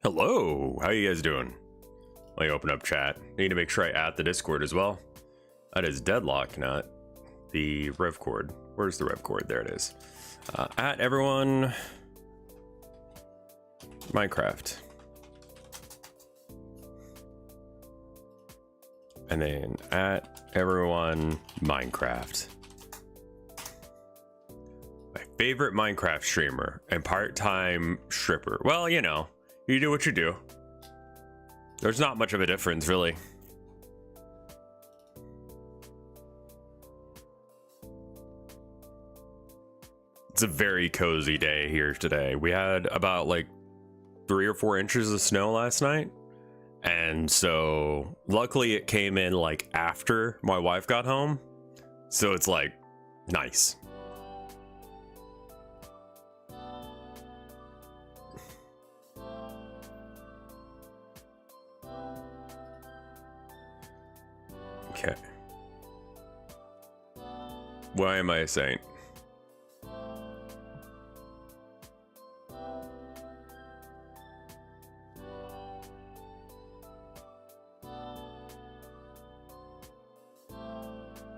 Hello, how you guys doing? Let me open up chat. Need to make sure I add the Discord as well. That is Deadlock, not the rev cord. Where's the rev cord? There it is. At everyone, Minecraft. And then at everyone, Minecraft. My favorite Minecraft streamer and part-time stripper. Well, you know, you do what you do. There's not much of a difference, really. It's a very cozy day here today. We had about like 3 or 4 inches of snow last night. And so luckily it came in like after my wife got home. So it's like nice. Okay. Why am I a saint?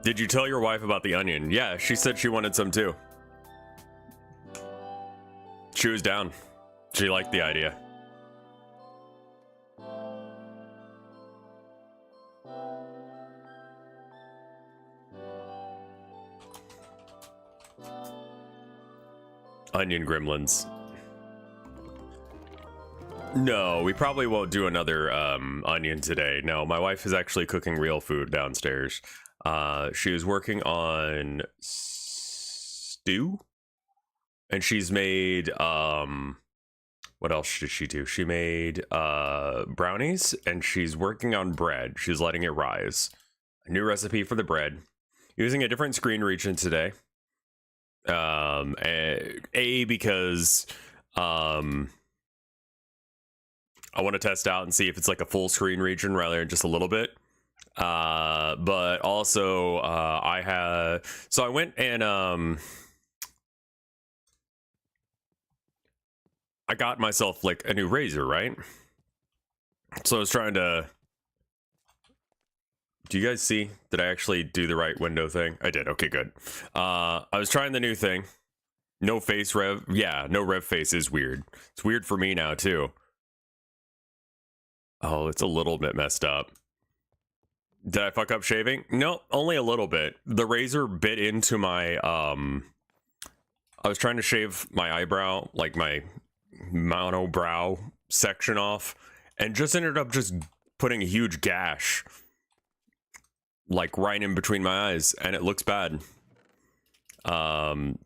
Did you tell your wife about the onion? Yeah, she said she wanted some too. She was down. She liked the idea. Onion gremlins. No, we probably won't do another onion today. No, my wife is actually cooking real food downstairs. She is working on stew, and she's made what else did she do? She made brownies, and she's working on bread. She's letting it rise. A new recipe for the bread, using a different screen region today. Because I want to test out and see if it's like a full screen region rather than just a little bit. But also I went and I got myself like a new razor, right? So I was trying to, do you guys see? Did I actually do the right window thing? I did. Okay, good. I was trying the new thing. No face rev. Yeah, no rev face is weird. It's weird for me now too. Oh, it's a little bit messed up. Did I fuck up shaving? No, only a little bit. The razor bit into my, I was trying to shave my eyebrow, like my monobrow section off, and just ended up just putting a huge gash, like right in between my eyes, and it looks bad.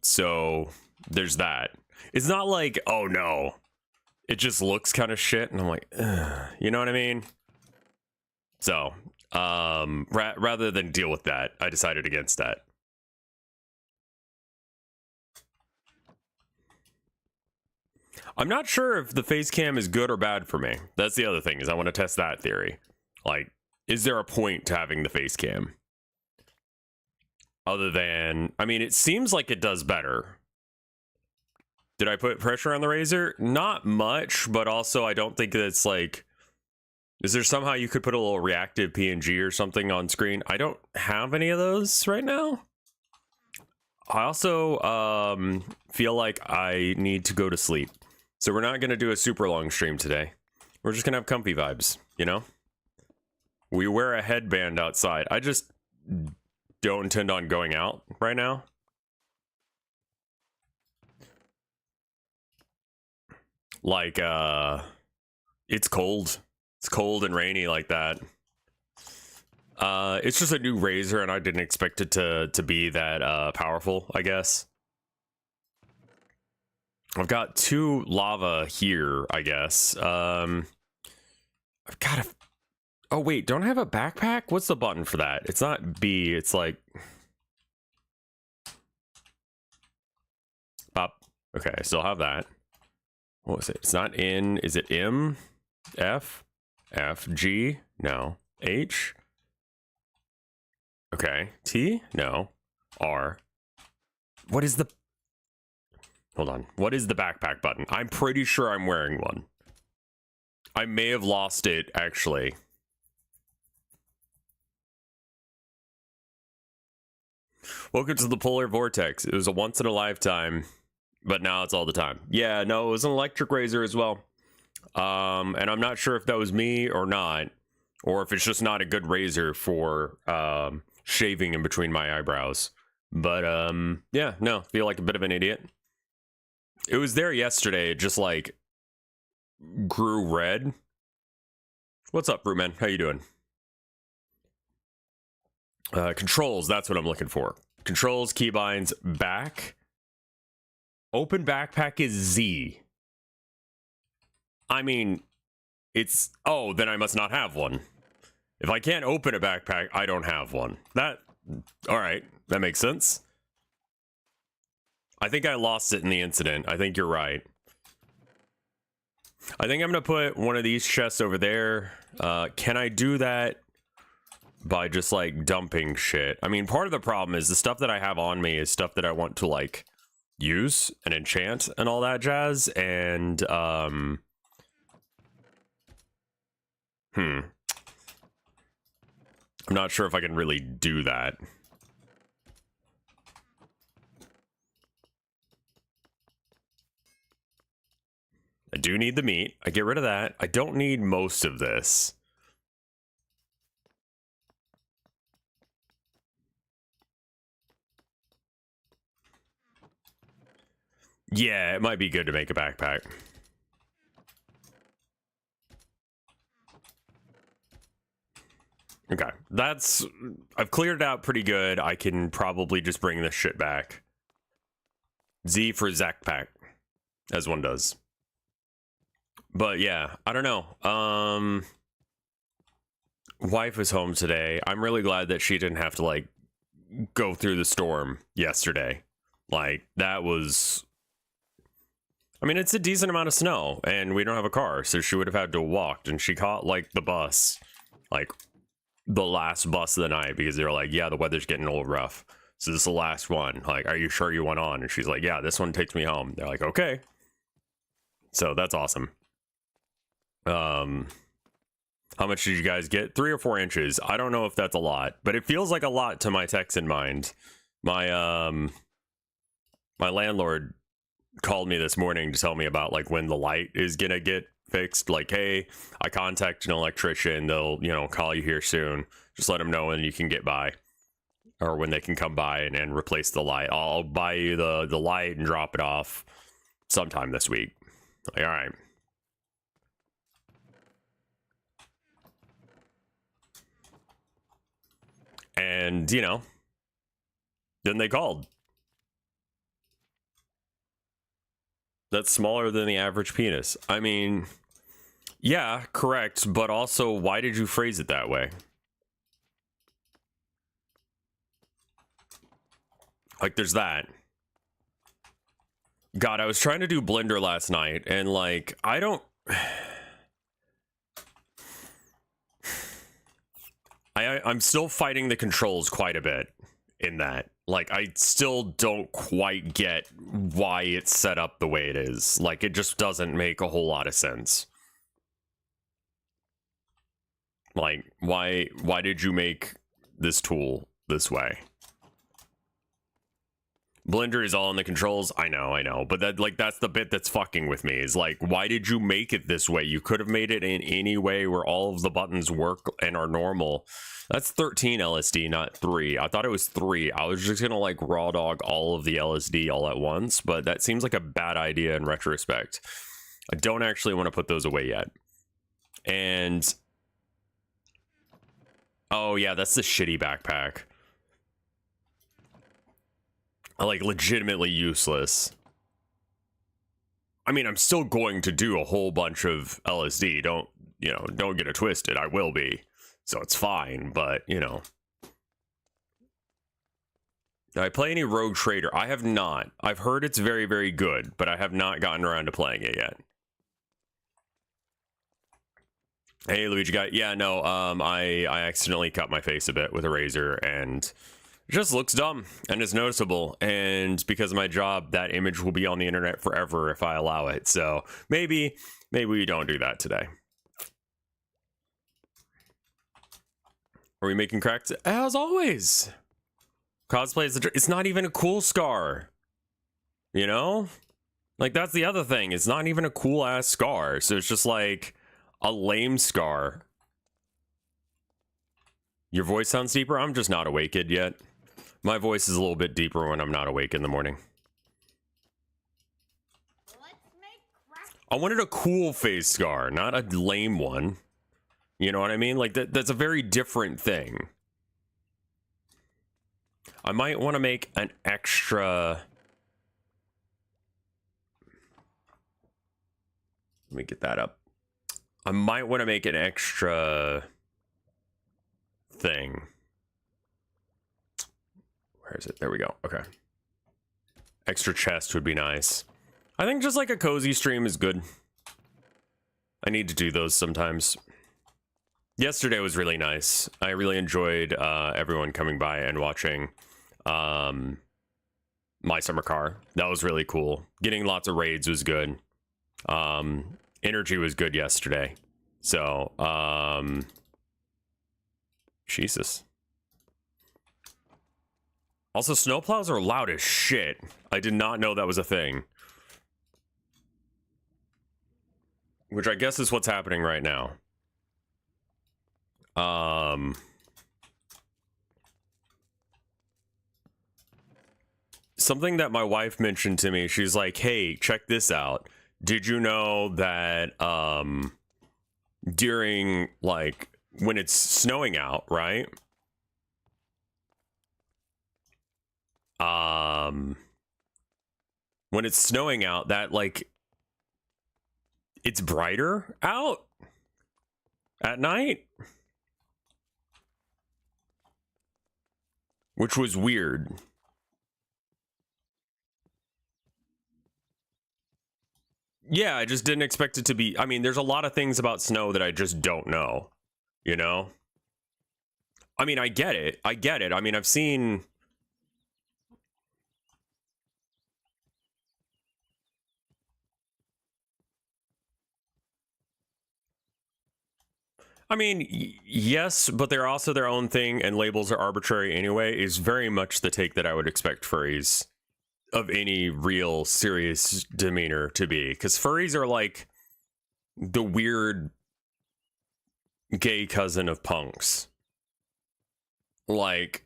So there's that. It's not like, oh no, it just looks kind of shit, and I'm like, ugh, you know what I mean? So, rather than deal with that, I decided against that. I'm not sure if the face cam is good or bad for me. That's the other thing, is I want to test that theory. Like, is there a point to having the face cam? Other than, I mean, it seems like it does better. Did I put pressure on the razor? Not much, but also I don't think that it's like, is there somehow you could put a little reactive PNG or something on screen? I don't have any of those right now. I also feel like I need to go to sleep. So we're not going to do a super long stream today. We're just going to have comfy vibes, you know? We wear a headband outside. I just don't intend on going out right now. Like, it's cold. It's cold and rainy like that. It's just a new razor, and I didn't expect it to be that powerful, I guess. I've got 2 lava here, I guess. I've got a... Oh, wait, don't I have a backpack? What's the button for that? It's not B, it's like... Pop. Okay, I still have that. What was it? It's not N. Is it M? F? F? G? No. H? Okay. T? No. R. What is the... Hold on. What is the backpack button? I'm pretty sure I'm wearing one. I may have lost it, actually. Welcome to the polar vortex. It was a once in a lifetime, but now it's all the time. Yeah, no, it was an electric razor as well. And I'm not sure if that was me or not, or if it's just not a good razor for shaving in between my eyebrows. But yeah, no, feel like a bit of an idiot. It was there yesterday, it just like grew red. What's up, Fruitman? How you doing? Controls, that's what I'm looking for. Controls, keybinds, back. Open backpack is Z. I mean, it's... Oh, then I must not have one. If I can't open a backpack, I don't have one. That... Alright, that makes sense. I think I lost it in the incident. I think you're right. I think I'm gonna put one of these chests over there. Can I do that by just, like, dumping shit? I mean, part of the problem is the stuff that I have on me is stuff that I want to, like, use and enchant and all that jazz, and, I'm not sure if I can really do that. I do need the meat. I get rid of that. I don't need most of this. Yeah, it might be good to make a backpack. Okay, that's... I've cleared it out pretty good. I can probably just bring this shit back. Z for Zakpack, as one does. But yeah, I don't know. Wife was home today. I'm really glad that she didn't have to, like, go through the storm yesterday. Like, that was... I mean, it's a decent amount of snow, and we don't have a car, so she would have had to walk, and she caught, like, the bus, like, the last bus of the night, because they were like, yeah, the weather's getting a little rough, so this is the last one. Like, are you sure you want on? And she's like, yeah, this one takes me home. They're like, okay. So that's awesome. How much did you guys get? 3 or 4 inches. I don't know if that's a lot, but it feels like a lot to my Texan mind. My my landlord called me this morning to tell me about, like, when the light is gonna get fixed. Like, hey, I contacted an electrician, they'll, you know, call you here soon, just let them know when you can get by, or when they can come by and replace the light. I'll buy you the light and drop it off sometime this week. Like, all right. And, you know, then they called. That's smaller than the average penis. I mean, yeah, correct, but also, why did you phrase it that way? Like, there's that. God, I was trying to do Blender last night, and, like, I don't... I'm still fighting the controls quite a bit in that. Like, I still don't quite get why it's set up the way it is. Like, it just doesn't make a whole lot of sense. Like, why did you make this tool this way? Blender is all in the controls. I know, but that, like, that's the bit that's fucking with me, is like, why did you make it this way? You could have made it in any way where all of the buttons work and are normal. That's 13 LSD, not 3. I thought it was 3. I was just gonna, like, raw dog all of the LSD all at once, but that seems like a bad idea in retrospect. I don't actually want to put those away yet. And oh yeah, that's the shitty backpack. Like, legitimately useless. I mean, I'm still going to do a whole bunch of LSD. Don't get it twisted. I will be. So it's fine, but, you know. Did I play any Rogue Trader? I have not. I've heard it's very, very good, but I have not gotten around to playing it yet. Hey, Luigi guy. Yeah, no, I accidentally cut my face a bit with a razor, and It just looks dumb and it's noticeable, and because of my job, that image will be on the internet forever if I allow it. So maybe we don't do that today. Are we making cracks? As always. Cosplay is it's not even a cool scar. You know? Like, that's the other thing. It's not even a cool ass scar. So it's just like a lame scar. Your voice sounds deeper? I'm just not awakened yet. My voice is a little bit deeper when I'm not awake in the morning. I wanted a cool face scar, not a lame one. You know what I mean? Like, that's a very different thing. I might want to make an extra... Let me get that up. I might want to make an extra thing. Where is it? There we go. Okay. Extra chest would be nice. I think just like a cozy stream is good. I need to do those sometimes. Yesterday was really nice. I really enjoyed everyone coming by and watching my summer car. That was really cool. Getting lots of raids was good. Energy was good yesterday. So, Jesus. Also, snowplows are loud as shit. I did not know that was a thing. Which I guess is what's happening right now. Something that my wife mentioned to me, she's like, hey, check this out. Did you know that during, like, when it's snowing out, right? When it's snowing out, that, like, it's brighter out at night? Which was weird. Yeah, I just didn't expect it to be. I mean, there's a lot of things about snow that I just don't know, you know? I mean, I get it. I get it. I mean, I've seen... I mean, yes, but they're also their own thing, and labels are arbitrary anyway, is very much the take that I would expect furries of any real serious demeanor to be. Because furries are like the weird gay cousin of punks. Like,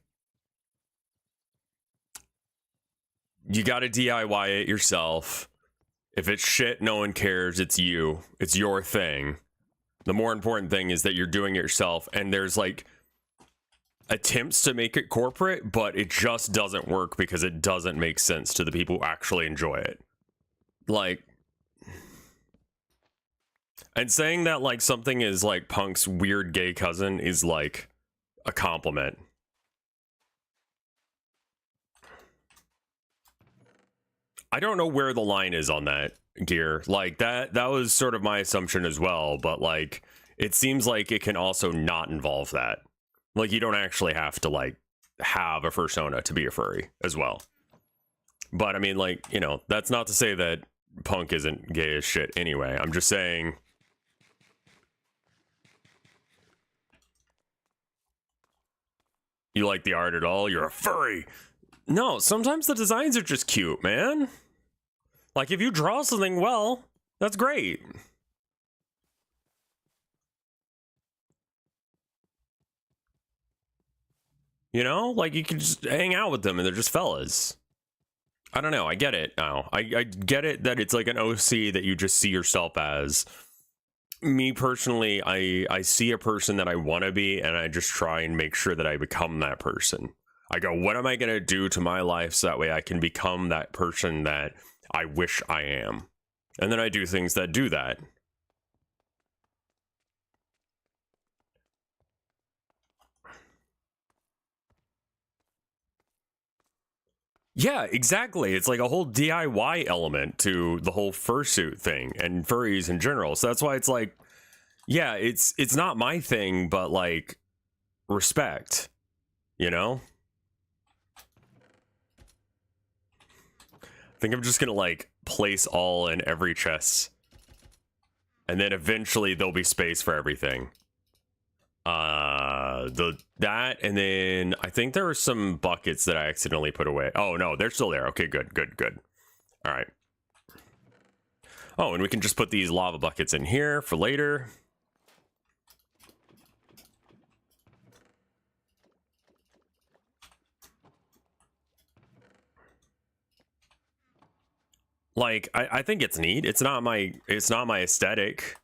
you gotta DIY it yourself. If it's shit, no one cares. It's you. It's your thing. The more important thing is that you're doing it yourself, and there's like attempts to make it corporate, but it just doesn't work because it doesn't make sense to the people who actually enjoy it. Like, and saying that like something is like punk's weird gay cousin is like a compliment. I don't know where the line is on that, Gear. Like, that was sort of my assumption as well, but like it seems like it can also not involve that. Like, you don't actually have to like have a fursona to be a furry as well. But I mean, like, you know, that's not to say that punk isn't gay as shit anyway. I'm just saying, you like the art at all? You're a furry. No, sometimes the designs are just cute, man. Like, if you draw something well, that's great. You know? Like, you can just hang out with them and they're just fellas. I don't know. I get it now. I get it that it's like an OC that you just see yourself as. Me personally, I see a person that I want to be, and I just try and make sure that I become that person. I go, what am I going to do to my life so that way I can become that person that I wish I am? And then I do things that do that. Yeah, exactly. It's like a whole DIY element to the whole fursuit thing and furries in general. So that's why it's like, yeah, it's not my thing, but like respect, you know? I think I'm just gonna like place all in every chest. And then eventually there'll be space for everything. That, and then I think there were some buckets that I accidentally put away. Oh no, they're still there. Okay, good. All right. Oh, and we can just put these lava buckets in here for later. Like, I think it's neat. It's not my aesthetic.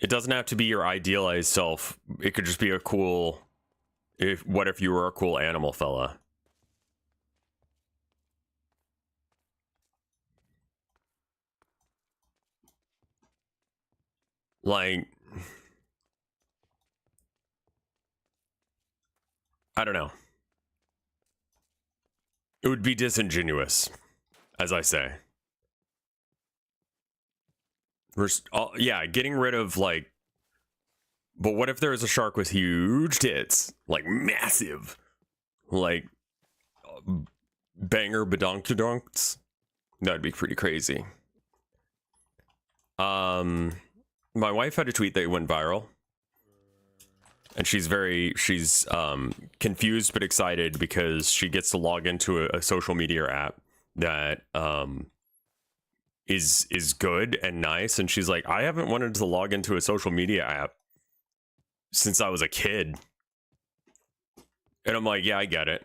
It doesn't have to be your idealized self. It could just be a cool, what if you were a cool animal fella? Like, I don't know. It would be disingenuous, as I say. Yeah, getting rid of, like, but what if there was a shark with huge tits? Like, massive. Like, banger badonkadonks? That'd be pretty crazy. My wife had a tweet that went viral. And she's confused but excited because she gets to log into a social media app that is good and nice. And she's like, I haven't wanted to log into a social media app since I was a kid. And I'm like, yeah, I get it.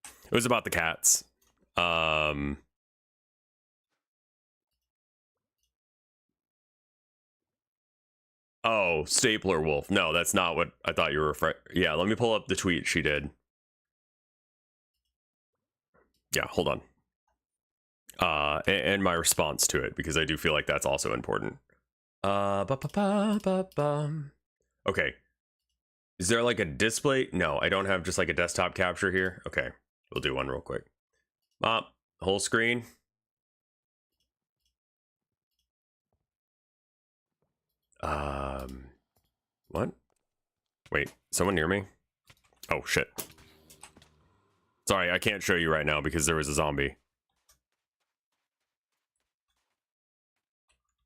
It was about the cats. Oh, Stapler Wolf. No, that's not what I thought you were referring. Yeah, let me pull up the tweet she did. Yeah, hold on. And my response to it, because I do feel like that's also important. Okay. Is there like a display? No, I don't have just like a desktop capture here. Okay, we'll do one real quick. Whole screen. What? Wait, someone near me? Oh, shit. Sorry, I can't show you right now because there was a zombie.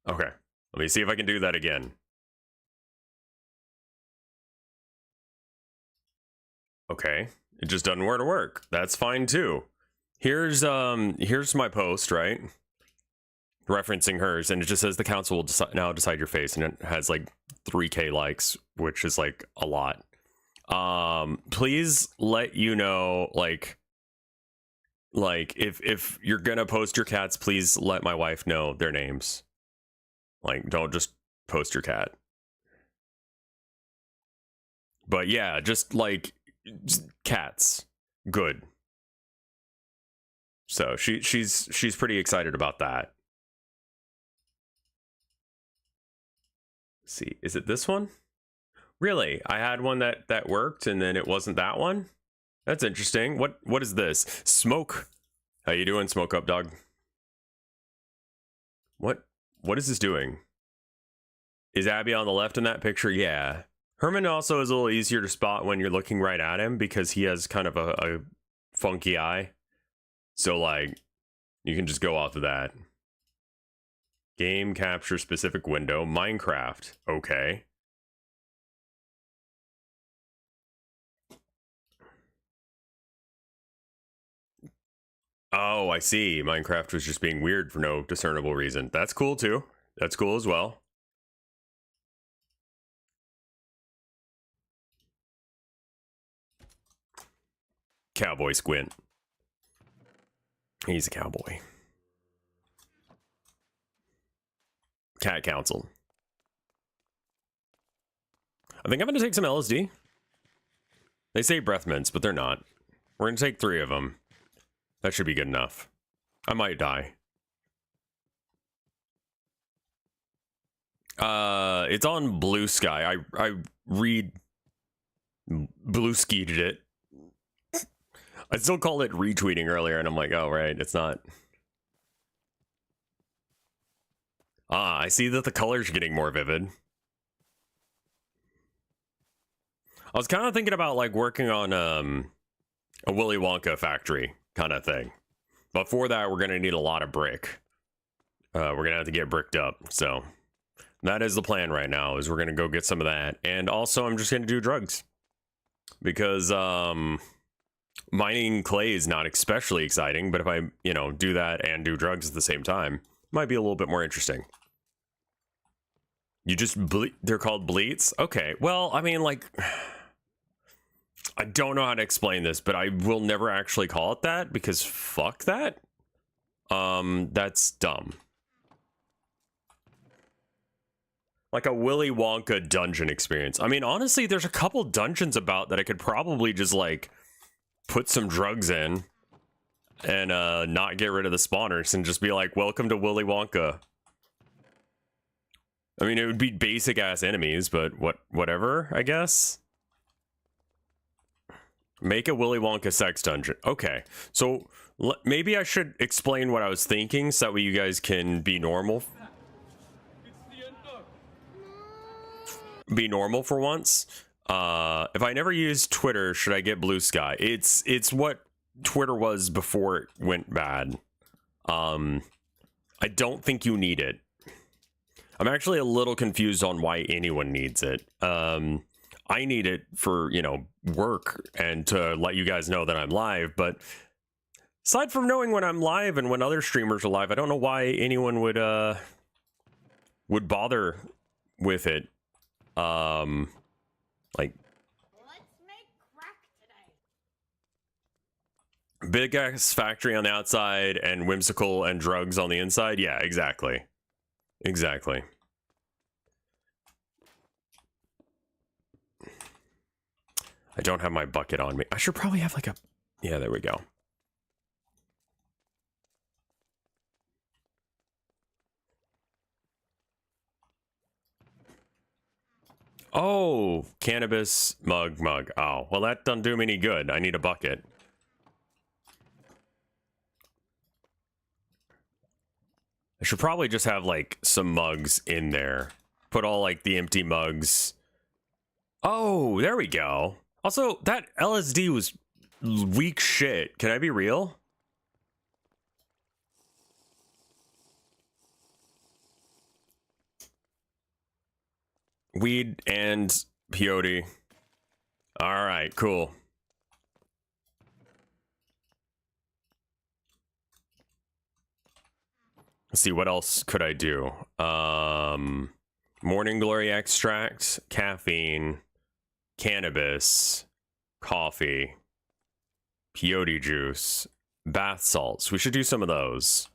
Okay, let me see if I can do that again. Okay, it just doesn't want to work. That's fine too. Here's my post, right? Referencing hers, and it just says the council will now decide your face, and it has like 3K likes, which is like a lot. Please let you know, like if you're gonna post your cats, please let my wife know their names. Like, don't just post your cat. But yeah, just like cats, good. So she's pretty excited about that. Let's see, is it this one? Really? I had one that worked and then it wasn't that one? That's interesting. What is this? Smoke. How you doing, Smoke Up Dog? What is this doing? Is Abby on the left in that picture? Yeah. Herman also is a little easier to spot when you're looking right at him because he has kind of a funky eye. So like you can just go off of that. Game capture specific window, Minecraft. Okay. Oh, I see. Minecraft was just being weird for no discernible reason. That's cool too. That's cool as well. Cowboy Squint. He's a cowboy. Cat Council. I think I'm gonna take some LSD. They say breath mints, but they're not. We're gonna take 3 of them. That should be good enough. I might die. It's on Blue Sky. I read Blue Skied it. I still called it retweeting earlier, and I'm like, oh right, it's not. Ah, I see that the colors are getting more vivid. I was kind of thinking about like working on a Willy Wonka Factory, kind of thing. But for that, we're gonna need a lot of brick. We're gonna have to get bricked up. So that is the plan right now, is we're gonna go get some of that. And also I'm just gonna do drugs. Because mining clay is not especially exciting, but if I, you know, do that and do drugs at the same time, it might be a little bit more interesting. You just they're called bleats? Okay, well, I mean, like, I don't know how to explain this, but I will never actually call it that because fuck that. That's dumb. Like a Willy Wonka dungeon experience. I mean, honestly, there's a couple dungeons about that I could probably just like put some drugs in and not get rid of the spawners and just be like, welcome to Willy Wonka. I mean, it would be basic ass enemies, but whatever, I guess. Make a Willy Wonka sex dungeon. Okay, so maybe I should explain what I was thinking so that way you guys can be normal. Be normal for once. If I never use Twitter, should I get Blue Sky? It's what Twitter was before it went bad. I don't think you need it. I'm actually a little confused on why anyone needs it. I need it for, you know, work and to let you guys know that I'm live, but aside from knowing when I'm live and when other streamers are live, I don't know why anyone would bother with it. Like, let's make crack today. Big ass factory on the outside and whimsical and drugs on the inside. Yeah, exactly. Exactly. I don't have my bucket on me. I should probably have like a... Yeah, there we go. Oh, cannabis mug. Oh, well, that doesn't do me any good. I need a bucket. I should probably just have like some mugs in there. Put all like the empty mugs. Oh, there we go. Also, that LSD was weak shit. Can I be real? Weed and peyote. All right, cool. Let's see, what else could I do? Morning glory extract, caffeine, cannabis, coffee, peyote juice, bath salts. We should do some of those.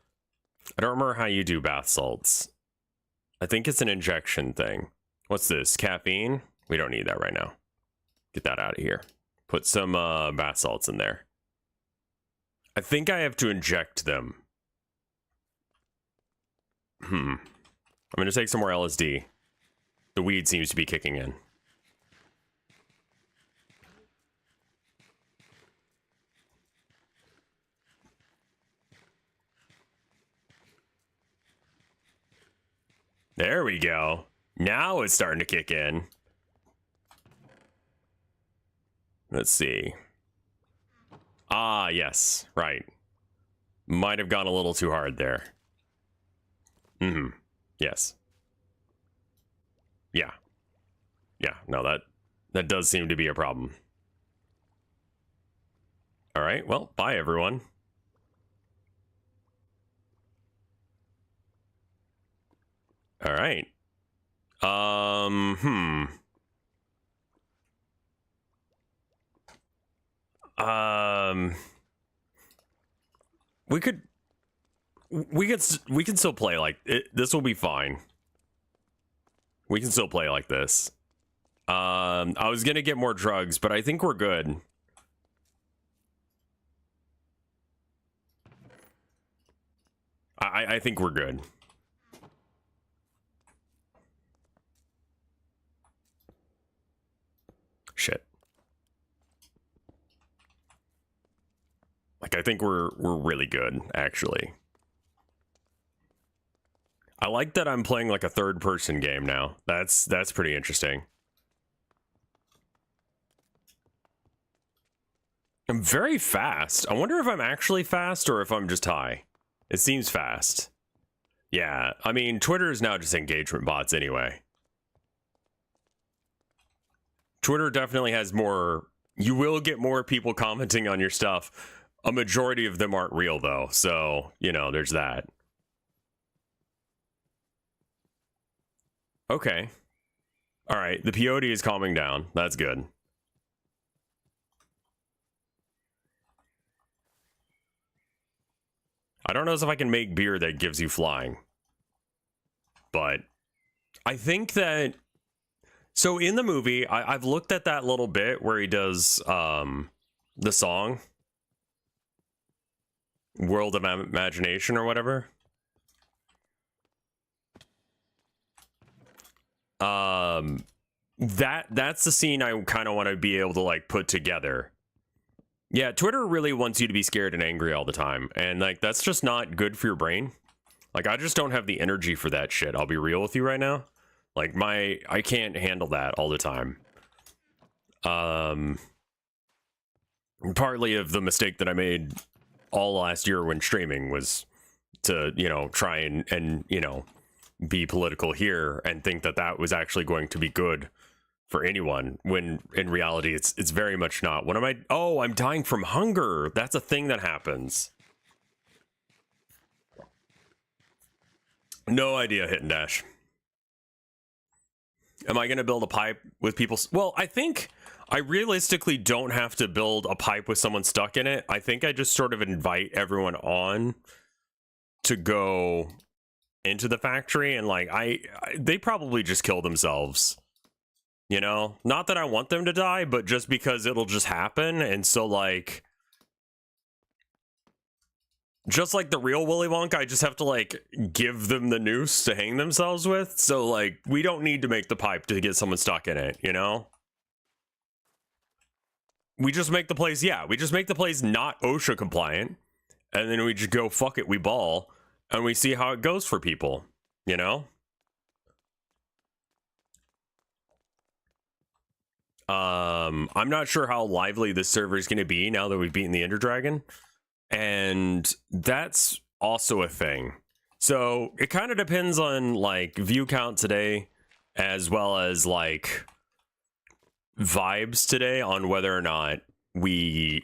I don't remember how you do bath salts. I think it's an injection thing. What's this? Caffeine? We don't need that right now. Get that out of here. Put some bath salts in there. I think I have to inject them. I'm going to take some more LSD. The weed seems to be kicking in. There we go. Now it's starting to kick in. Let's see. Ah, yes. Right. Might have gone a little too hard there. Yes. Yeah. Yeah, no, that does seem to be a problem. All right, well, bye everyone. All right. We can still play like it. This will be fine. We can still play like this. I was gonna get more drugs, but I think we're good. I think we're good. Shit. Like, I think we're really good, actually. I like that I'm playing like a third-person game now. That's pretty interesting. I'm very fast. I wonder if I'm actually fast or if I'm just high. It seems fast. Yeah, I mean, Twitter is now just engagement bots anyway. Twitter definitely has more. You will get more people commenting on your stuff. A majority of them aren't real, though. So, you know, there's that. Okay. All right. The peyote is calming down. That's good. I don't know if I can make beer that gives you flying. But I think that... So in the movie, I've looked at that little bit where he does the song. World of Imagination or whatever. That's the scene I kind of want to be able to like put together. Yeah, Twitter really wants you to be scared and angry all the time, and like that's just not good for your brain. Like I just don't have the energy for that shit. I'll be real with you right now. Like I can't handle that all the time. Partly of the mistake that I made all last year when streaming was to, you know, try and you know, be political here and think that that was actually going to be good for anyone, when in reality it's very much not. What am I? Oh, I'm dying from hunger. That's a thing that happens. No idea, Hit and Dash. Am I going to build a pipe with people? Well, I think I realistically don't have to build a pipe with someone stuck in it. I think I just sort of invite everyone on to go into the factory, and like they probably just kill themselves. You know, not that I want them to die, but just because it'll just happen. And so like, just like the real Willy Wonka, I just have to like give them the noose to hang themselves with. So like, we don't need to make the pipe to get someone stuck in it, you know? We just make the place, yeah, we just make the place not OSHA compliant. And then we just go, fuck it, we ball. And we see how it goes for people, you know? I'm not sure how lively this server is going to be now that we've beaten the Ender Dragon. And that's also a thing. So it kind of depends on like view count today, as well as like vibes today, on whether or not we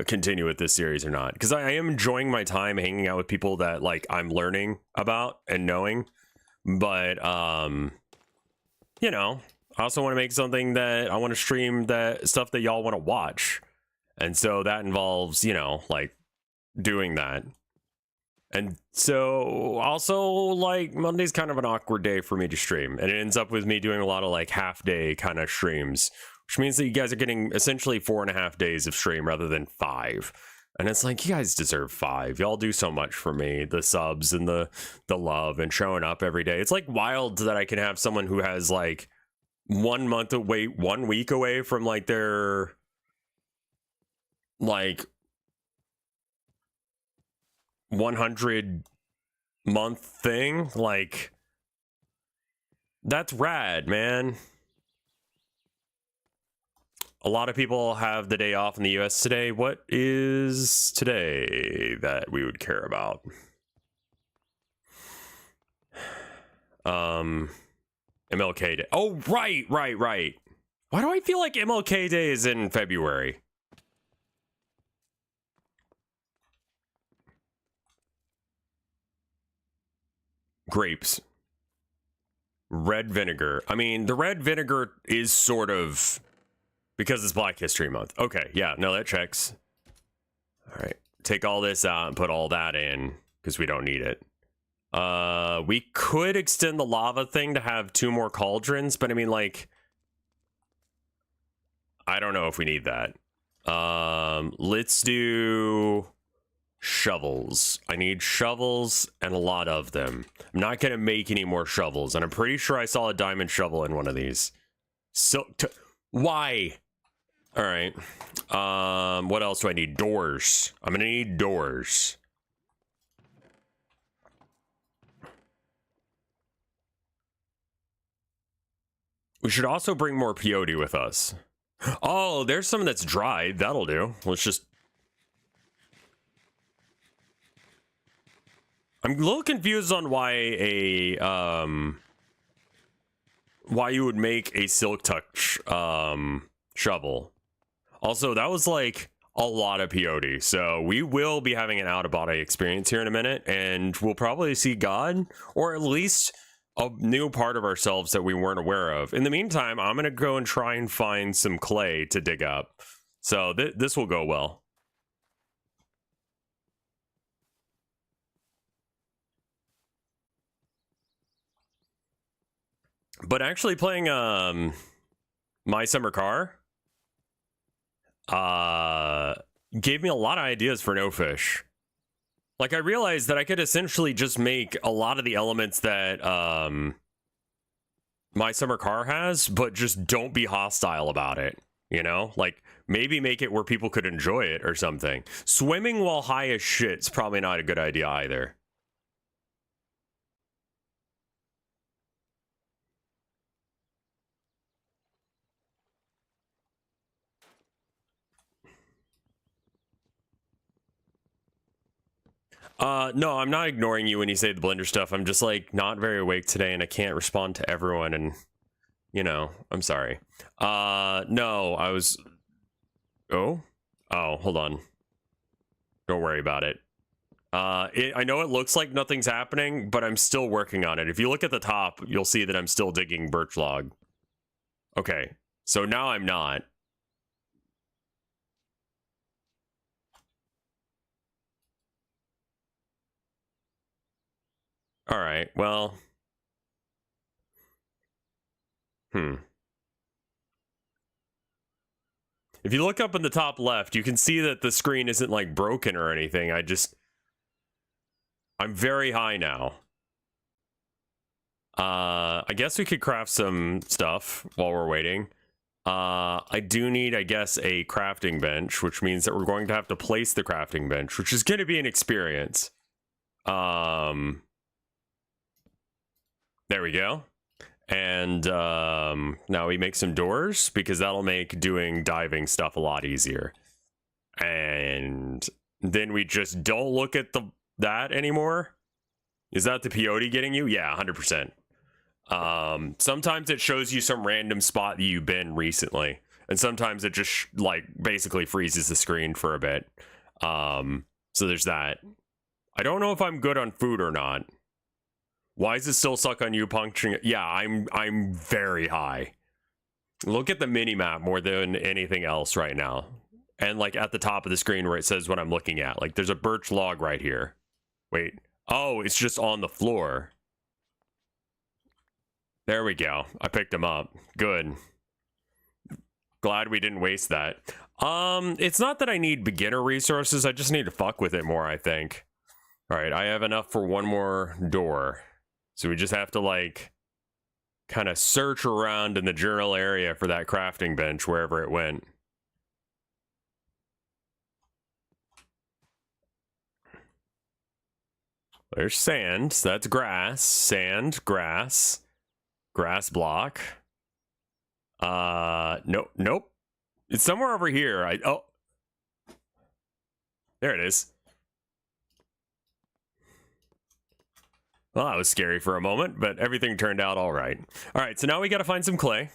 continue with this series or not. Because I am enjoying my time hanging out with people that like I'm learning about and knowing. But you know, I also want to make something that I want to stream, that stuff that y'all want to watch. And so that involves, you know, like doing that. And so also like Monday's kind of an awkward day for me to stream, and it ends up with me doing a lot of like half day kind of streams, which means that you guys are getting essentially 4.5 days of stream rather than 5. And it's like, you guys deserve 5. Y'all do so much for me, the subs and the love and showing up every day. It's like wild that I can have someone who has like 1 month away, 1 week away from like their like 100 month thing. Like, that's rad, man. A lot of people have the day off in the US today. What is today that we would care about? MLK Day. Oh, right. Why do I feel like MLK Day is in February? Grapes. Red vinegar. I mean, the red vinegar is sort of because it's Black History Month. Okay, yeah, no, that checks. All right, take all this out and put all that in because we don't need it. We could extend the lava thing to have 2 more cauldrons, but I mean, like, I don't know if we need that. Let's do shovels. I need shovels and a lot of them. I'm not gonna make any more shovels, and I'm pretty sure I saw a diamond shovel in one of these. So why? All right. What else do I need? Doors. I'm gonna need doors. We should also bring more peyote with us. Oh, there's some that's dried. That'll do. Let's just... I'm a little confused on why why you would make a silk touch shovel. Also, that was like a lot of peyote, so we will be having an out-of-body experience here in a minute, and we'll probably see God, or at least a new part of ourselves that we weren't aware of. In the meantime, I'm gonna go and try and find some clay to dig up, so this will go well. But actually playing My Summer Car gave me a lot of ideas for no fish. Like, I realized that I could essentially just make a lot of the elements that My Summer Car has, but just don't be hostile about it, you know? Like, maybe make it where people could enjoy it or something. Swimming while high as shit's probably not a good idea either. No, I'm not ignoring you when you say the blender stuff. I'm just like not very awake today and I can't respond to everyone, and you know, I'm sorry. No, I was... Oh, hold on. Don't worry about it. I know it looks like nothing's happening, but I'm still working on it. If you look at the top, you'll see that I'm still digging birch log. Okay, so now I'm not. All right, well... If you look up in the top left, you can see that the screen isn't like broken or anything. I'm very high now. I guess we could craft some stuff while we're waiting. I do need, I guess, a crafting bench, which means that we're going to have to place the crafting bench, which is going to be an experience. There we go. And now we make some doors, because that'll make doing diving stuff a lot easier. And then we just don't look at that anymore. Is that the peyote getting you? Yeah, 100%. Sometimes it shows you some random spot that you've been recently, and sometimes it just like basically freezes the screen for a bit. So there's that. I don't know if I'm good on food or not. Why does it still suck on you puncturing it? Yeah, I'm very high. Look at the mini map more than anything else right now. And like at the top of the screen where it says what I'm looking at, like there's a birch log right here. Wait. Oh, it's just on the floor. There we go. I picked him up. Good. Glad we didn't waste that. It's not that I need beginner resources. I just need to fuck with it more, I think. All right, I have enough for one more door. So we just have to, like, kind of search around in the general area for that crafting bench, wherever it went. There's sand. So that's grass. Sand, grass. Grass block. Nope. It's somewhere over here. Oh. There it is. Well, that was scary for a moment, but everything turned out all right. All right, so now we got to find some clay.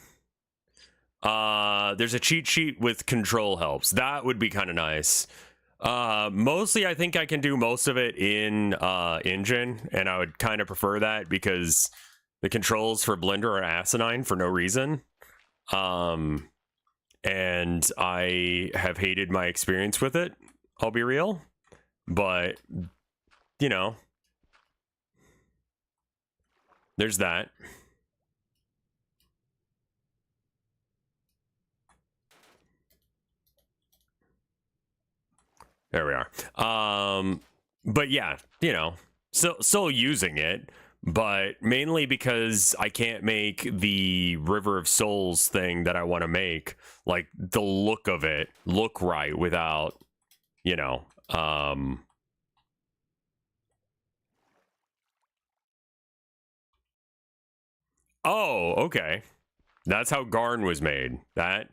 There's a cheat sheet with control helps. That would be kind of nice. Mostly, I think I can do most of it in Engine, and I would kind of prefer that because the controls for Blender are asinine for no reason. And I have hated my experience with it, I'll be real. But, you know, there's that. There we are. But yeah, you know, still using it, but mainly because I can't make the River of Souls thing that I want to make, like the look of it, look right without, you know, Oh, okay. That's how Garn was made. That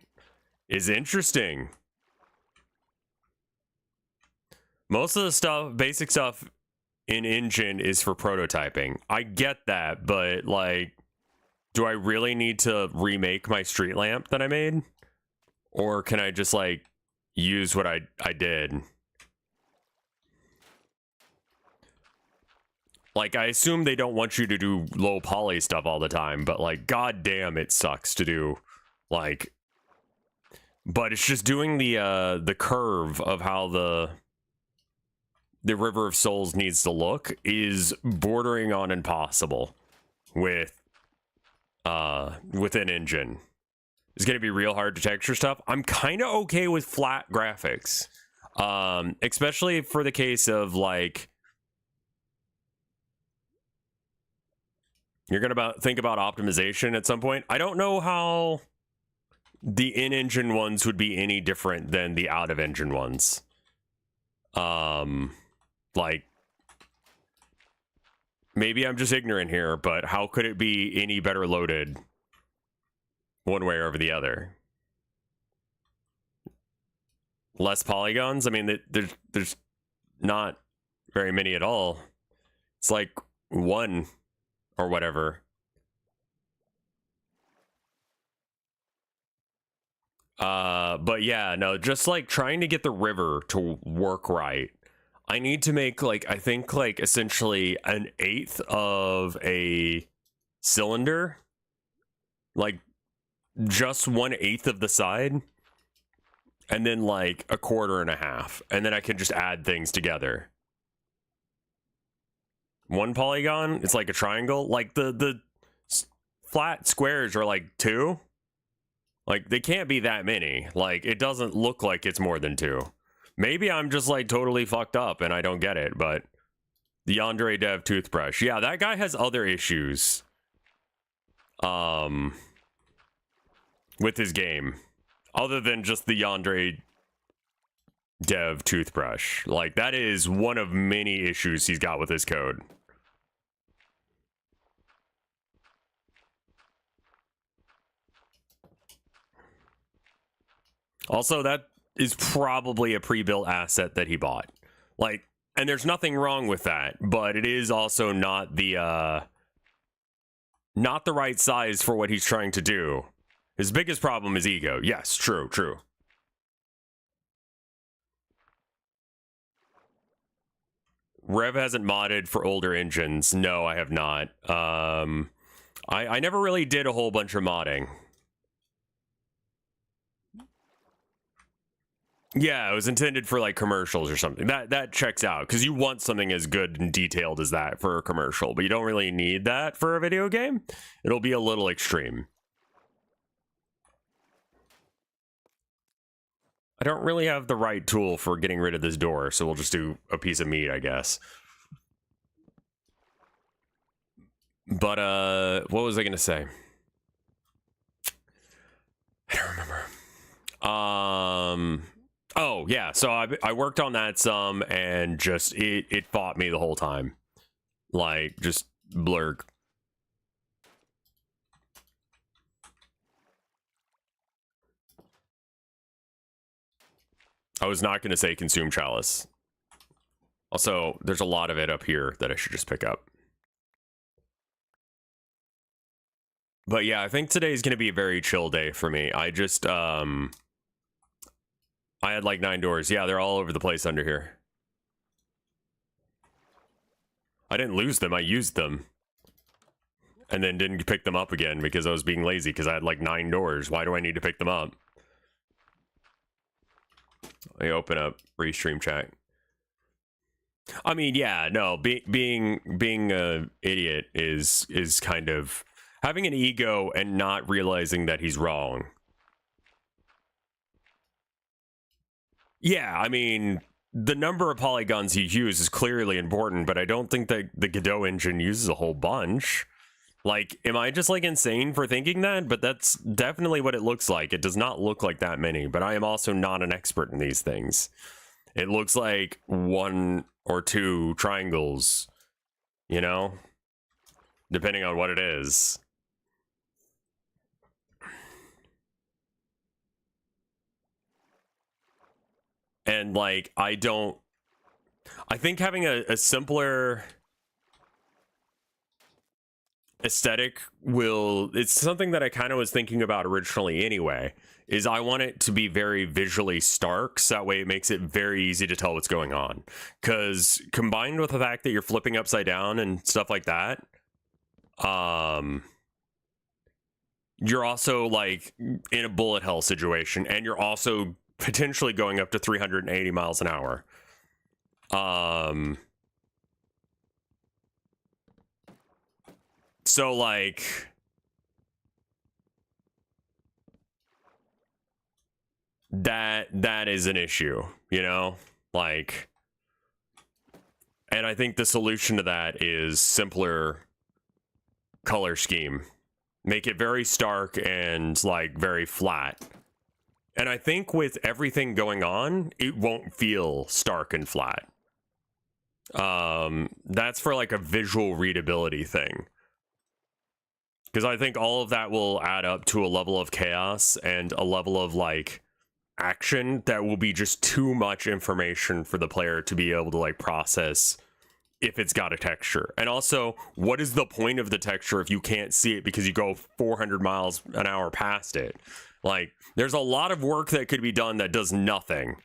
is interesting. Most of the stuff, basic stuff in engine is for prototyping. I get that, but like, do I really need to remake my street lamp that I made? Or can I just like use what I did? Like, I assume they don't want you to do low poly stuff all the time, but like, goddamn, it sucks to do like, but it's just doing the curve of how the River of Souls needs to look is bordering on impossible with an engine. It's gonna be real hard to texture stuff. I'm kind of okay with flat graphics, especially for the case of like you're gonna think about optimization at some point. I don't know how the in-engine ones would be any different than the out-of-engine ones. Like, maybe I'm just ignorant here, but how could it be any better loaded one way or over the other? Less polygons? I mean, there's not very many at all. It's like one or whatever. But yeah, no, just like trying to get the river to work right. I need to make like, I think like essentially an eighth of a cylinder, like just 1/8 of the side, and then like a 1/4.5, and then I can just add things together. One polygon, it's like a triangle. Like the flat squares are like 2. Like, they can't be that many. Like, it doesn't look like it's more than 2. Maybe I'm just, like, totally fucked up and I don't get it, but... The Yandere Dev toothbrush. Yeah, that guy has other issues. With his game. Other than just the Yandere Dev toothbrush. Like, that is one of many issues he's got with his code. Also, that is probably a pre-built asset that he bought. Like, and there's nothing wrong with that, but it is also not the right size for what he's trying to do. His biggest problem is ego. Yes, true. Rev hasn't modded for older engines. No, I have not. I never really did a whole bunch of modding. Yeah, it was intended for like commercials or something. That checks out because you want something as good and detailed as that for a commercial, but you don't really need that for a video game. It'll be a little extreme. I don't really have the right tool for getting rid of this door, so we'll just do a piece of meat, I guess. But what was I gonna say? I don't remember. Oh, yeah, so I worked on that some, and just, it fought me the whole time. Like, just blurg. I was not going to say consume chalice. Also, there's a lot of it up here that I should just pick up. But yeah, I think today's going to be a very chill day for me. I just, I had like 9 doors. Yeah, they're all over the place under here. I didn't lose them. I used them. And then didn't pick them up again because I was being lazy because I had like 9 doors. Why do I need to pick them up? I open up Restream chat. I mean, yeah, no, being a idiot is kind of having an ego and not realizing that he's wrong. Yeah, I mean, the number of polygons you use is clearly important, but I don't think that the Godot engine uses a whole bunch. Like, am I just, like, insane for thinking that? But that's definitely what it looks like. It does not look like that many, but I am also not an expert in these things. It looks like 1 or 2 triangles, you know? Depending on what it is. And like, I think having a simpler aesthetic it's something that I kind of was thinking about originally anyway, is I want it to be very visually stark, so that way it makes it very easy to tell what's going on. Because combined with the fact that you're flipping upside down and stuff like that, you're also like in a bullet hell situation, and you're also potentially going up to 380 miles an hour. So like, that is an issue, you know, like, and I think the solution to that is simpler color scheme. Make it very stark and like very flat. And I think with everything going on, it won't feel stark and flat. That's for like a visual readability thing. Because I think all of that will add up to a level of chaos and a level of like action that will be just too much information for the player to be able to like process if it's got a texture. And also, what is the point of the texture if you can't see it because you go 400 miles an hour past it? Like, there's a lot of work that could be done that does nothing.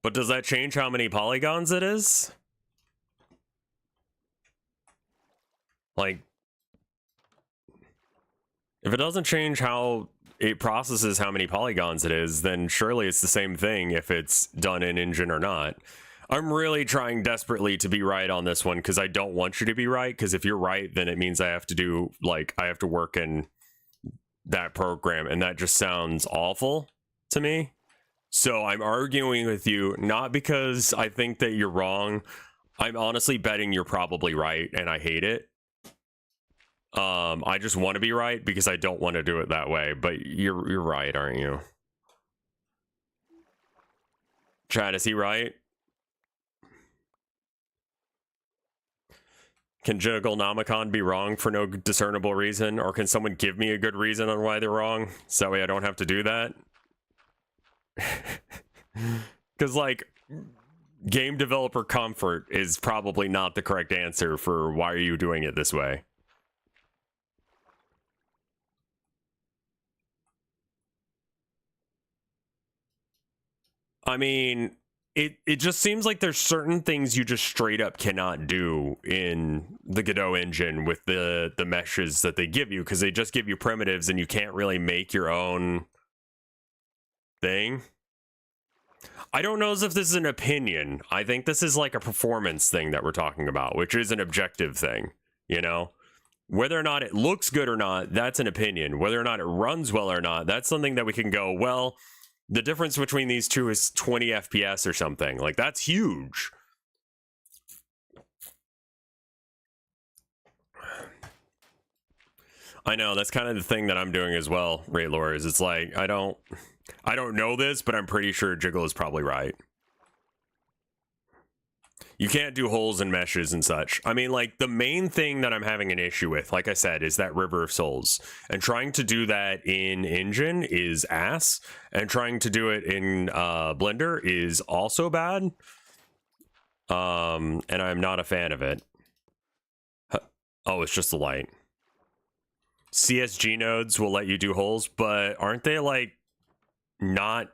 But does that change how many polygons it is? Like, if it doesn't change how it processes how many polygons it is, then surely it's the same thing if it's done in engine or not. I'm really trying desperately to be right on this one because I don't want you to be right, because if you're right, then it means I have to do, like, I have to work in that program, and that just sounds awful to me. So I'm arguing with you, not because I think that you're wrong. I'm honestly betting you're probably right, and I hate it. I just want to be right because I don't want to do it that way, but you're right, aren't you? Chad, is he right? Can Jiggle be wrong for no discernible reason? Or can someone give me a good reason on why they're wrong? So that way I don't have to do that? Because, like, game developer comfort is probably not the correct answer for why are you doing it this way. I mean, it just seems like there's certain things you just straight up cannot do in the Godot engine with the meshes that they give you, because they just give you primitives and you can't really make your own thing. I don't know as if this is an opinion. I think this is like a performance thing that we're talking about, which is an objective thing, you know? Whether or not it looks good or not, that's an opinion. Whether or not it runs well or not, that's something that we can go, well, the difference between these two is 20 FPS or something. Like, that's huge. I know, that's kind of the thing that I'm doing as well, Raylor, is it's like, I don't know this, but I'm pretty sure Jiggle is probably right. You can't do holes and meshes and such. I mean, like, the main thing that I'm having an issue with, like I said, is that River of Souls. And trying to do that in Engine is ass. And trying to do it in Blender is also bad. And I'm not a fan of it. Oh, it's just the light. CSG nodes will let you do holes, but aren't they, like, not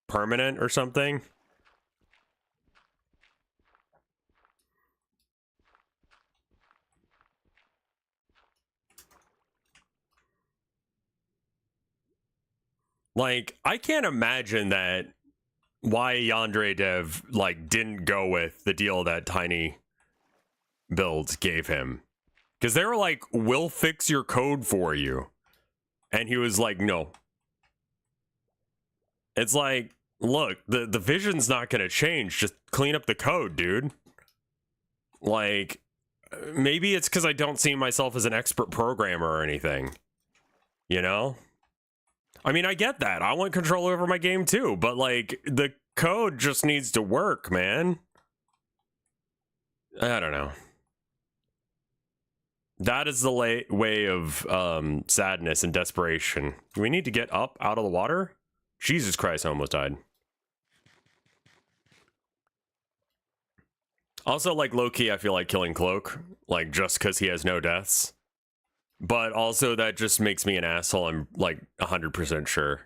permanent or something? Like, I can't imagine that why Yandere Dev, like, didn't go with the deal that Tiny Build gave him. Because they were like, we'll fix your code for you. And he was like, no. It's like, look, the vision's not going to change. Just clean up the code, dude. Like, maybe it's because I don't see myself as an expert programmer or anything. You know? I mean, I get that. I want control over my game too, but like the code just needs to work, man. I don't know. That is the way of sadness and desperation. Do we need to get up out of the water? Jesus Christ, I almost died. Also, like, low-key, I feel like killing Cloak, like, just because he has no deaths. But also, that just makes me an asshole, I'm, like, 100% sure.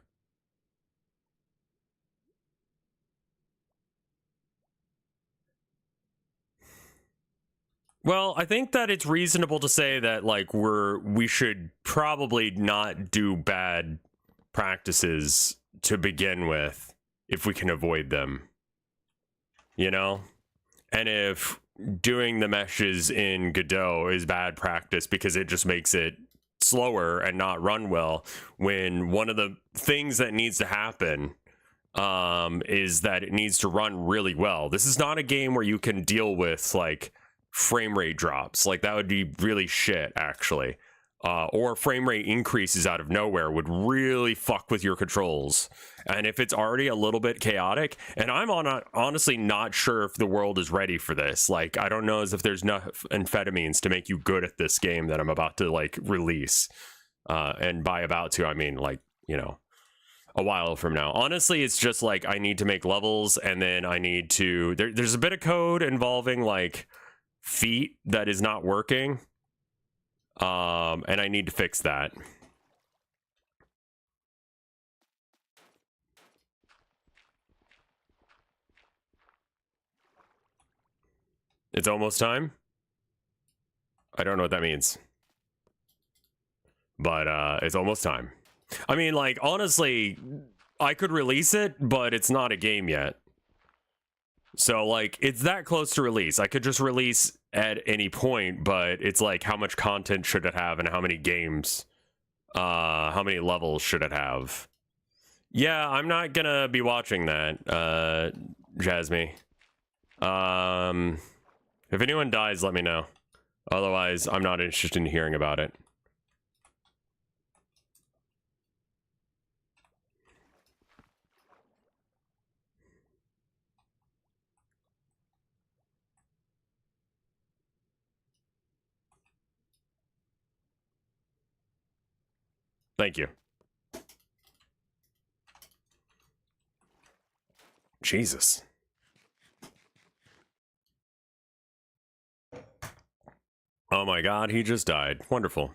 Well, I think that it's reasonable to say that, like, we should probably not do bad practices to begin with, if we can avoid them. You know? And if doing the meshes in Godot is bad practice because it just makes it slower and not run well, when one of the things that needs to happen is that it needs to run really well. This is not a game where you can deal with, like, frame rate drops. Like, that would be really shit, actually. Or frame rate increases out of nowhere would really fuck with your controls. And if it's already a little bit chaotic, and I'm honestly not sure if the world is ready for this. Like, I don't know as if there's enough amphetamines to make you good at this game that I'm about to, like, release. And by about to, I mean, like, you know, a while from now. Honestly, it's just like I need to make levels, and then I need to... There's a bit of code involving, like, feet that is not working. And I need to fix that. It's almost time. I don't know what that means. But it's almost time. I mean, like, honestly, I could release it, but it's not a game yet. So, like, it's that close to release. I could just release at any point, but it's like, how much content should it have and how many games? How many levels should it have? Yeah, I'm not gonna be watching that, Jasmine. If anyone dies, let me know. Otherwise, I'm not interested in hearing about it. Thank you. Jesus. Oh my god, he just died. Wonderful.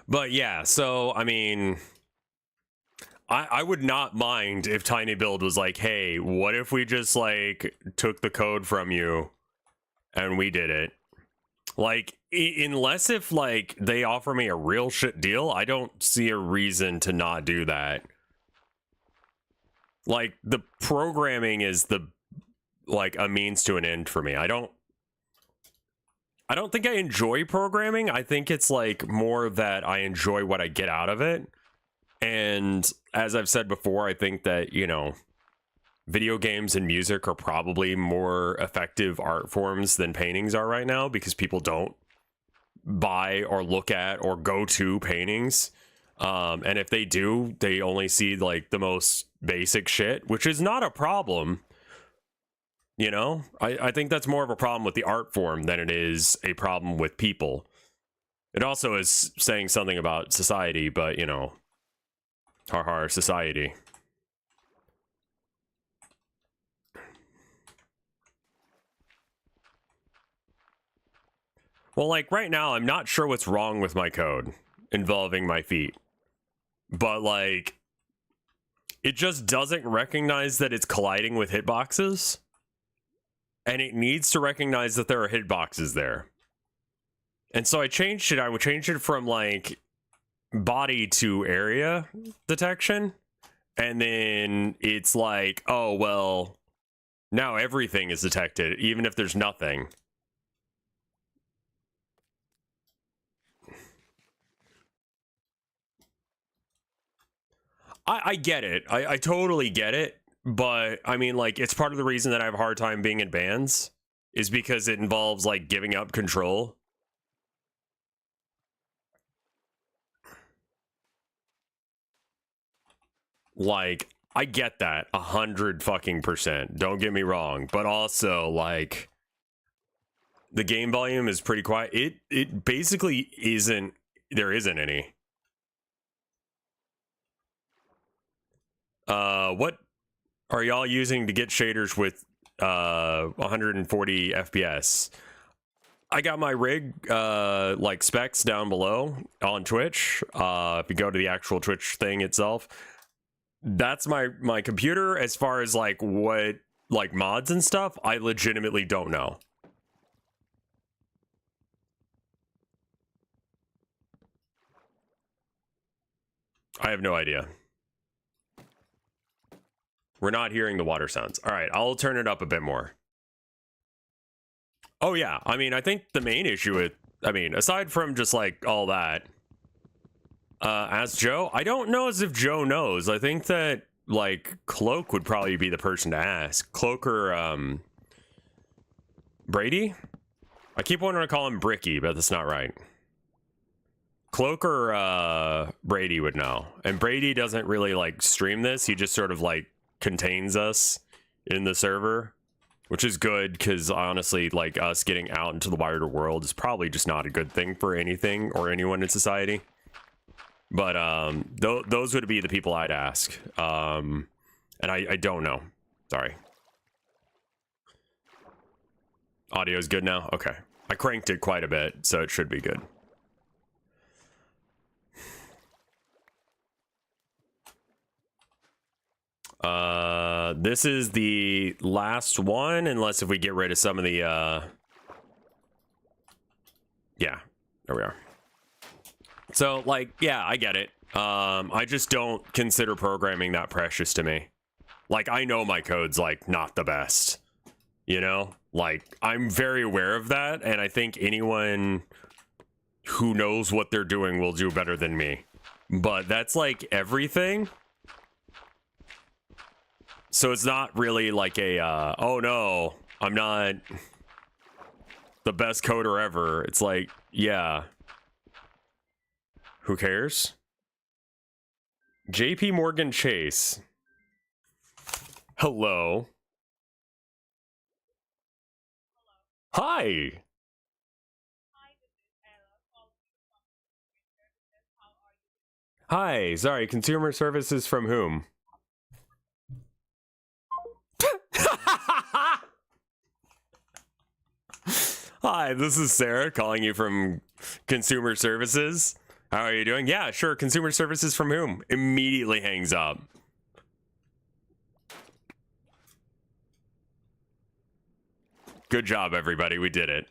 But yeah, so, I mean... I would not mind if Tiny Build was like, hey, what if we just, like, took the code from you and we did it? Like, unless if, like, they offer me a real shit deal, I don't see a reason to not do that. Like, the programming is the, like, a means to an end for me. I don't think I enjoy programming. I think it's, like, more that I enjoy what I get out of it. And as I've said before, I think that, you know, video games and music are probably more effective art forms than paintings are right now, because people don't buy or look at or go to paintings. And if they do, they only see, like, the most basic shit, which is not a problem. You know, I think that's more of a problem with the art form than it is a problem with people. It also is saying something about society, but, you know, har society. Well, like, right now, I'm not sure what's wrong with my code involving my feet. But, like, it just doesn't recognize that it's colliding with hitboxes. And it needs to recognize that there are hitboxes there. And so I changed it. I would change it from, like, body to area detection. And then it's like, oh, well, now everything is detected, even if there's nothing. I get it. I totally get it. But, I mean, like, it's part of the reason that I have a hard time being in bands, is because it involves, like, giving up control. Like, I get that 100% Don't get me wrong, but also like the game volume is pretty quiet. It basically isn't. There isn't any. What are y'all using to get shaders with 140 FPS? I got my rig like specs down below on Twitch. If you go to the actual Twitch thing itself, that's my computer. As far as like what like mods and stuff, I legitimately don't know. I have no idea. We're not hearing the water sounds. All right, I'll turn it up a bit more. Oh yeah, I mean, I think the main issue with, I mean, aside from just like all that, ask Joe. I don't know as if Joe knows. I think that like Cloak would probably be the person to ask. Cloak or Brady? I keep wanting to call him Bricky, but that's not right. Cloak or Brady would know. And Brady doesn't really like stream this. He just sort of like contains us in the server, which is good because honestly, like us getting out into the wider world is probably just not a good thing for anything or anyone in society. But those would be the people I'd ask. And I don't know. Sorry. Audio's good now? Okay. I cranked it quite a bit, so it should be good. This is the last one, unless if we get rid of some of the, yeah, there we are. So, like, yeah, I get it. I just don't consider programming that precious to me. Like, I know my code's, like, not the best, you know? Like, I'm very aware of that, and I think anyone who knows what they're doing will do better than me. But that's, like, everything. So it's not really like a, oh no, I'm not the best coder ever. It's like, yeah. Who cares? JP Morgan Chase. Hello. Hi. Hi, sorry, consumer services from whom? Hi, this is Sarah calling you from consumer services. How are you doing? Yeah, sure. Consumer services from whom? Immediately hangs up. Good job, everybody. We did it.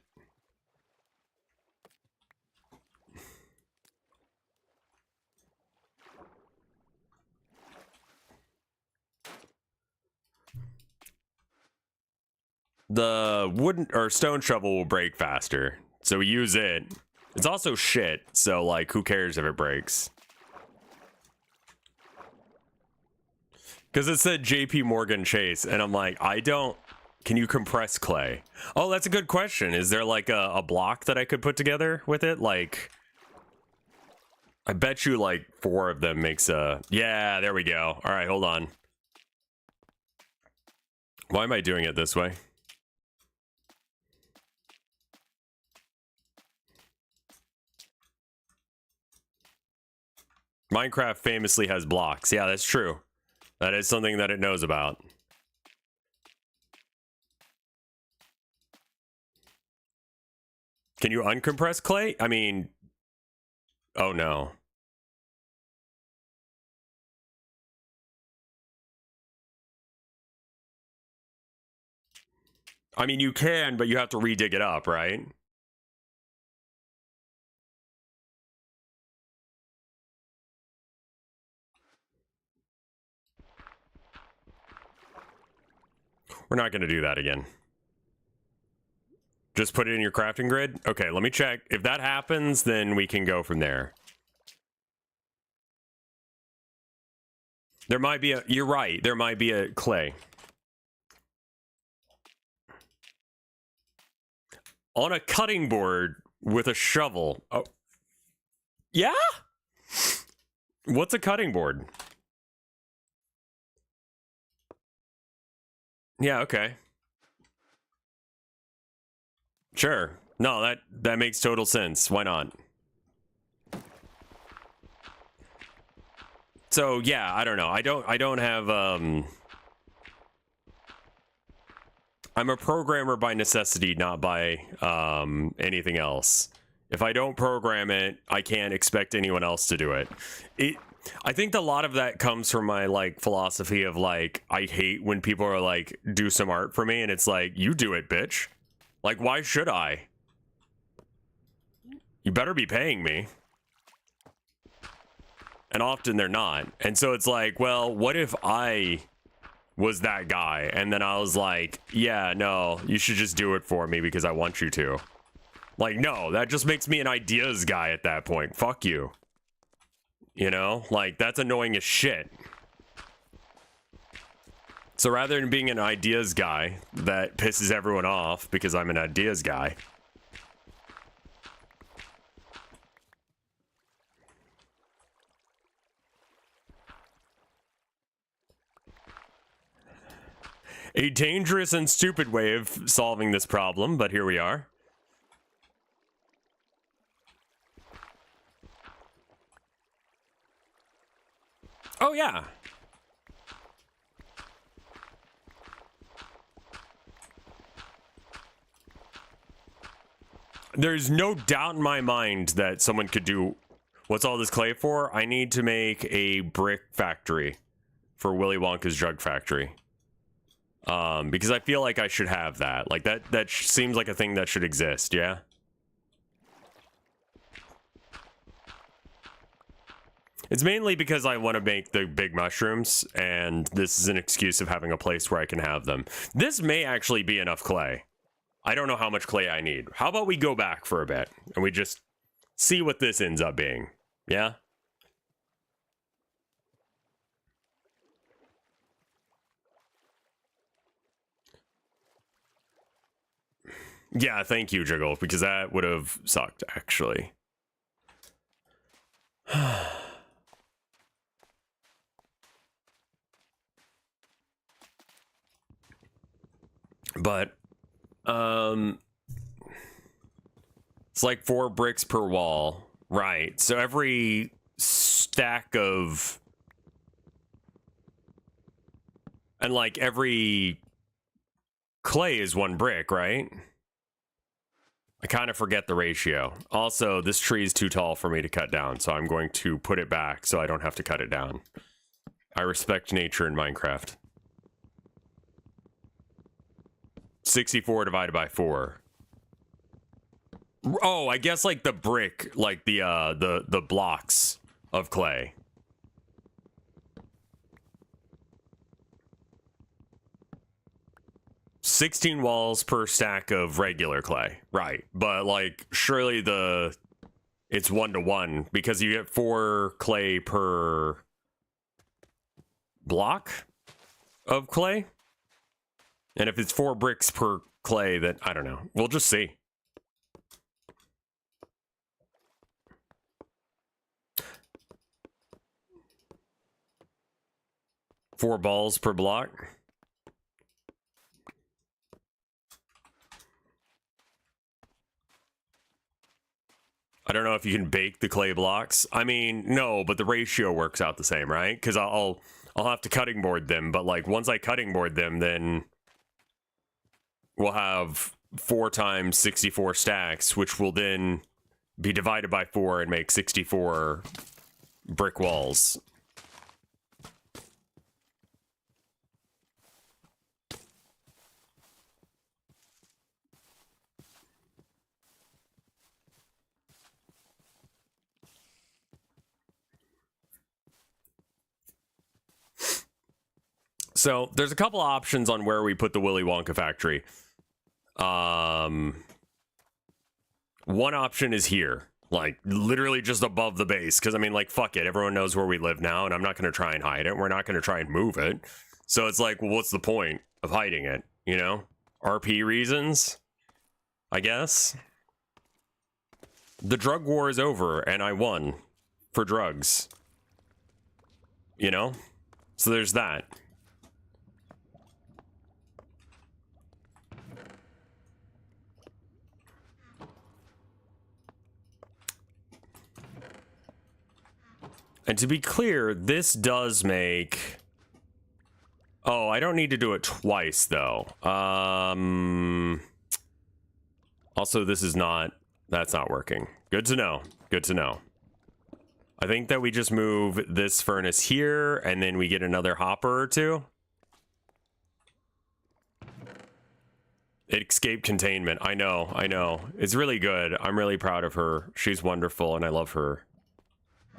The wooden or stone shovel will break faster, so we use it. It's also shit, so like, who cares if it breaks? Because it said JP Morgan Chase, and I'm like, I don't. Can you compress clay? Oh, that's a good question. Is there like a block that I could put together with it? Like, I bet you like 4 of them makes a. Yeah, there we go. All right, hold on. Why am I doing it this way? Minecraft famously has blocks. Yeah, that's true. That is something that it knows about. Can you uncompress clay? I mean, oh no. I mean, you can, but you have to re-dig it up, right? We're not going to do that again. Just put it in your crafting grid? Okay, let me check. If that happens, then we can go from there. There might be a... You're right. There might be a clay. On a cutting board with a shovel. Oh. Yeah? What's a cutting board? Yeah, okay. Sure. No, that makes total sense. Why not? So yeah, I don't know. I don't have I'm a programmer by necessity, not by anything else. If I don't program it, I can't expect anyone else to do it. I think a lot of that comes from my like philosophy of like I hate when people are like do some art for me and it's like you do it, bitch. Like why should I? You better be paying me. And often they're not. And so it's like, well, what if I was that guy? And then I was like, yeah, no, you should just do it for me because I want you to. Like, no, that just makes me an ideas guy at that point. Fuck you. You know, like that's annoying as shit. So rather than being an ideas guy that pisses everyone off because I'm an ideas guy, a dangerous and stupid way of solving this problem, but here we are. Oh, yeah. There's no doubt in my mind that someone could do... What's all this clay for? I need to make a brick factory for Willy Wonka's drug factory. Because I feel like I should have that. Like, that seems like a thing that should exist, yeah? It's mainly because I want to make the big mushrooms, and this is an excuse of having a place where I can have them. This may actually be enough clay. I don't know how much clay I need. How about we go back for a bit, and we just see what this ends up being, yeah? Yeah, thank you, Jiggle, because that would have sucked, actually. But, it's like 4 bricks per wall. Right, so every stack of... And, like, every clay is 1 brick, right? I kind of forget the ratio. Also, this tree is too tall for me to cut down, so I'm going to put it back so I don't have to cut it down. I respect nature in Minecraft. 64 divided by 4. Oh, I guess like the brick, like the blocks of clay. $16 walls per stack of regular clay. Right. But like surely it's 1-to-1 because you get 4 clay per block of clay. And if it's 4 bricks per clay, then I don't know. We'll just see. Four balls per block. I don't know if you can bake the clay blocks. I mean, no, but the ratio works out the same, right? Because I'll have to cutting board them, but like once I cutting board them, then we'll have 4 times 64 stacks, which will then be divided by 4 and make 64 brick walls. So there's a couple options on where we put the Willy Wonka factory. One option is here, like literally just above the base. Because I mean, like, fuck it, everyone knows where we live now, and I'm not going to try and hide it. We're not going to try and move it. So it's like, well, what's the point of hiding it? You know, RP reasons, I guess. The drug war is over, and I won for drugs. You know, so there's that. And to be clear, this does make... Oh, I don't need to do it twice, though. Also, this is not... That's not working. Good to know. Good to know. I think that we just move this furnace here, and then we get another hopper or two. It escaped containment. I know, I know. It's really good. I'm really proud of her. She's wonderful, and I love her.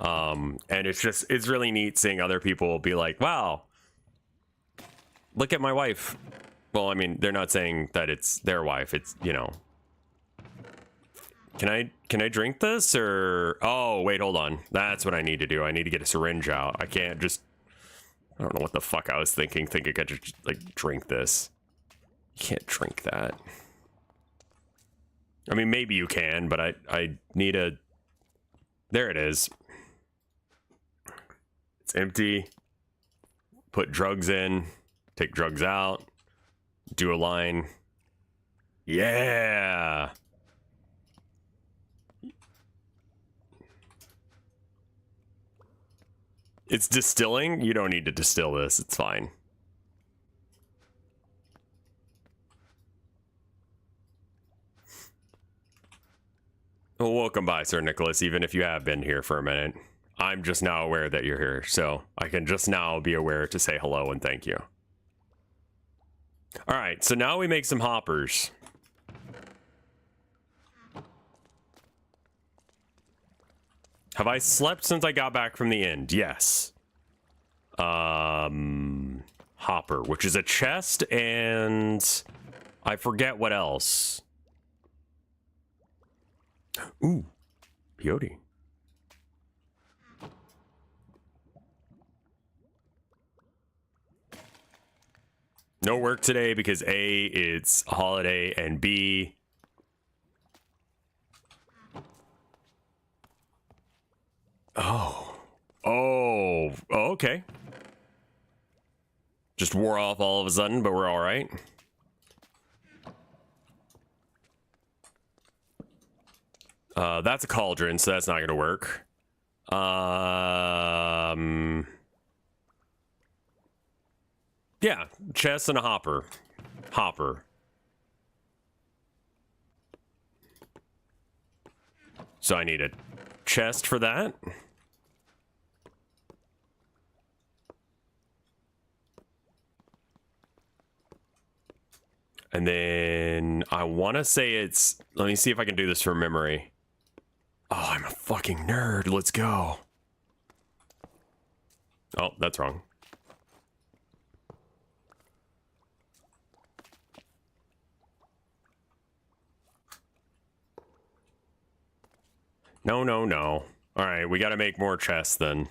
And it's really neat seeing other people be like, wow, look at my wife. Well, I mean, they're not saying that it's their wife. It's, you know. Can I drink this or... Oh, wait, hold on. That's what I need to do. I need to get a syringe out. I can't just... I don't know what the fuck I was thinking I could just, like, drink this. You can't drink that. I mean, maybe you can, but I need a... There it is. It's empty. Put drugs in. Take drugs out. Do a line. Yeah! It's distilling? You don't need to distill this. It's fine. Well, welcome by, Sir Nicholas, even if you have been here for a minute. I'm just now aware that you're here, so I can just now be aware to say hello and thank you. All right, so now we make some hoppers. Have I slept since I got back from the end? Yes. Hopper, which is a chest, and I forget what else. Ooh, peyote. No work today because A, it's a holiday, and B, Oh, okay. Just wore off all of a sudden, but we're all right. That's a cauldron, so that's not gonna work. Yeah, chest and a hopper. Hopper. So I need a chest for that. And then I want to say it's... Let me see if I can do this from memory. Oh, I'm a fucking nerd. Let's go. Oh, that's wrong. No, no, no. All right, we got to make more chests then.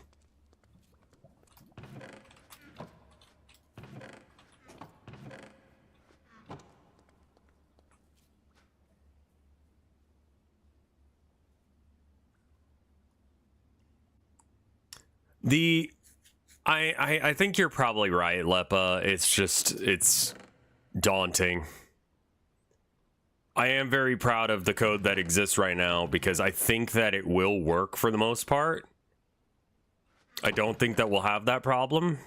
I think you're probably right, Lepa. It's daunting. I am very proud of the code that exists right now because I think that it will work for the most part. I don't think that we'll have that problem.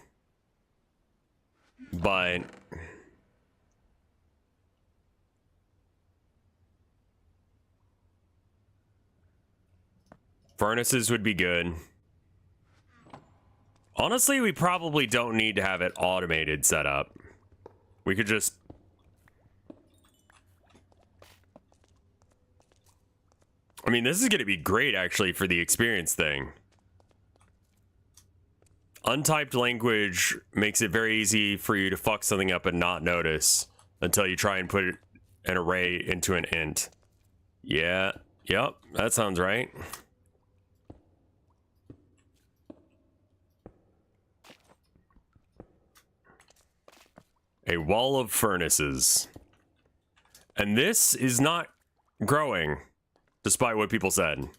But furnaces would be good. Honestly, we probably don't need to have it automated set up. We could just... I mean, this is going to be great, actually, for the experience thing. Untyped language makes it very easy for you to fuck something up and not notice until you try and put an array into an int. Yeah, yep, that sounds right. A wall of furnaces. And this is not growing, despite what people said.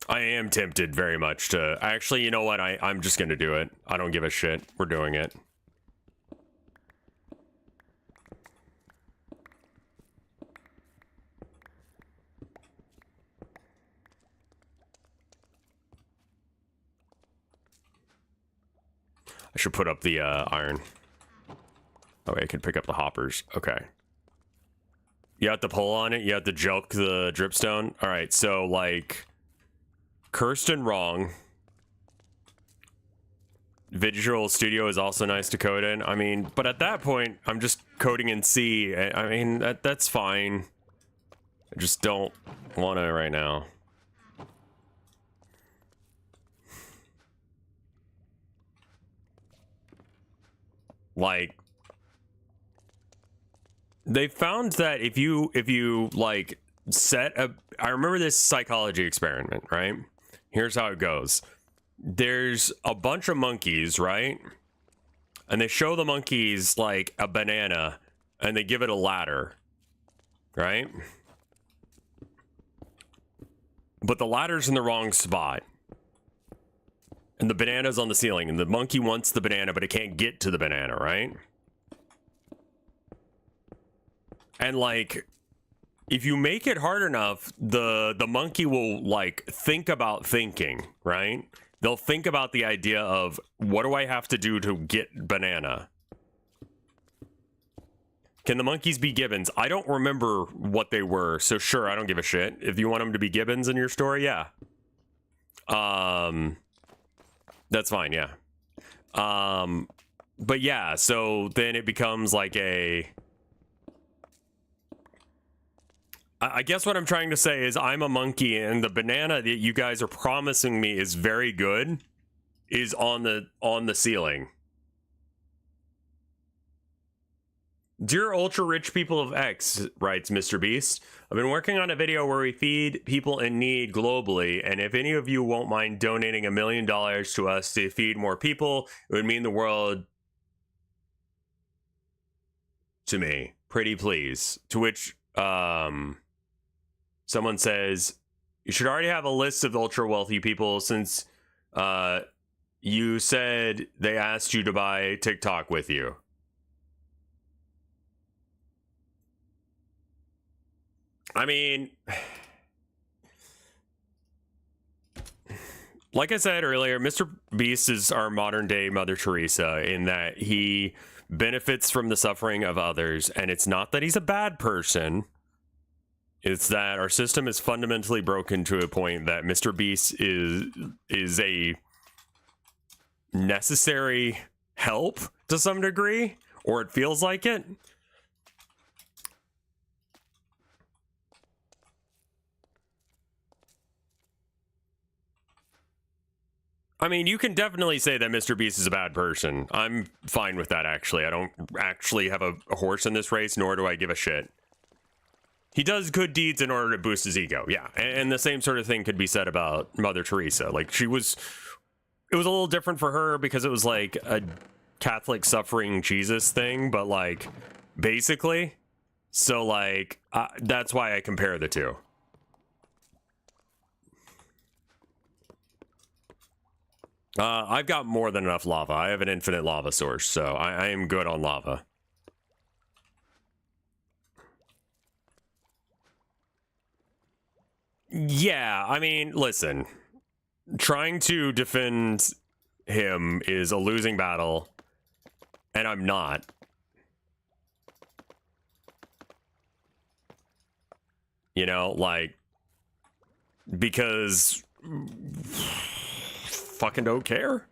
I am tempted very much to... Actually, you know what? I'm just going to do it. I don't give a shit. We're doing it. I should put up the iron. Oh, wait, I can pick up the hoppers. Okay. You have to pull on it. You have to joke the dripstone. All right, so like cursed and wrong. Visual Studio is also nice to code in. I mean, but at that point, I'm just coding in C. I mean, that's fine. I just don't want to right now. Like, they found that if you like set a, I remember this psychology experiment, right? Here's how it goes. There's a bunch of monkeys, right? And they show the monkeys like a banana and they give it a ladder, right? But the ladder's in the wrong spot. And the banana's on the ceiling and the monkey wants the banana, but it can't get to the banana, right? And like, if you make it hard enough, the monkey will like think about thinking, right? They'll think about the idea of, what do I have to do to get banana? Can the monkeys be gibbons? I don't remember what they were, so sure, I don't give a shit. If you want them to be gibbons in your story, yeah. That's fine, yeah. But yeah, so then it becomes like a... I guess what I'm trying to say is I'm a monkey and the banana that you guys are promising me is very good is on the ceiling. Dear ultra rich people of X, writes Mr. Beast, I've been working on a video where we feed people in need globally, and if any of you won't mind donating $1 million to us to feed more people, it would mean the world to me. Pretty please. To which someone says, you should already have a list of ultra wealthy people since you said they asked you to buy TikTok with you. I mean, like I said earlier, Mr. Beast is our modern day Mother Teresa in that he benefits from the suffering of others. And it's not that he's a bad person. It's that our system is fundamentally broken to a point that Mr. Beast is a necessary help to some degree, or it feels like it. I mean, you can definitely say that Mr. Beast is a bad person. I'm fine with that, actually. I don't actually have a horse in this race, nor do I give a shit. He does good deeds in order to boost his ego, yeah. And the same sort of thing could be said about Mother Teresa. Like, it was a little different for her because it was like a Catholic suffering Jesus thing, but like, basically. So like, that's why I compare the two. I've got more than enough lava. I have an infinite lava source, so I am good on lava. Yeah, I mean, listen. Trying to defend him is a losing battle, and I'm not. You know, like, because... fucking don't care.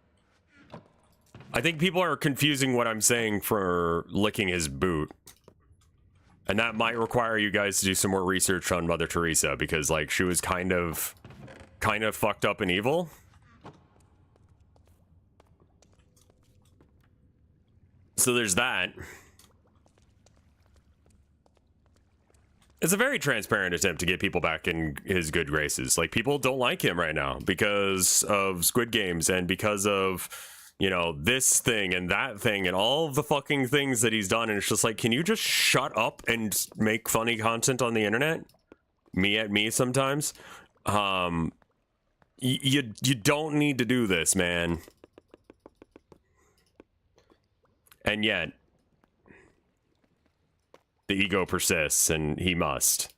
I think people are confusing what I'm saying for licking his boot. And that might require you guys to do some more research on Mother Teresa, because like she was kind of fucked up and evil. So there's that. It's a very transparent attempt to get people back in his good graces. Like, people don't like him right now because of Squid Games and because of, you know, this thing and that thing and all of the fucking things that he's done. And it's just like, can you just shut up and make funny content on the internet? Me at me sometimes. You don't need to do this, man. And yet, the ego persists, and he must.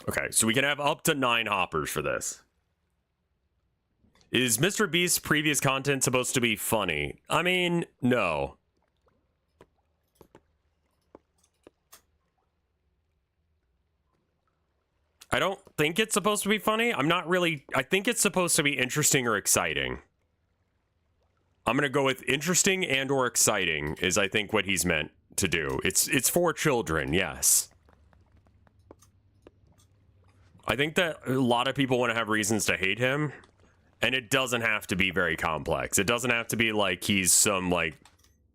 Okay, so we can have up to 9 hoppers for this. Is Mr. Beast's previous content supposed to be funny? I mean, no. I don't think it's supposed to be funny. I think it's supposed to be interesting or exciting. I'm going to go with interesting and or exciting is I think what he's meant to do. It's for children, yes. I think that a lot of people want to have reasons to hate him, and it doesn't have to be very complex. It doesn't have to be like he's some like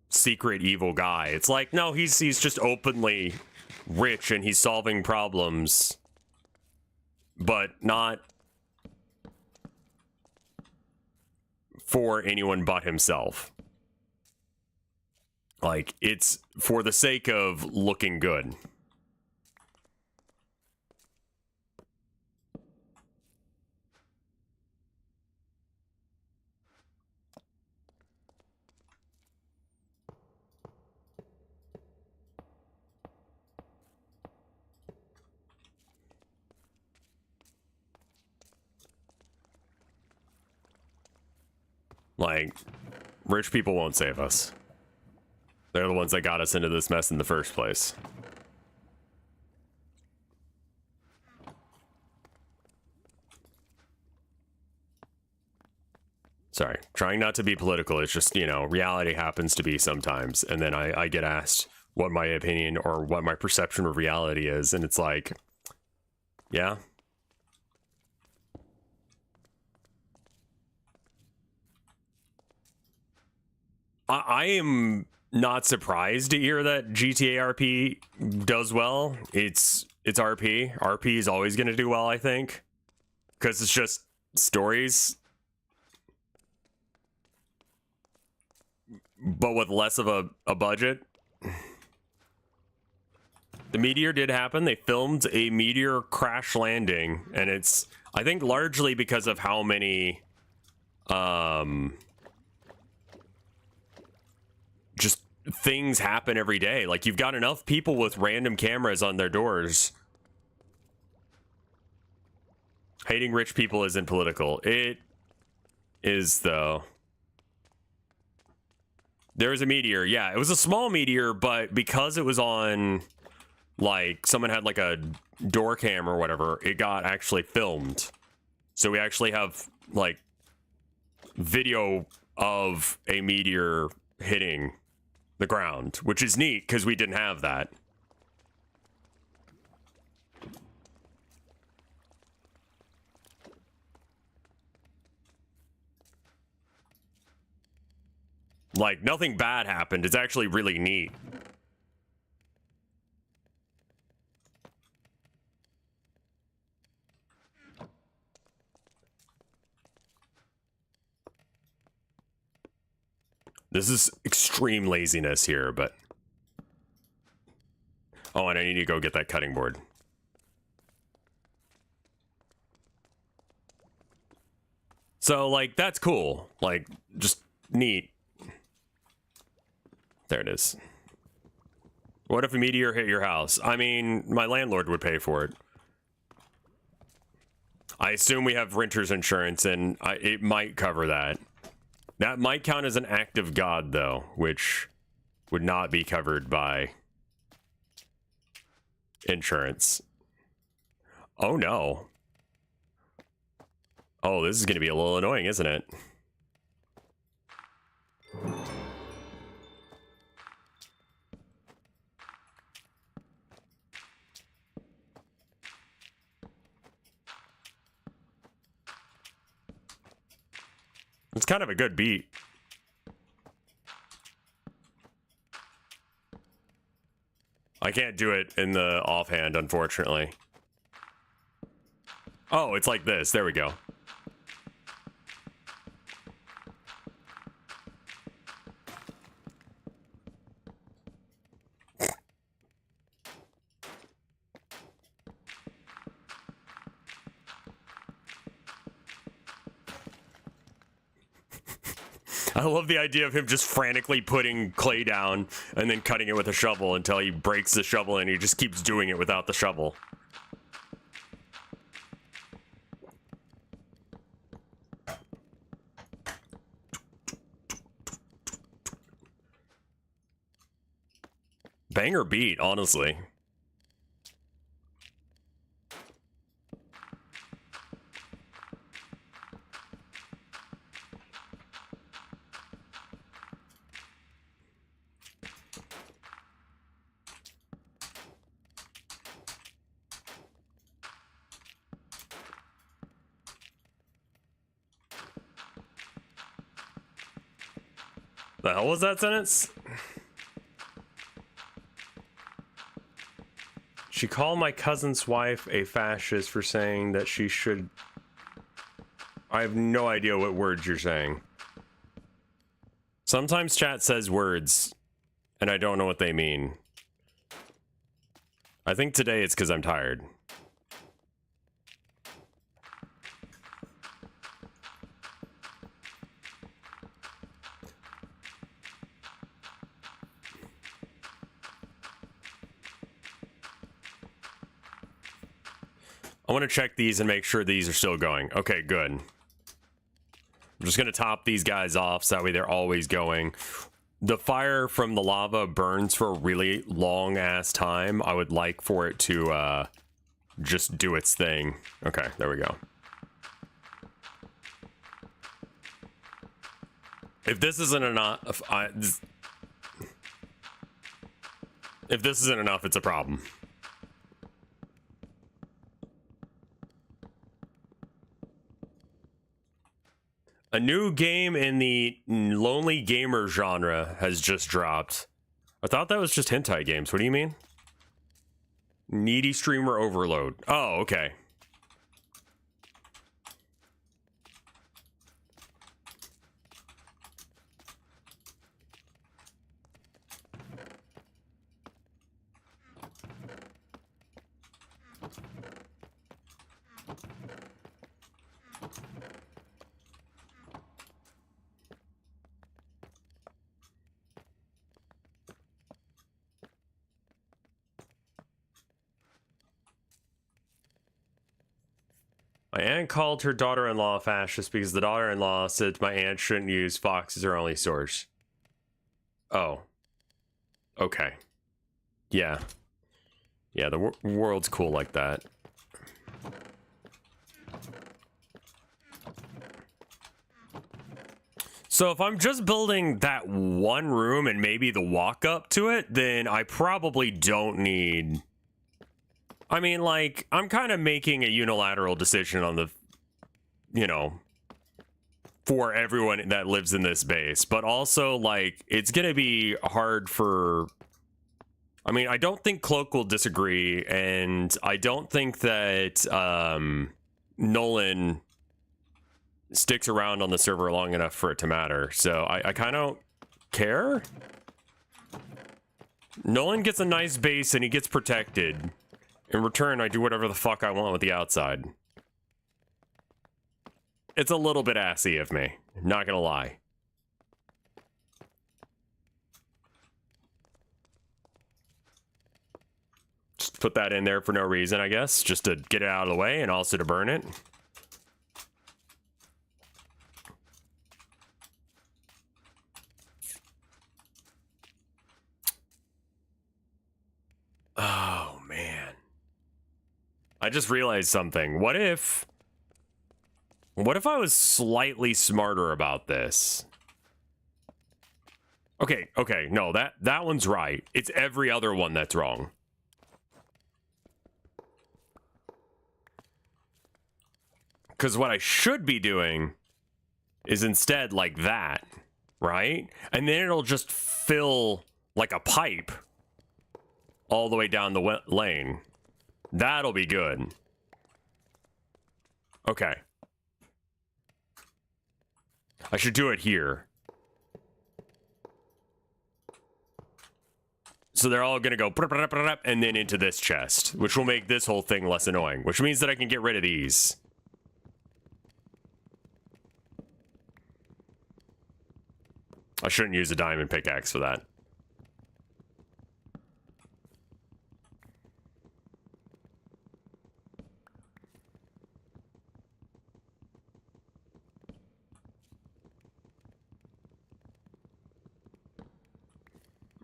secret evil guy. It's like, no, he's just openly rich and he's solving problems, but not for anyone but himself. Like, it's for the sake of looking good. Like, rich people won't save us. They're the ones that got us into this mess in the first place. Sorry, trying not to be political. It's just, you know, reality happens to be sometimes. And then I get asked what my opinion or what my perception of reality is. And it's like, yeah. I am not surprised to hear that GTA RP does well. It's RP. RP is always going to do well, I think, because it's just stories, but with less of a budget. The meteor did happen. They filmed a meteor crash landing, and it's, I think, largely because of how many just things happen every day. Like, you've got enough people with random cameras on their doors. Hating rich people isn't political. It is, though. There was a meteor. Yeah, it was a small meteor, but because it was on, like, someone had like a door cam or whatever, it got actually filmed. So we actually have like video of a meteor hitting the ground, which is neat because we didn't have that. Like, nothing bad happened. It's actually really neat. This is extreme laziness here, but... Oh, and I need to go get that cutting board. So, like, that's cool. Like, just neat. There it is. What if a meteor hit your house? I mean, my landlord would pay for it. I assume we have renter's insurance, and it might cover that. That might count as an act of God, though, which would not be covered by insurance. Oh, no. Oh, this is going to be a little annoying, isn't it? It's kind of a good beat. I can't do it in the offhand, unfortunately. Oh, it's like this. There we go. I love the idea of him just frantically putting clay down and then cutting it with a shovel until he breaks the shovel, and he just keeps doing it without the shovel. Banger beat, honestly. The hell was that sentence? She called my cousin's wife a fascist for saying that she should... I have no idea what words you're saying. Sometimes chat says words, and I don't know what they mean. I think today it's because I'm tired. I want to check these and make sure these are still going. Okay, good. I'm just going to top these guys off so that way they're always going. The fire from the lava burns for a really long ass time. I would like for it to just do its thing. Okay, there we go. If this isn't enough, if this isn't enough, it's a problem. A new game in the lonely gamer genre has just dropped. I thought that was just hentai games. What do you mean? Needy streamer overload. Oh, okay. My aunt called her daughter-in-law a fascist because the daughter-in-law said my aunt shouldn't use Fox as her only source. Oh. Okay. Yeah. Yeah, the world's cool like that. So if I'm just building that one room and maybe the walk up to it, then I probably don't need... I mean, like, I'm kind of making a unilateral decision on the, you know, for everyone that lives in this base. But also, like, it's going to be hard for... I mean, I don't think Cloak will disagree, and I don't think that Nolan sticks around on the server long enough for it to matter. So I kind of don't care. Nolan gets a nice base, and he gets protected. In return, I do whatever the fuck I want with the outside. It's a little bit assy of me, not gonna lie. Just put that in there for no reason, I guess. Just to get it out of the way and also to burn it. Oh, man. I just realized something. What if I was slightly smarter about this? Okay, no, that one's right. It's every other one that's wrong. Because what I should be doing is instead like that, right? And then it'll just fill like a pipe all the way down the lane. That'll be good. Okay. I should do it here. So they're all gonna go and then into this chest, which will make this whole thing less annoying, which means that I can get rid of these. I shouldn't use a diamond pickaxe for that.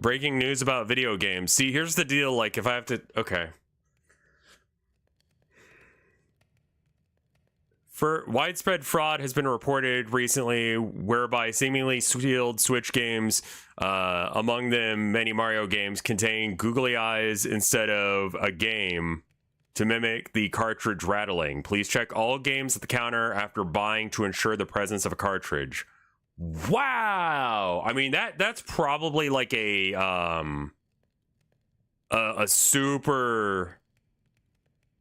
Breaking news about video games. See, here's the deal. Like, if I have to... Okay. For widespread fraud has been reported recently, whereby seemingly sealed Switch games, among them many Mario games, contain googly eyes instead of a game to mimic the cartridge rattling. Please check all games at the counter after buying to ensure the presence of a cartridge. Wow! I mean, that's probably like a super,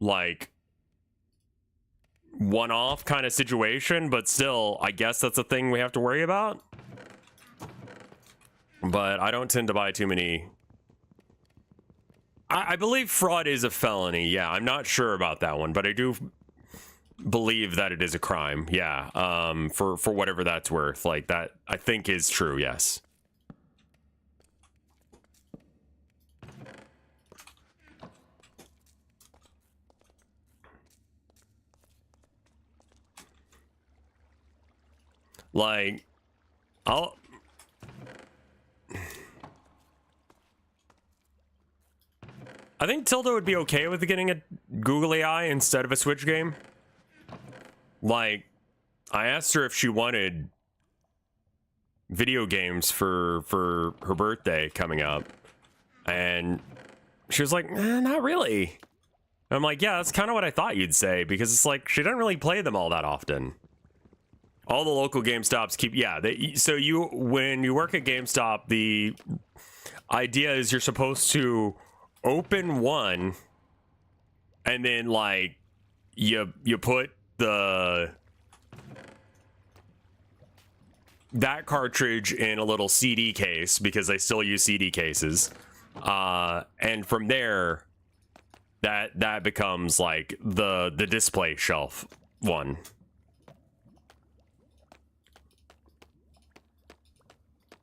like, one-off kind of situation, but still, I guess that's a thing we have to worry about. But I don't tend to buy too many. I believe fraud is a felony. Yeah, I'm not sure about that one, but I do believe that it is a crime. Yeah, for whatever that's worth. Like, that, I think, is true, yes. Like, I think Tilda would be okay with getting a googly eye instead of a Switch game. Like, I asked her if she wanted video games for her birthday coming up, and she was like, not really. I'm like, yeah, that's kind of what I thought you'd say, because it's like, she doesn't really play them all that often. All the local GameStops keep, yeah. So when you work at GameStop, the idea is you're supposed to open one, and then like you put that cartridge in a little CD case, because they still use CD cases, and from there, that becomes like the display shelf one.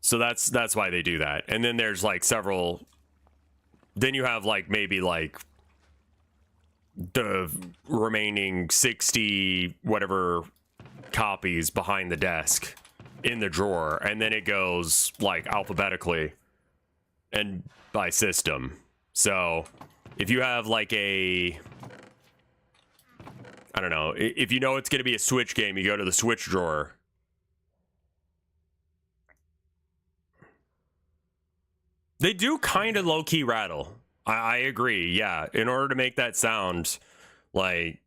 So that's why they do that. And then there's like several, then you have like maybe like the remaining 60 whatever copies behind the desk in the drawer, and then it goes like alphabetically and by system. So if you have like I don't know, if you know it's going to be a Switch game, you go to the Switch drawer. They do kind of low-key rattle. I agree, yeah. In order to make that sound, like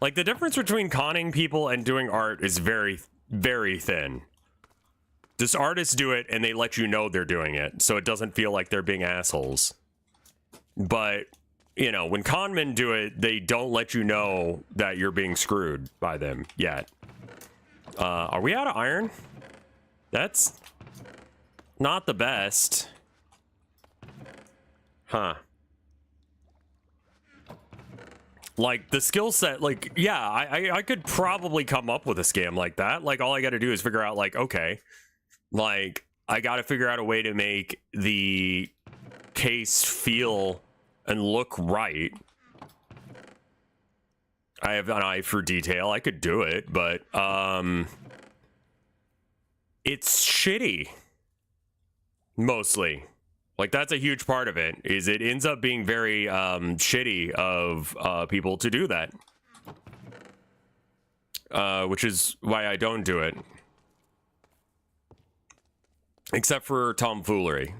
the difference between conning people and doing art is very, very thin. Just artists do it and they let you know they're doing it, so it doesn't feel like they're being assholes. But, you know, when con men do it, they don't let you know that you're being screwed by them yet. Are we out of iron? That's not the best. Huh. Like, the skill set, like, yeah, I could probably come up with a scam like that. Like, all I gotta do is figure out, like, okay, like, I gotta figure out a way to make the case feel and look right. I have an eye for detail. I could do it, but, it's shitty. Mostly. Like, that's a huge part of it, is it ends up being very shitty of people to do that, which is why I don't do it, except for tomfoolery.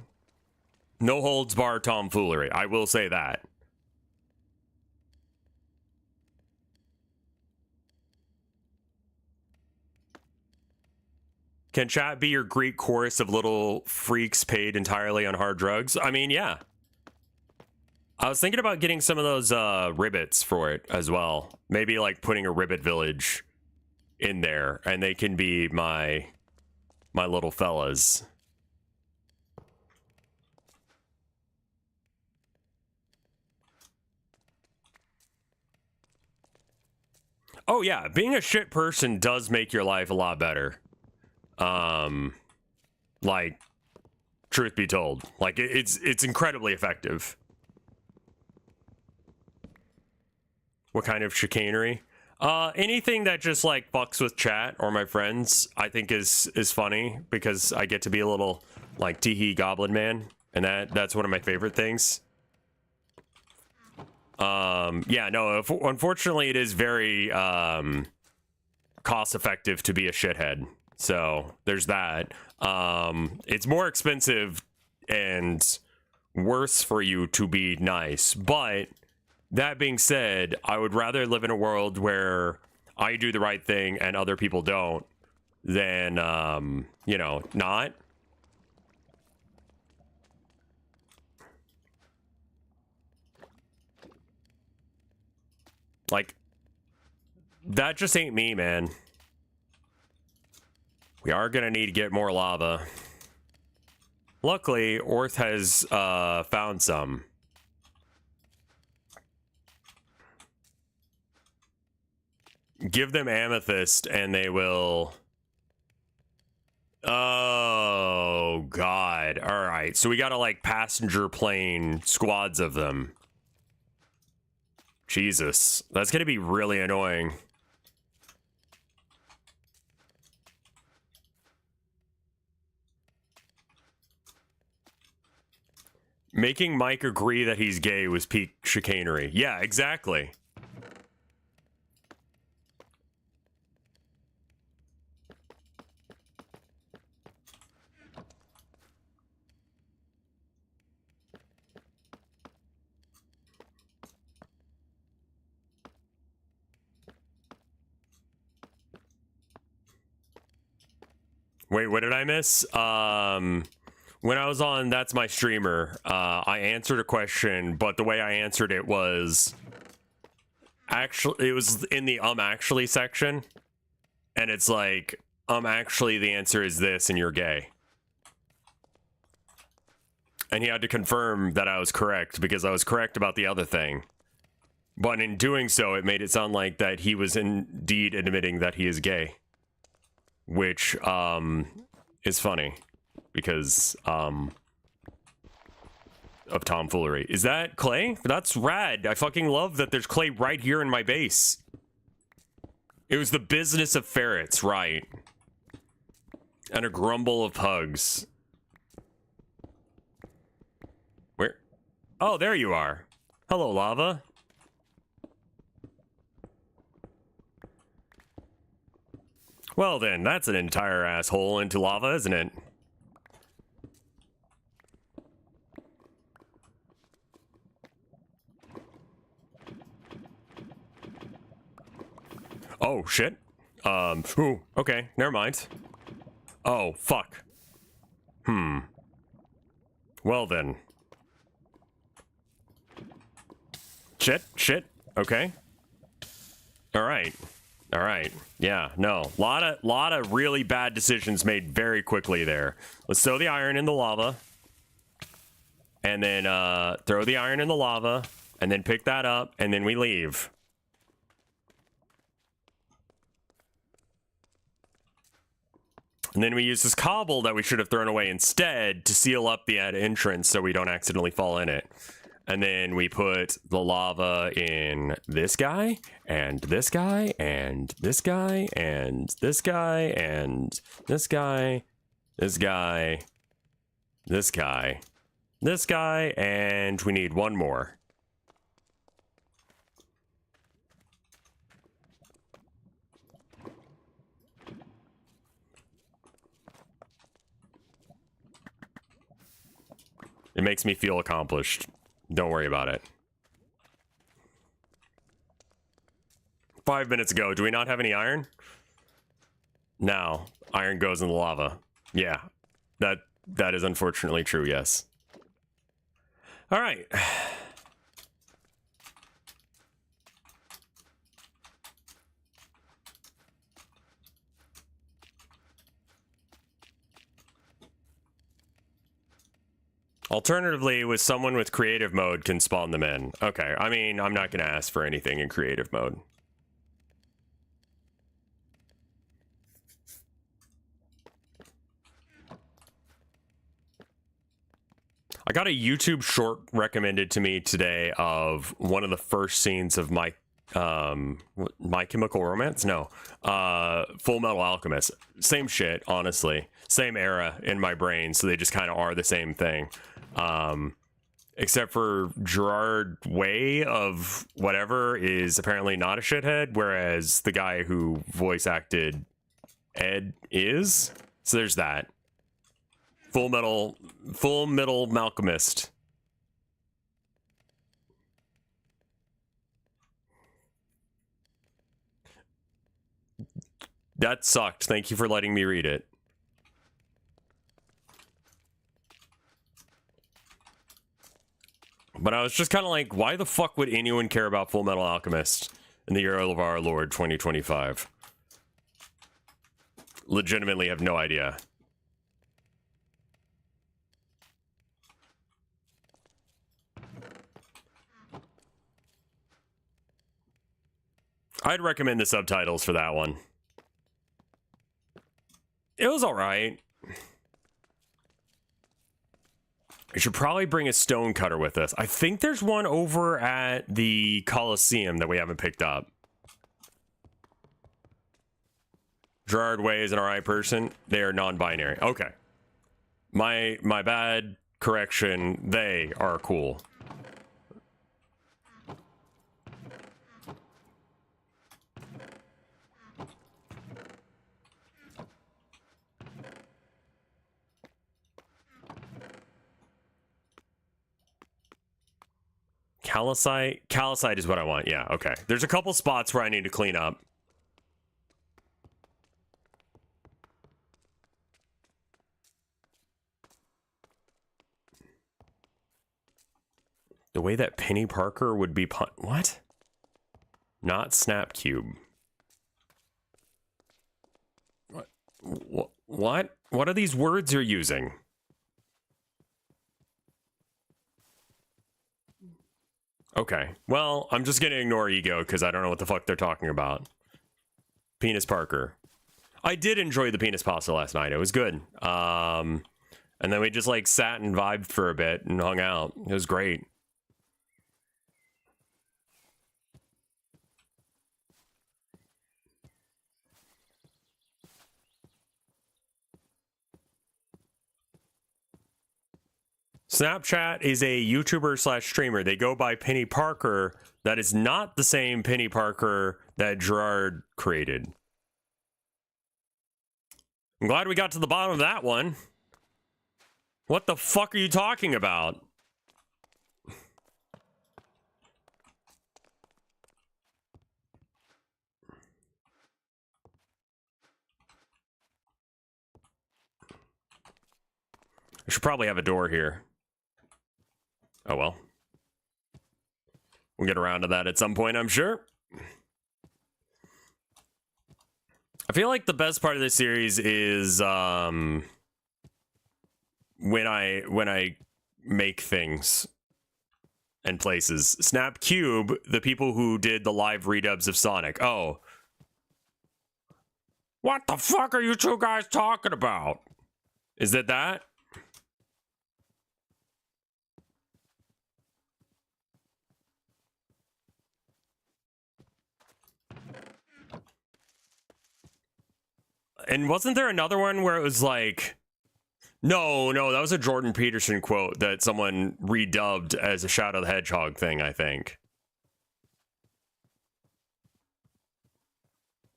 No holds barred tomfoolery, I will say that. Can chat be your Greek chorus of little freaks paid entirely on hard drugs? I mean, yeah. I was thinking about getting some of those ribbits for it as well. Maybe like putting a ribbit village in there, and they can be my little fellas. Oh yeah, being a shit person does make your life a lot better. Like, truth be told, like it's incredibly effective. What kind of chicanery? Anything that just like fucks with chat or my friends, I think is funny because I get to be a little like teehee goblin man, and that's one of my favorite things. Yeah, no, unfortunately it is very cost effective to be a shithead. So there's that. It's more expensive and worse for you to be nice, but that being said, I would rather live in a world where I do the right thing and other people don't than, you know, not. Like, that just ain't me, man. We are gonna need to get more lava. Luckily, Orth has found some. Give them amethyst and they will... Oh, God. All right. So we got to, like, passenger plane squads of them. Jesus. That's going to be really annoying. Making Mike agree that he's gay was peak chicanery. Yeah, exactly. Wait, what did I miss? When I was on That's My Streamer, I answered a question, but the way I answered it was... Actually, it was in the actually section. And it's like, actually the answer is this and you're gay. And he had to confirm that I was correct because I was correct about the other thing. But in doing so, it made it sound like that he was indeed admitting that he is gay. Which, is funny. Because, of tomfoolery. Is that clay? That's rad. I fucking love that there's clay right here in my base. It was the business of ferrets, right. And a grumble of pugs. Where? Oh, there you are. Hello, lava. Well then, that's an entire asshole into lava, isn't it? Oh, shit. Ooh, okay, never mind. Oh, fuck. Well then. Shit, okay. Alright. Alright. Yeah, no. Lot of really bad decisions made very quickly there. Let's throw the iron in the lava. And then, throw the iron in the lava. And then pick that up, and then we leave. And then we use this cobble that we should have thrown away instead to seal up the entrance so we don't accidentally fall in it. And then we put the lava in this guy, and this guy, and this guy, and this guy, and this guy, this guy, this guy, this guy, and we need one more. It makes me feel accomplished. Don't worry about it. 5 minutes ago, do we not have any iron? Now, iron goes in the lava. Yeah, that is unfortunately true, yes. All right. Alternatively, with someone with creative mode can spawn them in. Okay, I mean, I'm not going to ask for anything in creative mode. I got a YouTube short recommended to me today of one of the first scenes of my My Chemical Romance? No. Full Metal Alchemist. Same shit, honestly. Same era in my brain, so they just kind of are the same thing. Except for Gerard Way of whatever is apparently not a shithead, whereas the guy who voice acted Ed is. So there's that. Full Metal Alchemist. That sucked. Thank you for letting me read it. But I was just kind of like, why the fuck would anyone care about Full Metal Alchemist in the year of our Lord 2025? Legitimately have no idea. I'd recommend the subtitles for that one. It was alright. I should probably bring a stone cutter with us. I think there's one over at the Coliseum that we haven't picked up. Gerard Way is an alright person. They are non-binary. Okay. My bad. Correction. They are cool. Calcite? Calcite is what I want. Yeah, okay. There's a couple spots where I need to clean up. The way that Penny Parker would be what? Not Snap Cube. What? What are these words you're using? Okay. Well, I'm just gonna ignore Ego because I don't know what the fuck they're talking about. Penis Parker. I did enjoy the penis pasta last night. It was good. And then we just like sat and vibed for a bit and hung out. It was great. Snapchat is a YouTuber slash streamer. They go by Penny Parker. That is not the same Penny Parker that Gerard created. I'm glad we got to the bottom of that one. What the fuck are you talking about? I should probably have a door here. Oh well. We'll get around to that at some point, I'm sure. I feel like the best part of this series is when I make things and places. Snap Cube, the people who did the live redubs of Sonic. Oh. What the fuck are you two guys talking about? Is it that? And wasn't there another one where it was like, no, that was a Jordan Peterson quote that someone redubbed as a Shadow the Hedgehog thing, I think.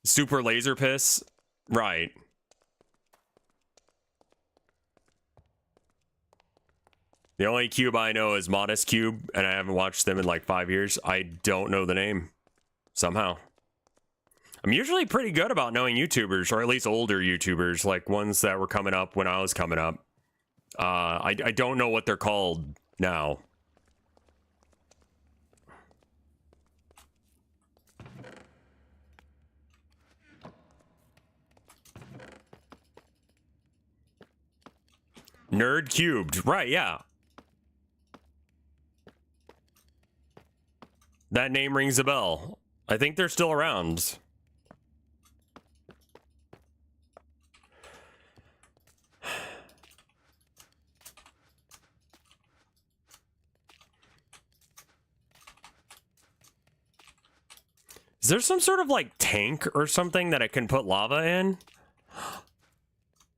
Super Laser Piss? Right. The only cube I know is Modest Cube, and I haven't watched them in like 5 years. I don't know the name. Somehow. I'm usually pretty good about knowing YouTubers, or at least older YouTubers, like ones that were coming up when I was coming up. I don't know what they're called now. Nerd Cubed. Right, yeah. That name rings a bell. I think they're still around. Is there some sort of like tank or something that I can put lava in?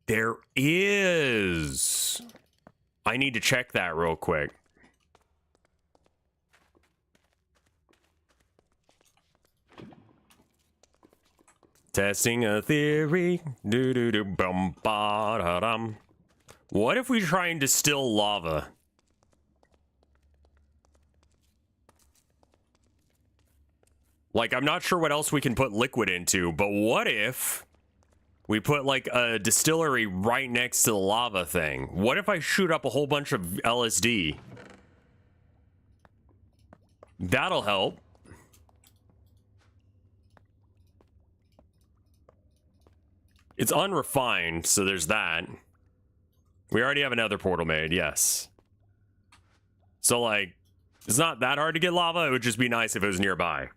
There is. I need to check that real quick. Testing a theory. Do do do bum ba da dum. What if we try and distill lava? Like, I'm not sure what else we can put liquid into, but what if we put like a distillery right next to the lava thing? What if I shoot up a whole bunch of LSD? That'll help. It's unrefined, so there's that. We already have another portal made, yes. So, like, it's not that hard to get lava. It would just be nice if it was nearby.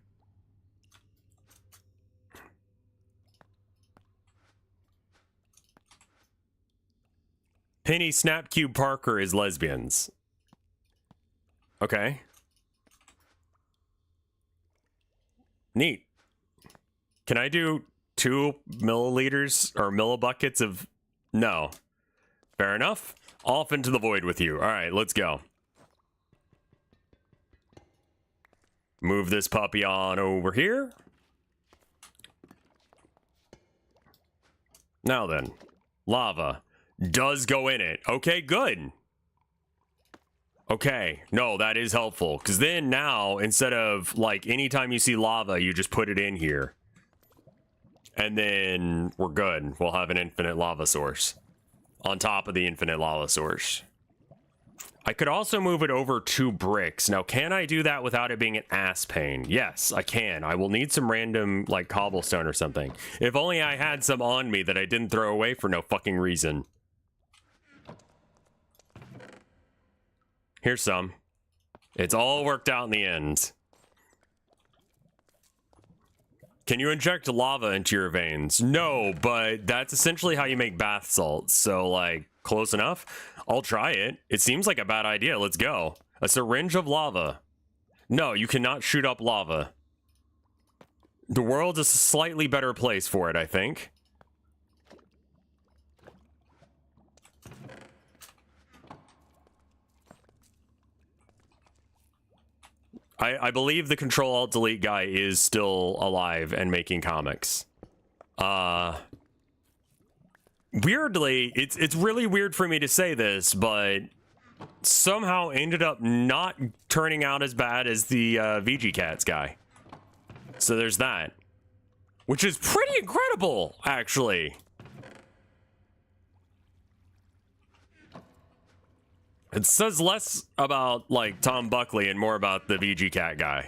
Penny Snapcube Parker is lesbians. Okay. Neat. Can I do 2 milliliters or millibuckets of... No. Fair enough. Off into the void with you. All right, let's go. Move this puppy on over here. Now then, lava does go in it. Okay, good. Okay, no, that is helpful. Because then now, instead of, like, anytime you see lava, you just put it in here. And then we're good. We'll have an infinite lava source. On top of the infinite lava source. I could also move it over 2 bricks. Now, can I do that without it being an ass pain? Yes, I can. I will need some random, like, cobblestone or something. If only I had some on me that I didn't throw away for no fucking reason. Here's some. It's all worked out in the end. Can you inject lava into your veins? No, but that's essentially how you make bath salts. So, like, close enough? I'll try it. It seems like a bad idea. Let's go. A syringe of lava. No, you cannot shoot up lava. The world is a slightly better place for it, I think. I believe the Control-Alt-Delete guy is still alive and making comics. Weirdly, it's really weird for me to say this, but somehow ended up not turning out as bad as the VG Cats guy. So there's that. Which is pretty incredible, actually. It says less about, like, Tom Buckley and more about the VG Cat guy.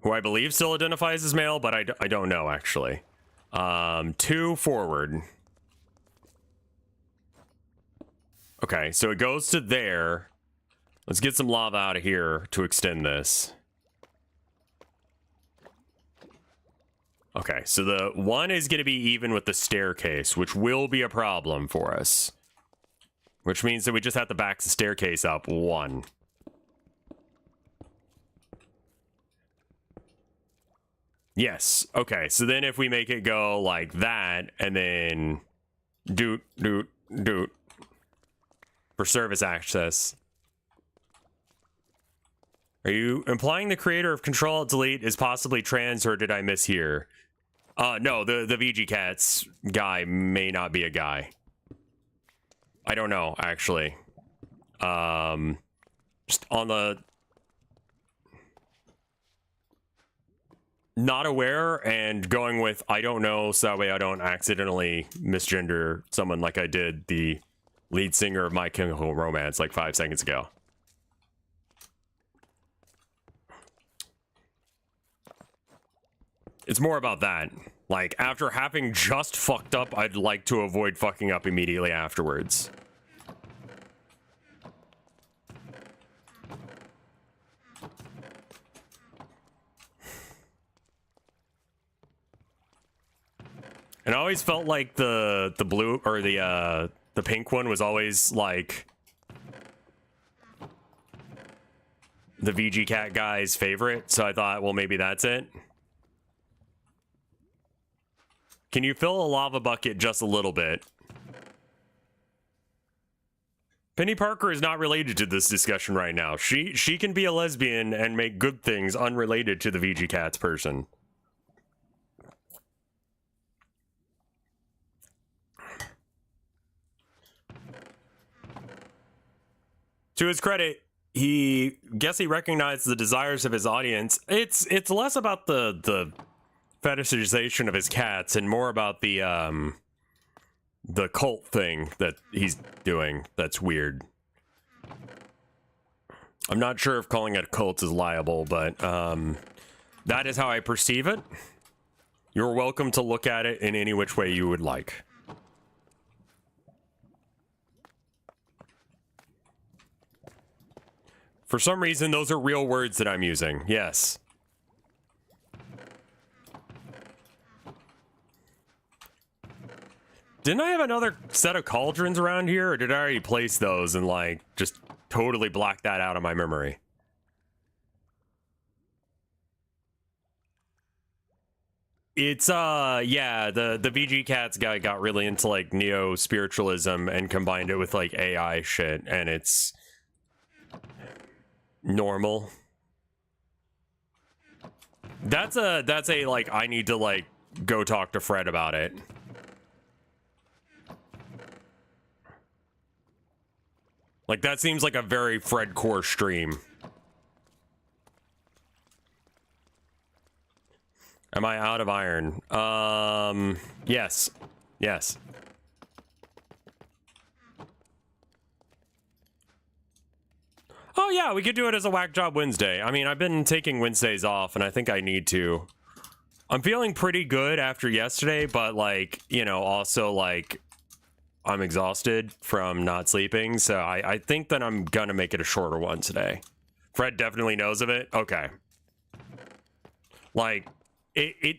Who I believe still identifies as male, but I don't know, actually. 2 forward. Okay, so it goes to there. Let's get some lava out of here to extend this. Okay, so the 1 is going to be even with the staircase, which will be a problem for us. Which means that we just have to back the staircase up 1. Yes, okay, so then if we make it go like that, and then doot, doot, doot, for service access. Are you implying the creator of Control-Alt-Delete is possibly trans, or did I mishear? No, the VG Cats guy may not be a guy. I don't know, actually. Just on the... Not aware, and going with I don't know, so that way I don't accidentally misgender someone like I did the lead singer of My Chemical Romance like 5 seconds ago. It's more about that. Like, after having just fucked up, I'd like to avoid fucking up immediately afterwards. And I always felt like the blue or the pink one was always like the VG Cat guy's favorite, so I thought, well, maybe that's it. Can you fill a lava bucket just a little bit? Penny Parker is not related to this discussion right now. She can be a lesbian and make good things unrelated to the VG Cats person. To his credit, he recognized the desires of his audience. It's less about the fetishization of his cats and more about the cult thing that he's doing. That's weird. I'm not sure if calling it a cult is liable, but that is how I perceive it. You're welcome to look at it in any which way you would like. For some reason, those are real words that I'm using. Yes. Didn't I have another set of cauldrons around here, or did I already place those and, like, just totally block that out of my memory? It's, yeah, the VG Cats guy got really into, like, neo-spiritualism and combined it with, like, AI shit, and it's normal. That's a, like, I need to, like, go talk to Fred about it. Like, that seems like a very Fred core stream. Am I out of iron? Yes. Yes. Oh yeah, we could do it as a Whack Job Wednesday. I mean, I've been taking Wednesdays off, and I think I need to. I'm feeling pretty good after yesterday, but, like, you know, also, like, I'm exhausted from not sleeping, so I think that I'm gonna make it a shorter one today. Fred definitely knows of it? Okay. Like, it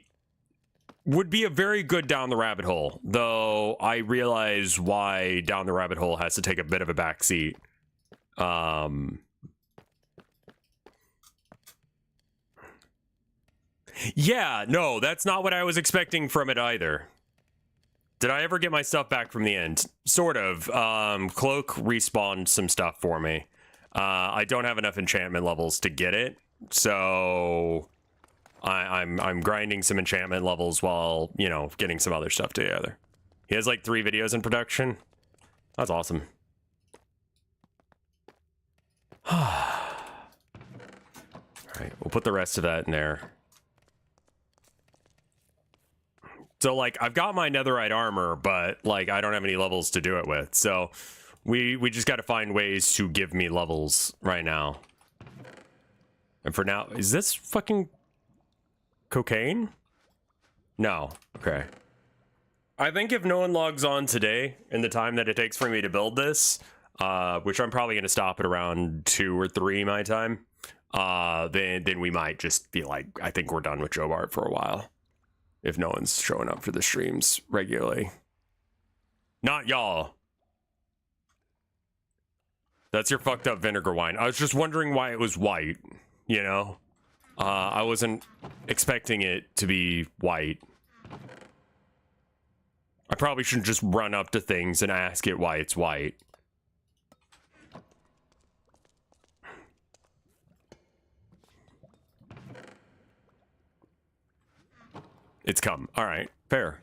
would be a very good down the rabbit hole, though I realize why down the rabbit hole has to take a bit of a backseat. Yeah, no, that's not what I was expecting from it either. Did I ever get my stuff back from the end? Sort of. Cloak respawned some stuff for me. I don't have enough enchantment levels to get it, so I'm grinding some enchantment levels while, you know, getting some other stuff together. He has like 3 videos in production. That's awesome. All right, we'll put the rest of that in there. So, like, I've got my netherite armor, but, like, I don't have any levels to do it with. So, we just got to find ways to give me levels right now. And for now, is this fucking cocaine? No. Okay. I think if no one logs on today in the time that it takes for me to build this, which I'm probably going to stop at around 2 or 3 my time, then we might just be like, I think we're done with Joebart for a while. If no one's showing up for the streams regularly. Not y'all. That's your fucked up vinegar wine. I was just wondering why it was white, you know? I wasn't expecting it to be white. I probably shouldn't just run up to things and ask it why it's white. It's come. All right, fair.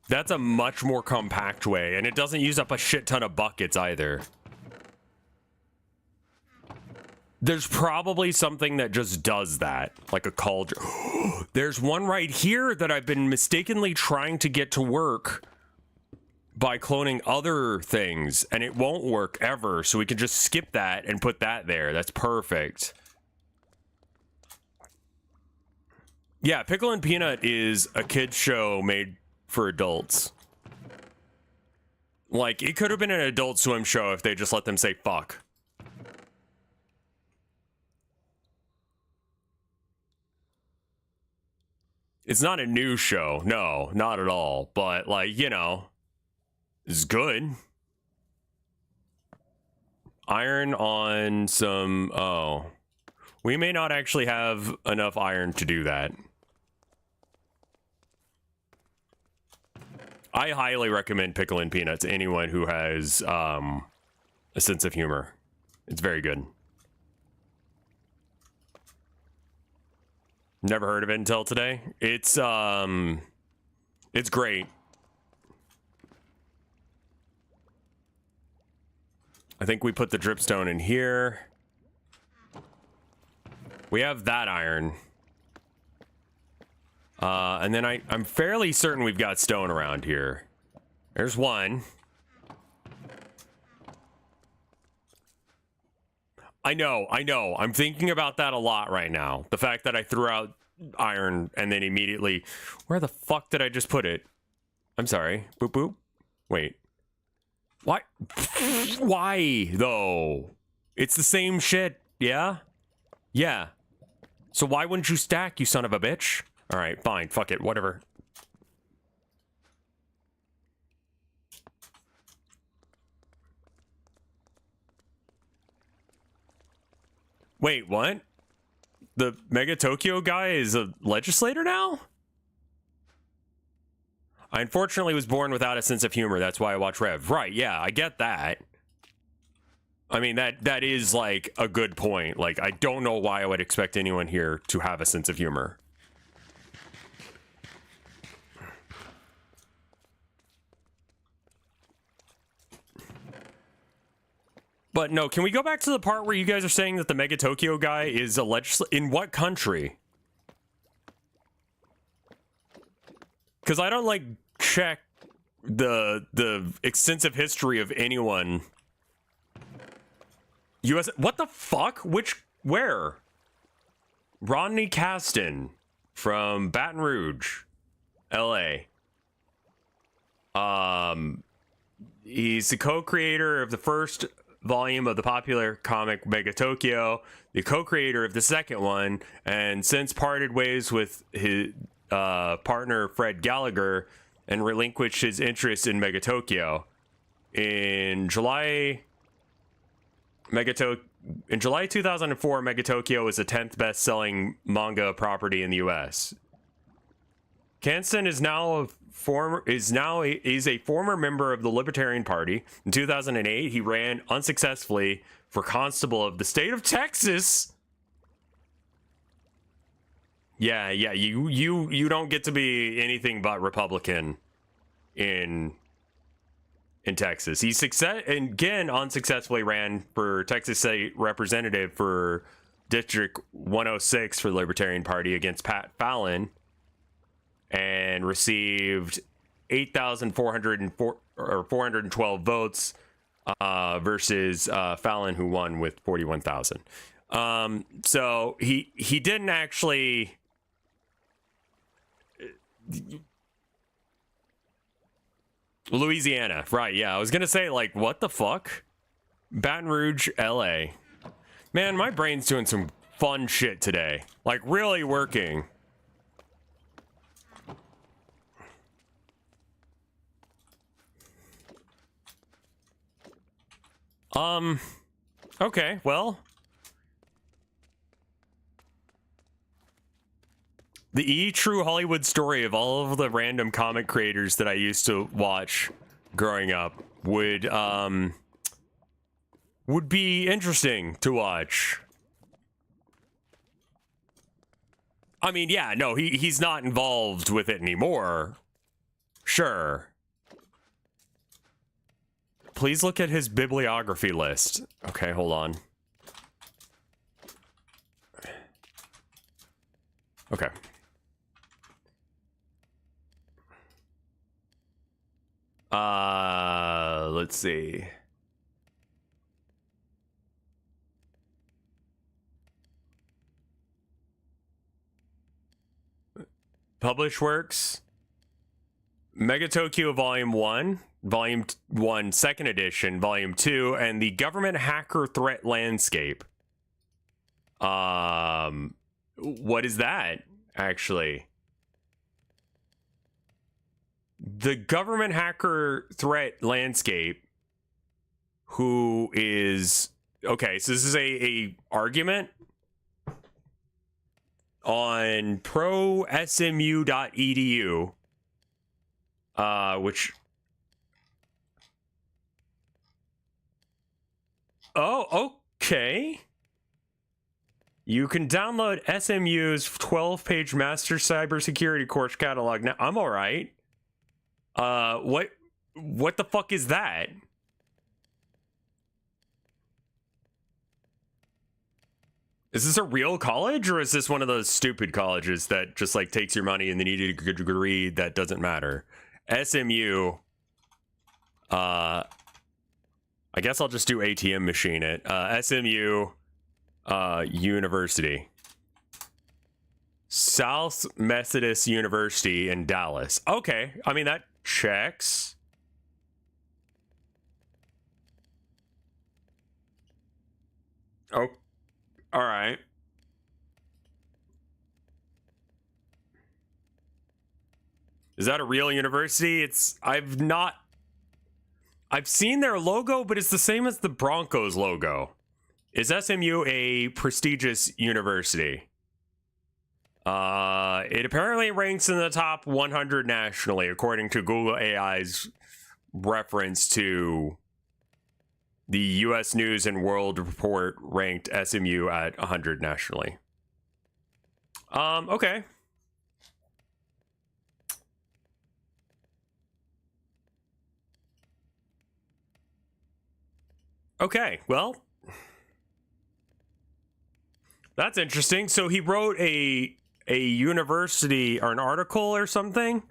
That's a much more compact way, and it doesn't use up a shit ton of buckets either. There's probably something that just does that, like a cauldron. There's one right here that I've been mistakenly trying to get to work by cloning other things, and it won't work ever, so we can just skip that and put that there. That's perfect. Yeah, Pickle and Peanut is a kid's show made for adults. Like, it could have been an Adult Swim show if they just let them say fuck. It's not a new show, no, not at all, but, like, you know, is good. Iron on some... Oh. We may not actually have enough iron to do that. I highly recommend Pickle and Peanut to anyone who has a sense of humor. It's very good. Never heard of it until today. It's great. I think we put the dripstone in here. We have that iron. And then I'm fairly certain we've got stone around here. There's one. I know. I'm thinking about that a lot right now. The fact that I threw out iron and then immediately... Where the fuck did I just put it? I'm sorry. Boop, boop. Wait. Why? Why, though? It's the same shit, yeah? Yeah. So why wouldn't you stack, you son of a bitch? Alright, fine. Fuck it. Whatever. Wait, what? The Mega Tokyo guy is a legislator now? I unfortunately was born without a sense of humor. That's why I watch Rev. Right, yeah, I get that. I mean, that is, like, a good point. Like, I don't know why I would expect anyone here to have a sense of humor. But no, can we go back to the part where you guys are saying that the Mega Tokyo guy is a in what country? Because I don't, like, check the extensive history of anyone. US... What the fuck? Where? Rodney Caston from Baton Rouge, LA. He's the co-creator of the first volume of the popular comic Mega Tokyo, the co-creator of the second one, and since parted ways with his partner Fred Gallagher and relinquished his interest in Mega Tokyo. In July 2004, Mega Tokyo was the 10th best-selling manga property in the U.S. Kanston is a former member of the Libertarian Party. In 2008, he ran unsuccessfully for constable of the state of Texas. Yeah, you don't get to be anything but Republican in Texas. He unsuccessfully ran for Texas State Representative for District 106 for the Libertarian Party against Pat Fallon, and received 412 votes versus Fallon, who won with 41,000. So he didn't actually. Louisiana, right? Yeah, I was gonna say, like, what the fuck? Baton Rouge, LA. Man, my brain's doing some fun shit today. Like, really working. Okay, well. The true Hollywood story of all of the random comic creators that I used to watch growing up would be interesting to watch. I mean, yeah, no, he's not involved with it anymore. Sure. Please look at his bibliography list. Okay, hold on. Okay. Let's see. Published works. Mega Tokyo Volume 1, Volume 1 Second Edition, Volume 2, and the Government Hacker Threat Landscape. What is that, actually? the government hacker threat landscape, who is okay, so this is a argument on prosmu.edu, which okay, you can download SMU's 12-page master cybersecurity course catalog. Now I'm all right. What the fuck is that? Is this a real college, or is this one of those stupid colleges that just like takes your money and then you need a good degree that doesn't matter? SMU. I guess I'll just do ATM machine it. SMU University. South Methodist University in Dallas. Okay, I mean that checks. Oh, all right. Is that a real university? I've seen their logo, but it's the same as the Broncos logo. Is SMU a prestigious university? It apparently ranks in the top 100 nationally, according to Google AI's reference to the U.S. News and World Report ranked SMU at 100 nationally. Okay. Okay, well, that's interesting. So he wrote a university or an article or something.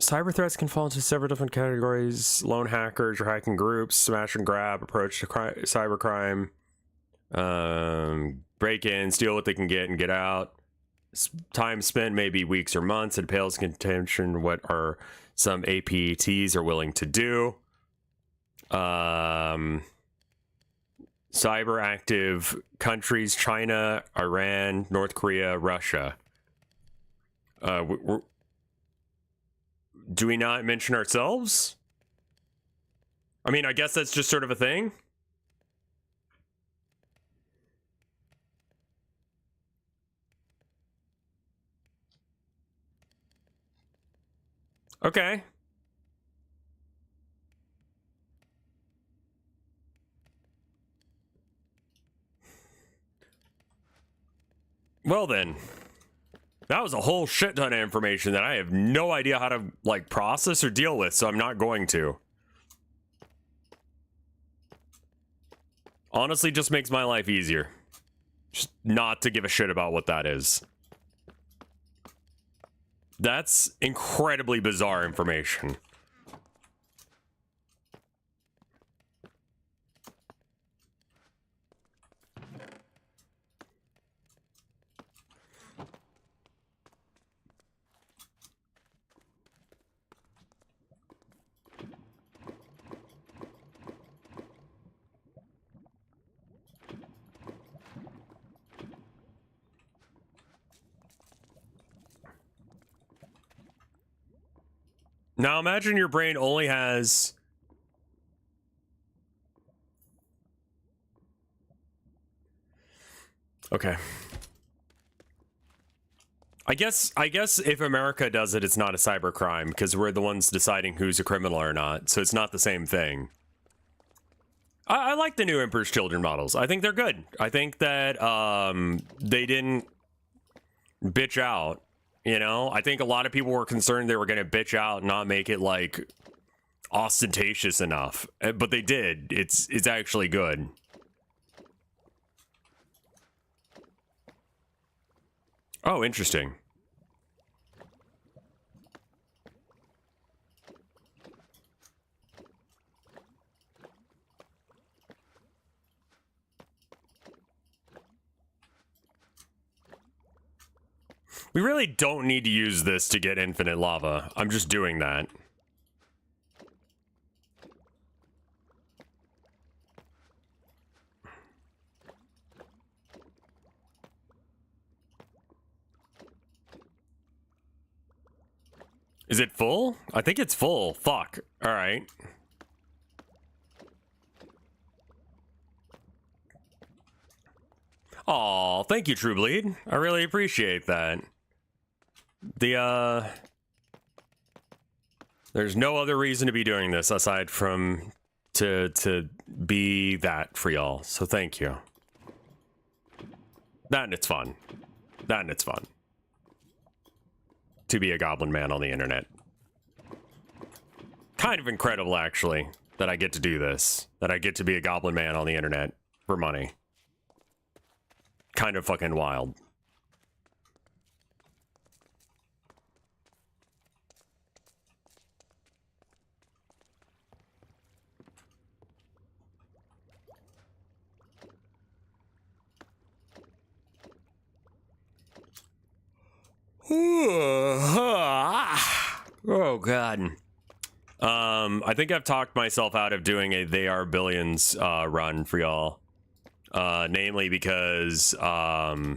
Cyber threats can fall into several different categories: lone hackers or hacking groups, smash and grab approach to cybercrime, break in, steal what they can get and get out. Time spent may be weeks or months. It pales in contention what are some APTs are willing to do. Cyber active countries: China, Iran, North Korea, Russia. Do we not mention ourselves? I mean, I guess that's just sort of a thing. Okay. Well then, that was a whole shit ton of information that I have no idea how to like process or deal with, so I'm not going to. Honestly, just makes my life easier. Just not to give a shit about what that is. That's incredibly bizarre information. Now imagine your brain only has... Okay. I guess if America does it, it's not a cybercrime because we're the ones deciding who's a criminal or not. So it's not the same thing. I like the new Emperor's Children models. I think they're good. I think that they didn't bitch out. You know, I think a lot of people were concerned they were going to bitch out and not make it like ostentatious enough, but they did. It's actually good. Oh, interesting. We really don't need to use this to get infinite lava. I'm just doing that. Is it full? I think it's full. Fuck. All right. Aw, thank you, True Bleed. I really appreciate that. There's no other reason to be doing this aside from to be that for y'all. So thank you. That and it's fun. That and it's fun. To be a goblin man on the internet. Kind of incredible, actually, that I get to do this. That I get to be a goblin man on the internet for money. Kind of fucking wild. Oh god. I think I've talked myself out of doing a They Are Billions run for y'all. Namely because I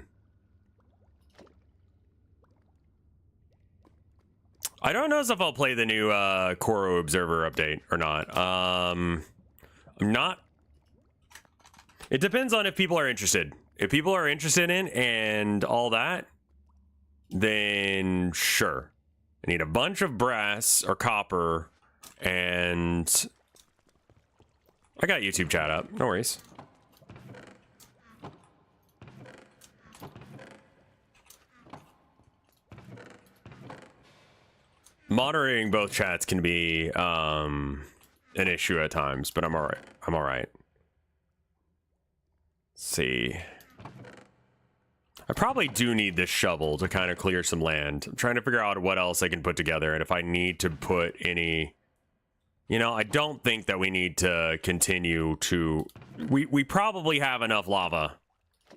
don't know if I'll play the new Coro Observer update or not. I'm not. It depends on if people are interested. If people are interested in and all that, then sure. I need a bunch of brass or copper, and I got YouTube chat up. No worries. Moderating both chats can be an issue at times, but I'm all right. I'm all right. Let's see. I probably do need this shovel to kind of clear some land. I'm trying to figure out what else I can put together and if I need to put any... You know, I don't think that we need to continue to... We probably have enough lava.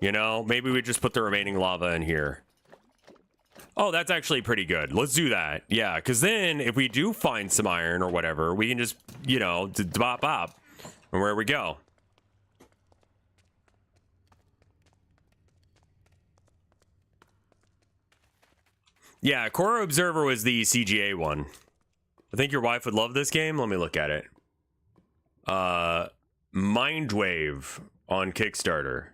You know, maybe we just put the remaining lava in here. Oh, that's actually pretty good. Let's do that. Yeah, because then if we do find some iron or whatever, we can just, you know, bop bop. And where we go. Yeah, Coro Observer was the CGA one. I think your wife would love this game. Let me look at it. Mindwave on Kickstarter.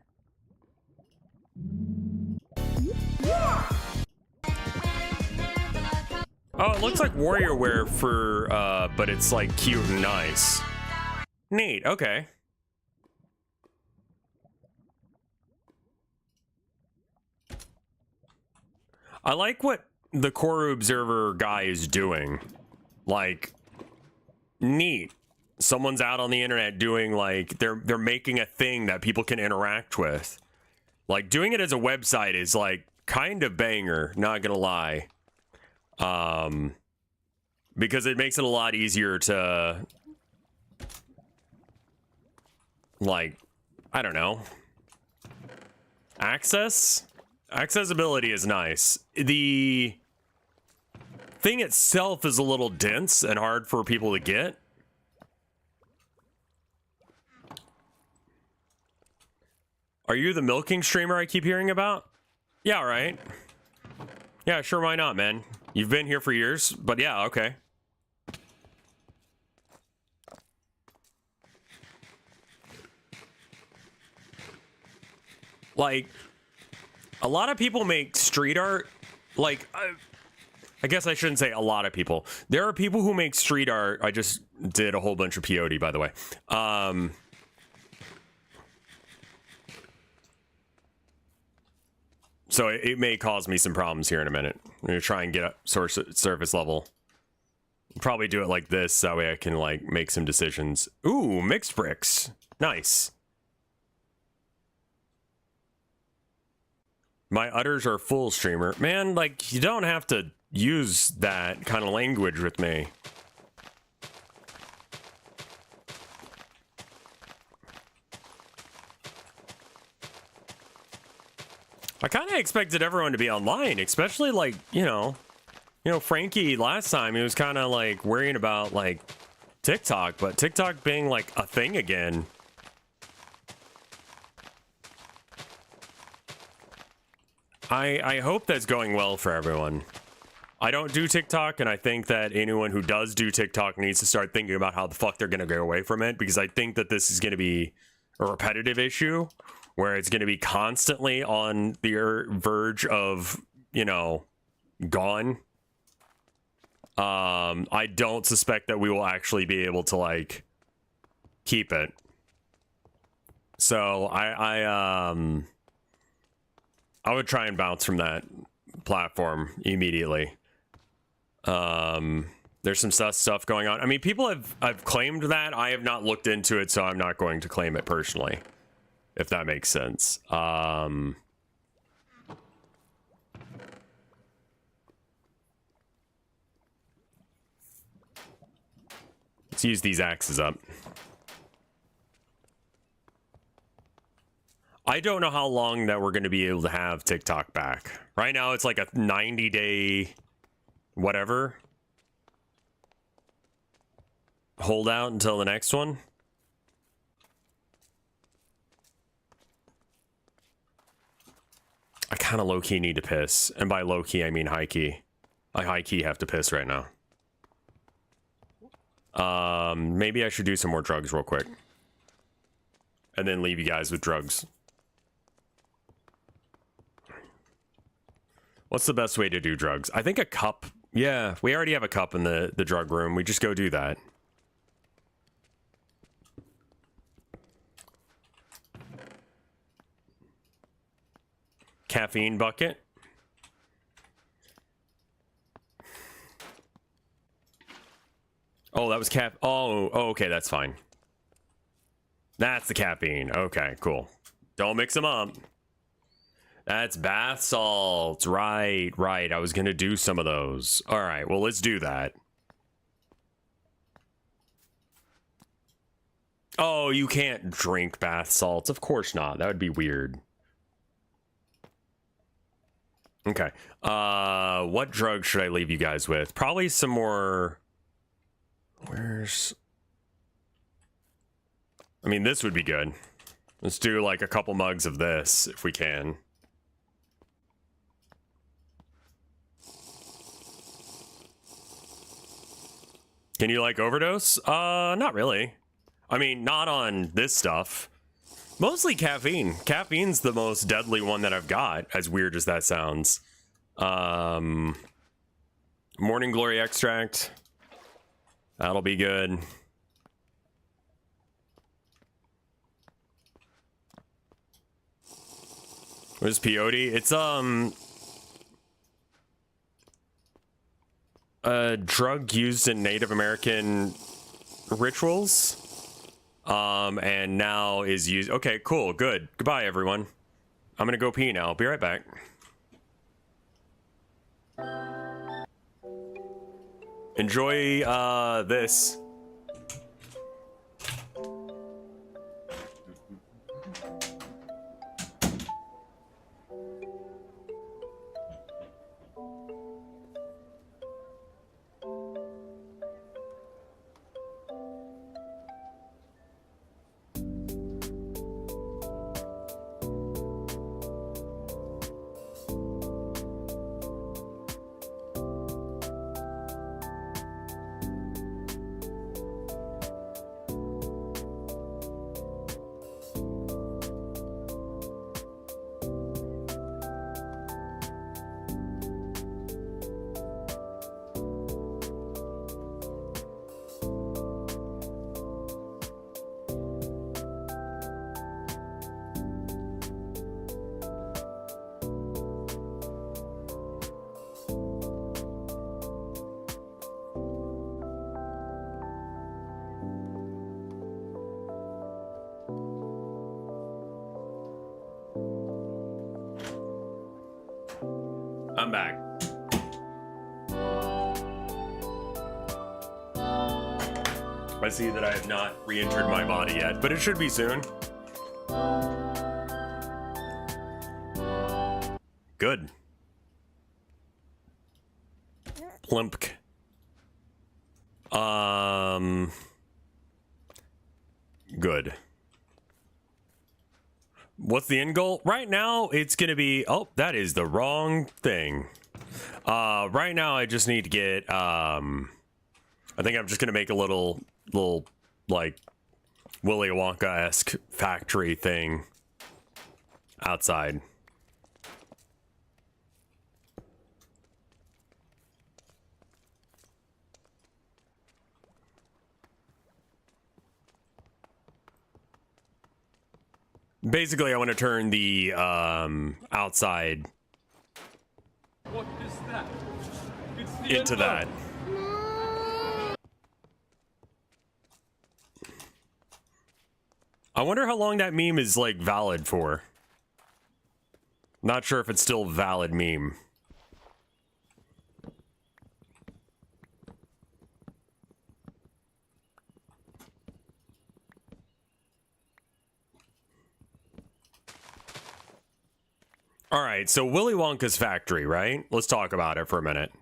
Oh, it looks like warrior wear for, but it's like cute and nice. Neat, okay. I like what the Core Observer guy is doing. Like, neat. Someone's out on the internet doing like, they're making a thing that people can interact with. Like, doing it as a website is like kind of banger, not gonna lie. Because it makes it a lot easier to, like, I don't know, accessibility is nice. The thing itself is a little dense and hard for people to get. Are you the milking streamer I keep hearing about? Yeah, right. Yeah, sure, why not, man? You've been here for years, but yeah, okay. Like, a lot of people make street art. Like, I guess I shouldn't say a lot of people. There are people who make street art. I just did a whole bunch of POD, by the way. So it may cause me some problems here in a minute. I'm gonna try and get up surface level. Probably do it like this, that way I can like make some decisions. Ooh, mixed bricks. Nice. My udders are full, streamer. Man, like, you don't have to use that kind of language with me. I kind of expected everyone to be online, especially like, you know, Frankie last time, he was kind of like worrying about like TikTok, but TikTok being like a thing again. I hope that's going well for everyone. I don't do TikTok, and I think that anyone who does do TikTok needs to start thinking about how the fuck they're going to go away from it, because I think that this is going to be a repetitive issue where it's going to be constantly on the verge of, you know, gone. I don't suspect that we will actually be able to, like, keep it. So I would try and bounce from that platform immediately. There's some sus stuff going on. I mean, people have claimed that. I have not looked into it, so I'm not going to claim it personally, if that makes sense. Let's use these axes up. I don't know how long that we're going to be able to have TikTok back. Right now, it's like a 90-day whatever. Hold out until the next one. I kind of low-key need to piss. And by low-key, I mean high-key. I high-key have to piss right now. Maybe I should do some more drugs real quick. And then leave you guys with drugs. What's the best way to do drugs? I think a cup. Yeah, we already have a cup in the drug room. We just go do that. Caffeine bucket. Oh, that was oh, okay, that's fine. That's the caffeine. Okay, cool. Don't mix them up. That's bath salts. Right. I was going to do some of those. All right, well, let's do that. Oh, you can't drink bath salts. Of course not. That would be weird. Okay. What drug should I leave you guys with? Probably some more... I mean, this would be good. Let's do like a couple mugs of this if we can. Can you like overdose? Not really. I mean, not on this stuff. Mostly caffeine. Caffeine's the most deadly one that I've got, as weird as that sounds. Morning Glory extract. That'll be good. What is peyote? It's a drug used in Native American rituals. And now is used. Okay, cool, good. Goodbye, everyone. I'm gonna go pee now. I'll be right back. Enjoy this. I'm back. I see that I have not re-entered my body yet, but it should be soon. Good. Limp. Good. What's the end goal? Right now, it's going to be... Oh, that is the wrong thing. Right now I just need to get, I think I'm just gonna make a little, like, Willy Wonka-esque factory thing outside. Basically, I want to turn the outside What is that? It's the into that. I wonder how long that meme is, like, valid for. Not sure if it's still a valid meme. All right, so Willy Wonka's factory, right? Let's talk about it for a minute.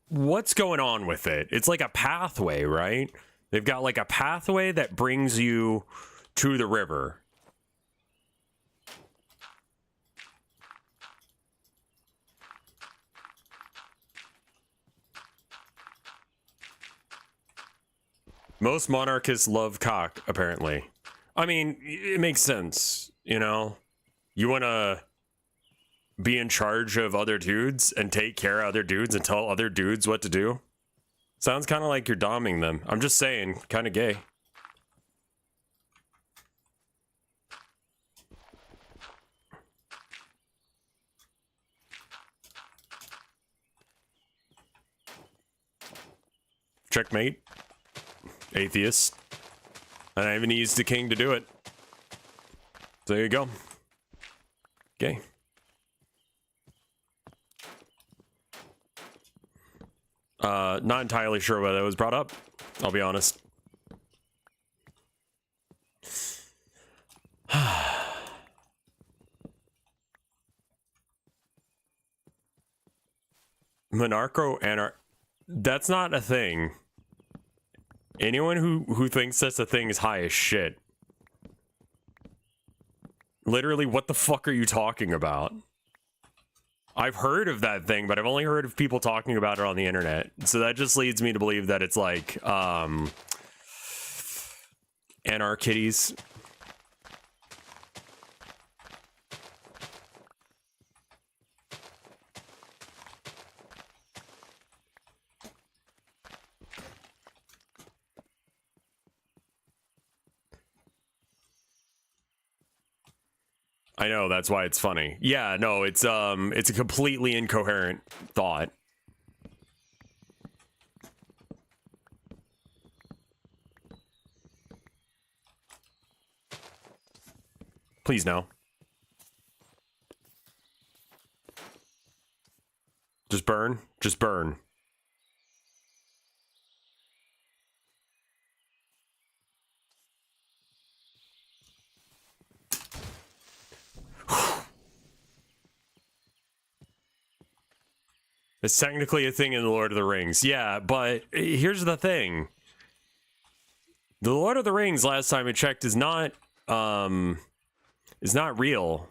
What's going on with it? It's like a pathway, right? They've got like a pathway that brings you to the river. Most monarchists love cock, apparently. I mean, it makes sense, you know? You want to be in charge of other dudes and take care of other dudes and tell other dudes what to do? Sounds kind of like you're doming them. I'm just saying, kind of gay. Checkmate. Atheist. And I even used the king to do it. So there you go. Okay. Not entirely sure why that was brought up. I'll be honest. That's not a thing. Anyone who thinks that's a thing is high as shit. Literally, what the fuck are you talking about? I've heard of that thing, but I've only heard of people talking about it on the internet. So that just leads me to believe that it's like, anarchitties. I know, that's why it's funny. Yeah, no, it's a completely incoherent thought. Please no. Just burn. Just burn. It's technically a thing in the Lord of the Rings. Yeah, but here's the thing. The Lord of the Rings, last time I checked, is not real.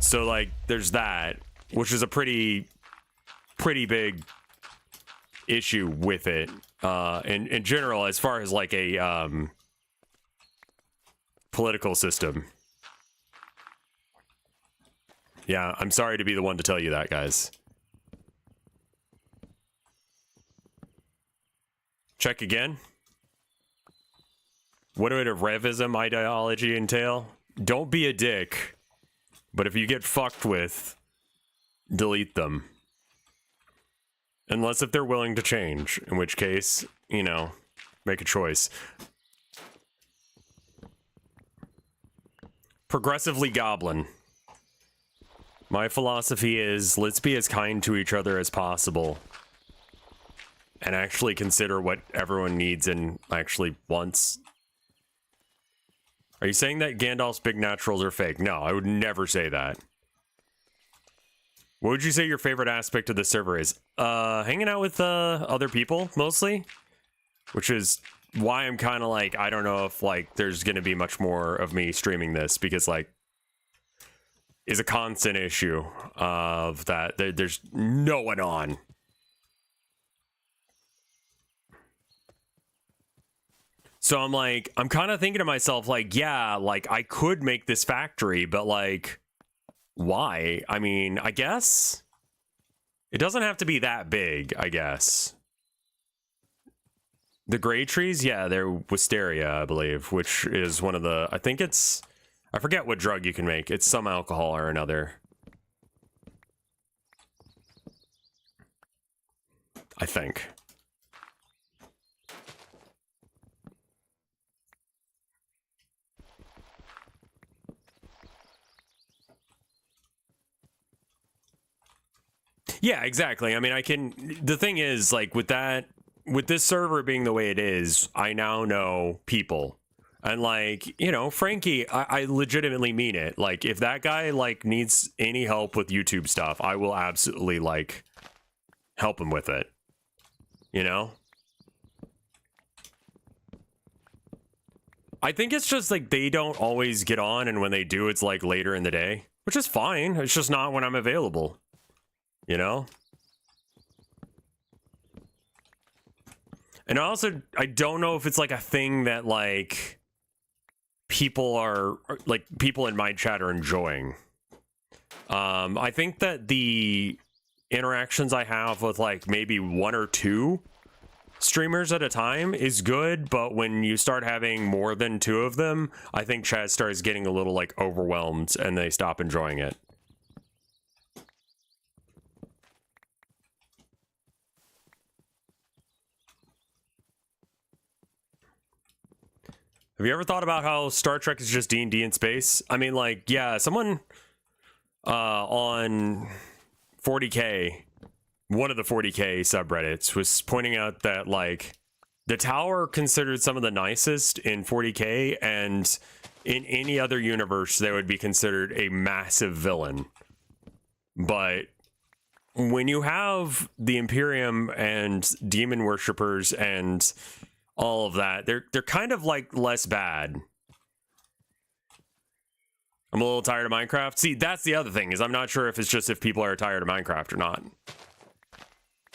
So, like, there's that, which is a pretty big issue with it. In general, as far as, like, a political system. Yeah, I'm sorry to be the one to tell you that, guys. Check again. What would a revism ideology entail? Don't be a dick, but if you get fucked with, delete them. Unless if they're willing to change, in which case, you know, make a choice. Progressively goblin. My philosophy is, let's be as kind to each other as possible. And actually consider what everyone needs and actually wants. Are you saying that Gandalf's big naturals are fake? No, I would never say that. What would you say your favorite aspect of the server is? Hanging out with other people, mostly. Which is why I'm kind of like, I don't know if like there's gonna be much more of me streaming this, because like is a constant issue of that there's no one on. So I'm like, I'm kind of thinking to myself, like, yeah, like I could make this factory, but like, why? I mean, I guess it doesn't have to be that big, I guess. The gray trees, yeah, they're wisteria, I believe, which is one of the, I think it's, I forget what drug you can make. It's some alcohol or another. I think. Yeah, exactly. I mean, I can, the thing is, like, with that, with this server being the way it is, I now know people. And, like, you know, Frankie, I legitimately mean it. Like, if that guy, like, needs any help with YouTube stuff, I will absolutely, like, help him with it. You know? I think it's just, like, they don't always get on, and when they do, it's, like, later in the day. Which is fine. It's just not when I'm available. You know? And also, I don't know if it's like a thing that like people are like people in my chat are enjoying. I think that the interactions I have with like maybe 1 or 2 streamers at a time is good, but when you start having more than 2 of them, I think chat starts getting a little like overwhelmed and they stop enjoying it. Have you ever thought about how Star Trek is just D&D in space? I mean, like, yeah, someone on 40K, one of the 40K subreddits, was pointing out that, like, the tower considered some of the nicest in 40K, and in any other universe, they would be considered a massive villain. But when you have the Imperium and demon worshippers and all of that, they're kind of like less bad. I'm a little tired of Minecraft. See, that's the other thing, is I'm not sure if it's just if people are tired of Minecraft or not.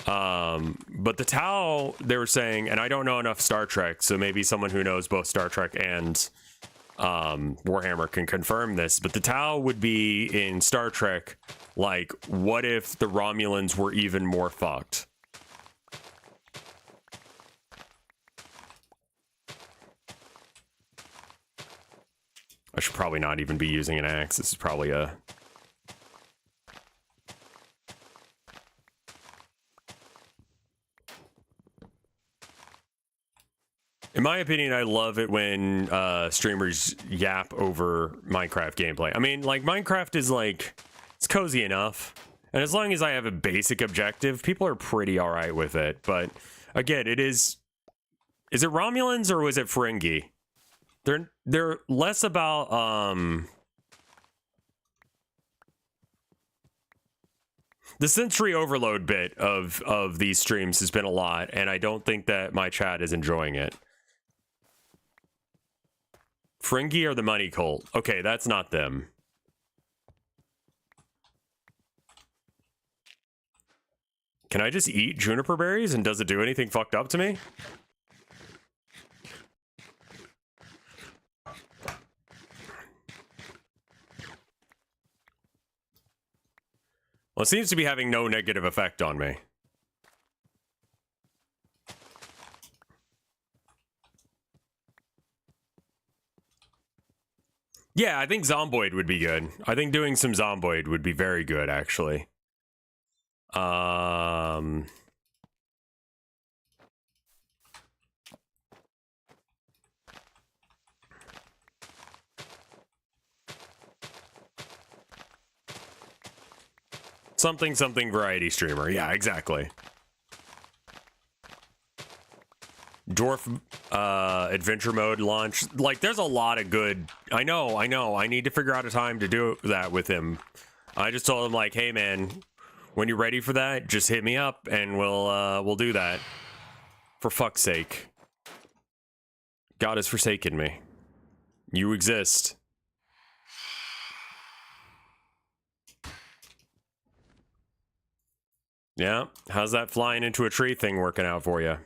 But the Tau, they were saying, and I don't know enough Star Trek, so maybe someone who knows both Star Trek and Warhammer can confirm this, but the Tau would be in Star Trek like, what if the Romulans were even more fucked? I should probably not even be using an axe. This is probably a... In my opinion, I love it when streamers yap over Minecraft gameplay. I mean, like, Minecraft is, like, it's cozy enough. And as long as I have a basic objective, people are pretty alright with it. But, again, it is... Is it Romulans or was it Ferengi? They're less about the sensory overload bit of these streams has been a lot, and I don't think that my chat is enjoying it. Ferengi or the money cult? Okay, that's not them. Can I just eat juniper berries and does it do anything fucked up to me? Well, it seems to be having no negative effect on me. Yeah, I think Zomboid would be good. I think doing some Zomboid would be very good, actually. Something variety streamer. Yeah, exactly. Dwarf adventure mode launch. Like, there's a lot of good... I know. I need to figure out a time to do that with him. I just told him, like, hey, man, when you're ready for that, just hit me up and we'll do that. For fuck's sake. God has forsaken me. You exist. Yeah, how's that flying into a tree thing working out for you?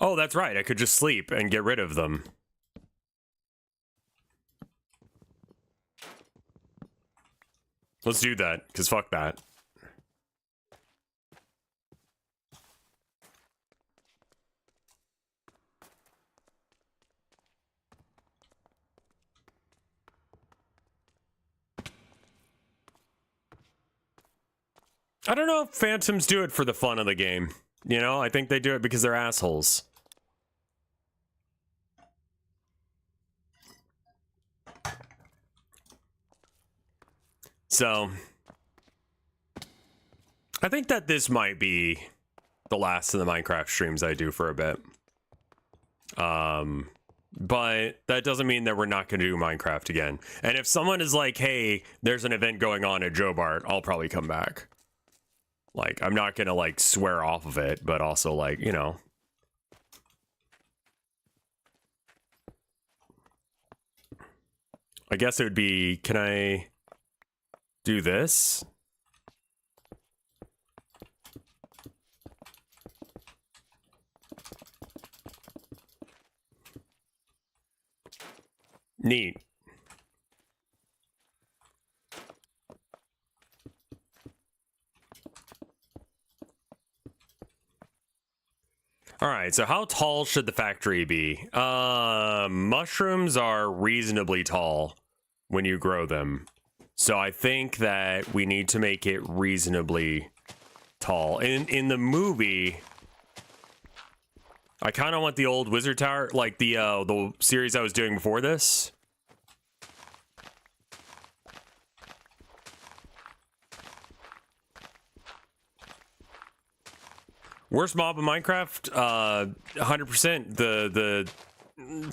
Oh, that's right. I could just sleep and get rid of them. Let's do that, because fuck that. I don't know if Phantoms do it for the fun of the game. You know, I think they do it because they're assholes. So, I think that this might be the last of the Minecraft streams I do for a bit. But that doesn't mean that we're not going to do Minecraft again. And if someone is like, hey, there's an event going on at Joebart, I'll probably come back. Like, I'm not going to, like, swear off of it, but also, like, you know. I guess it would be, can I do this? Neat. All right, so how tall should the factory be? Mushrooms are reasonably tall when you grow them. So I think that we need to make it reasonably tall. In the movie, I kind of want the old Wizard Tower, like the series I was doing before this. Worst mob in Minecraft? 100% the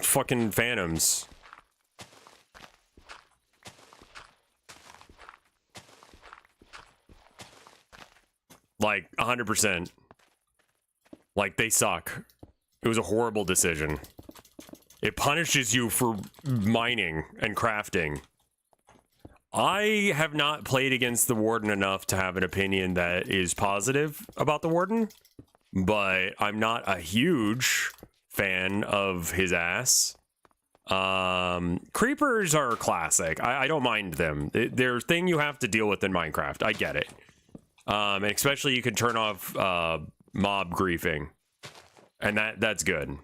fucking Phantoms. Like 100%. Like they suck. It was a horrible decision. It punishes you for mining and crafting. I have not played against the Warden enough to have an opinion that is positive about the Warden, but I'm not a huge fan of his ass. Creepers are classic. I don't mind them. They're a thing you have to deal with in Minecraft. I get it. And especially you can turn off mob griefing, and that's good.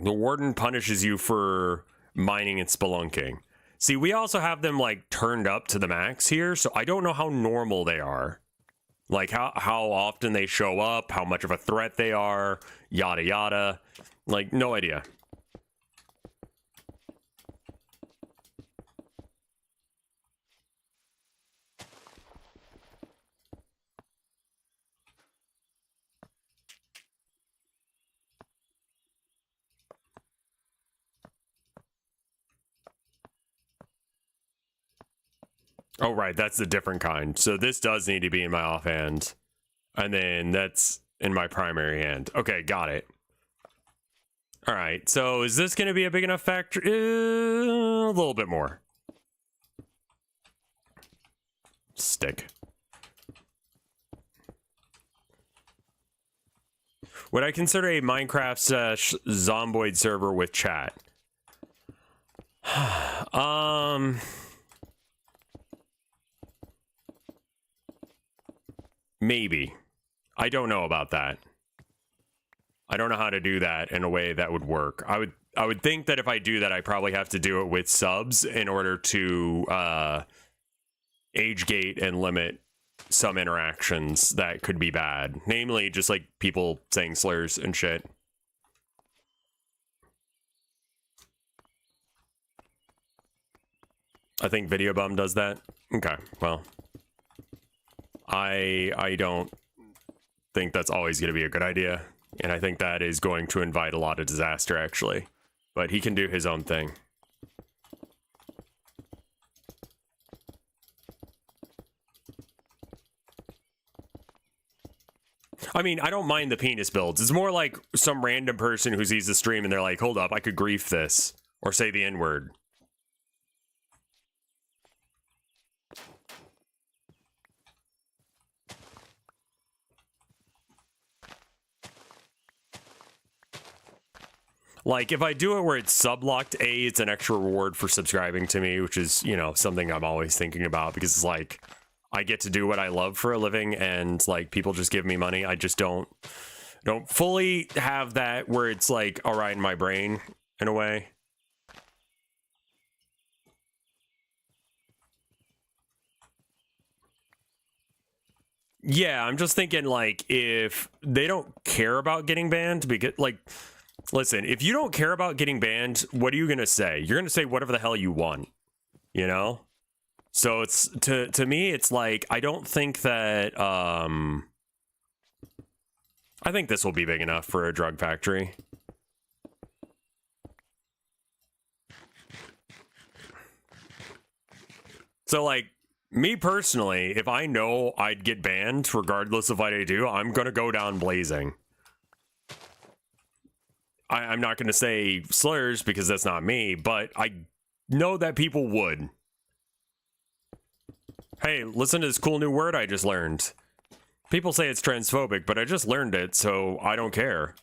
The Warden punishes you for mining and spelunking. See, we also have them like turned up to the max here, so I don't know how normal they are. Like how often they show up, how much of a threat they are, yada yada. Like, no idea. Oh, right, that's a different kind. So this does need to be in my offhand. And then that's in my primary hand. Okay, got it. All right, so is this going to be a big enough factory? A little bit more. Stick. Would I consider a Minecraft Zomboid server with chat? Maybe. I don't know about that. I don't know how to do that in a way that would work. I would think that if I do that, I probably have to do it with subs in order to age gate and limit some interactions that could be bad. Namely, just like people saying slurs and shit. I think Video Bum does that. Okay, well. I don't think that's always going to be a good idea. And I think that is going to invite a lot of disaster, actually. But he can do his own thing. I mean, I don't mind the penis builds. It's more like some random person who sees the stream and they're like, hold up, I could grief this. Or say the N-word. Like, if I do it where it's sublocked, A, it's an extra reward for subscribing to me, which is, you know, something I'm always thinking about because it's like, I get to do what I love for a living and, like, people just give me money. I just don't fully have that where it's, like, all right in my brain, in a way. Yeah, I'm just thinking, like, if they don't care about getting banned, because, like... Listen, if you don't care about getting banned, what are you going to say? You're going to say whatever the hell you want, you know? So it's, to me, it's like, I don't think that, I think this will be big enough for a drug factory. So, like, me personally, if I know I'd get banned, regardless of what I do, I'm going to go down blazing. I'm not going to say slurs because that's not me, but I know that people would. Hey, listen to this cool new word I just learned. People say it's transphobic, but I just learned it, so I don't care.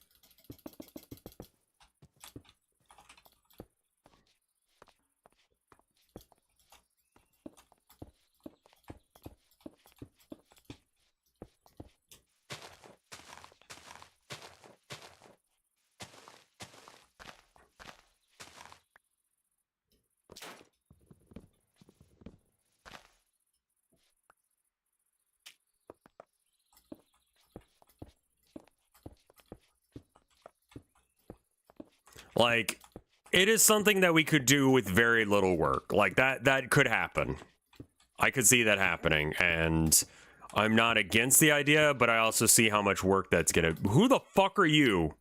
Like, it is something that we could do with very little work. Like, that could happen. I could see that happening, and I'm not against the idea, but I also see how much work that's gonna... Who the fuck are you?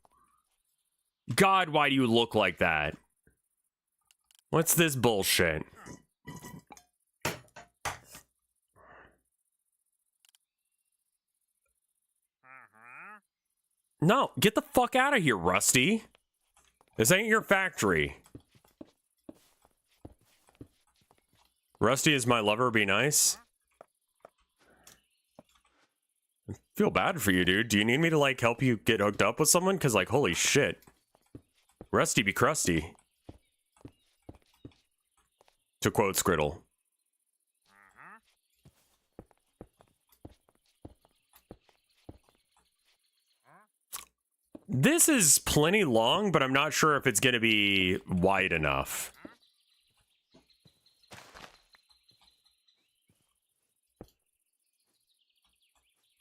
God, why do you look like that? What's this bullshit? No, get the fuck out of here, Rusty. This ain't your factory. Rusty is my lover, be nice. I feel bad for you, dude. Do you need me to, like, help you get hooked up with someone? Because, like, holy shit. Rusty be crusty. To quote Skriddle. This is plenty long, but I'm not sure if it's going to be wide enough.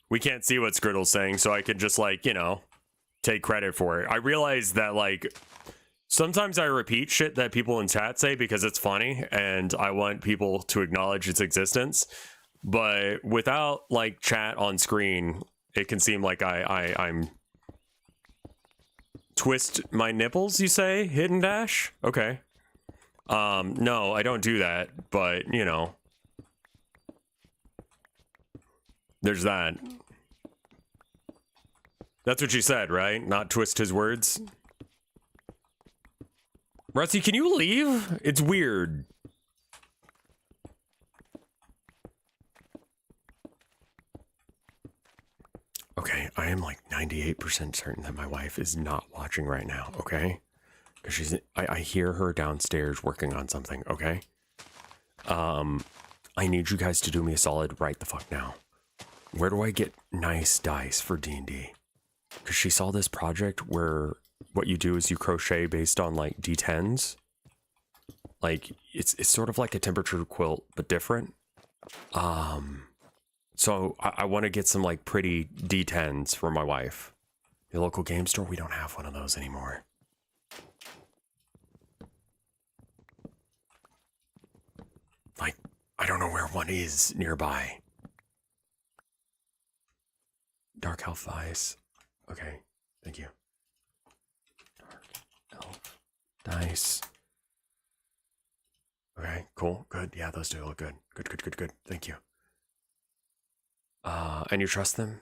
We can't see what Skriddle's saying, so I could just, like, you know, take credit for it. I realize that, like, sometimes I repeat shit that people in chat say because it's funny, and I want people to acknowledge its existence. But without, like, chat on screen, it can seem like I'm... Twist my nipples, you say? Hidden dash? Okay. No, I don't do that, but, you know. There's that. That's what you said, right? Not twist his words? Rusty, can you leave? It's weird. Okay, I am like 98% certain that my wife is not watching right now, okay? Because she's, I hear her downstairs working on something, okay? I need you guys to do me a solid right the fuck now. Where do I get nice dice for D&D? Because she saw this project where what you do is you crochet based on, like, D10s. Like, it's sort of like a temperature quilt, but different. So I want to get some, like, pretty D10s for my wife. The local game store, we don't have one of those anymore. Like, I don't know where one is nearby. Dark Elf Dice. Okay, thank you. Dark Elf Dice. Okay, cool, good. Yeah, those do look good. Good. Thank you. And you trust them?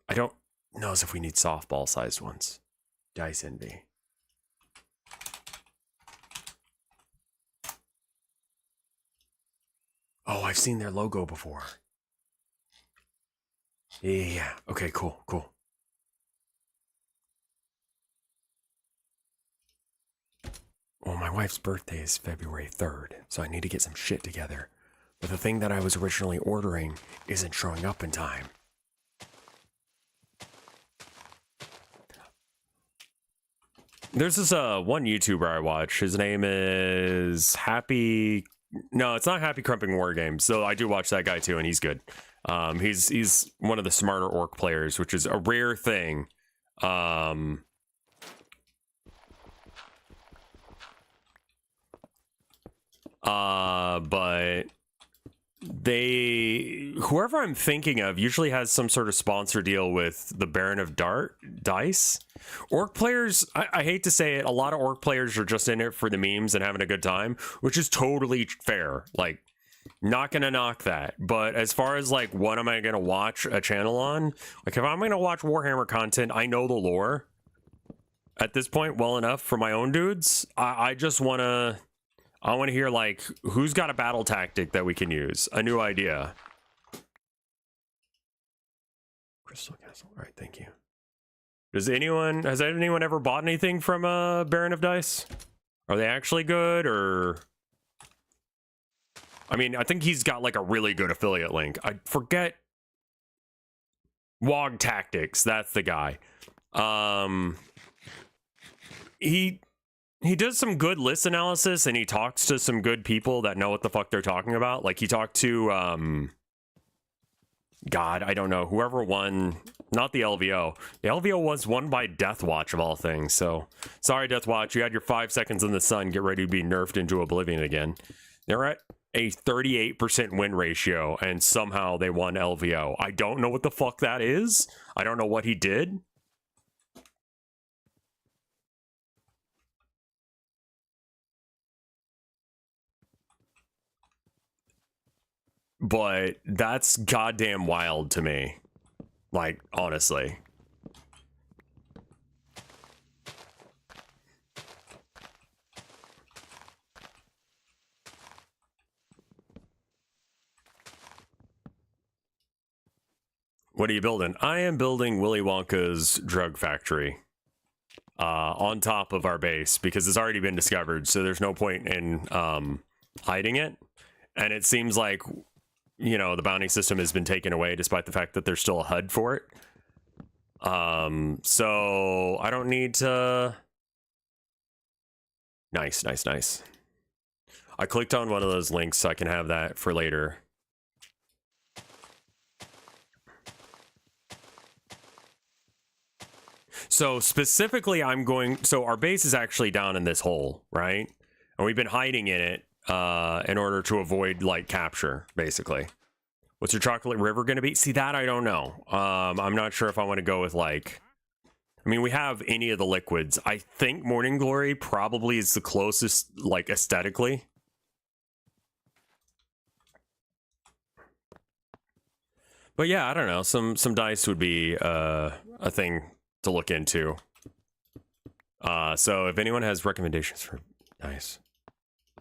I don't know as if we need softball-sized ones. Dice Envy. Oh, I've seen their logo before. Yeah. Okay, cool, cool. Well, my wife's birthday is February 3rd, so I need to get some shit together. But the thing that I was originally ordering isn't showing up in time. There's this one YouTuber I watch. His name is Happy. No, it's not Happy Crumping War Games. So I do watch that guy too, and he's good. He's one of the smarter orc players, which is a rare thing. But whoever I'm thinking of usually has some sort of sponsor deal with the Baron of Dice. Orc players, I hate to say it, a lot of orc players are just in it for the memes and having a good time, which is totally fair. Like, not gonna knock that. But as far as like what am I gonna watch a channel on, like if I'm gonna watch Warhammer content, I know the lore at this point well enough for my own dudes. I just wanna hear like who's got a battle tactic that we can use, a new idea. Crystal Castle. All right, thank you. Has anyone ever bought anything from Baron of Dice? Are they actually good, or? I mean, I think he's got like a really good affiliate link. I forget. Wog Tactics, that's the guy. He does some good list analysis, and he talks to some good people that know what the fuck they're talking about. Like he talked to God, I don't know, whoever won, not the LVO. The LVO was won by Deathwatch of all things. So sorry, Deathwatch, you had your 5 seconds in the sun. Get ready to be nerfed into oblivion again. They're at a 38% win ratio, and somehow they won LVO. I don't know what the fuck that is. I don't know what he did. But that's goddamn wild to me. Like, honestly. What are you building? I am building Willy Wonka's drug factory on top of our base because it's already been discovered, so there's no point in hiding it. And it seems like, you know, the bounty system has been taken away despite the fact that there's still a HUD for it. So I don't need to... Nice, nice, nice. I clicked on one of those links so I can have that for later. So specifically, so our base is actually down in this hole, right? And we've been hiding in it in order to avoid like capture, basically. What's your chocolate river going to be? See, that I don't know. I'm not sure if I want to go with like, I mean, we have any of the liquids. I think Morning Glory probably is the closest, like, aesthetically. But yeah, I don't know. Some dice would be a thing to look into. So if anyone has recommendations for dice,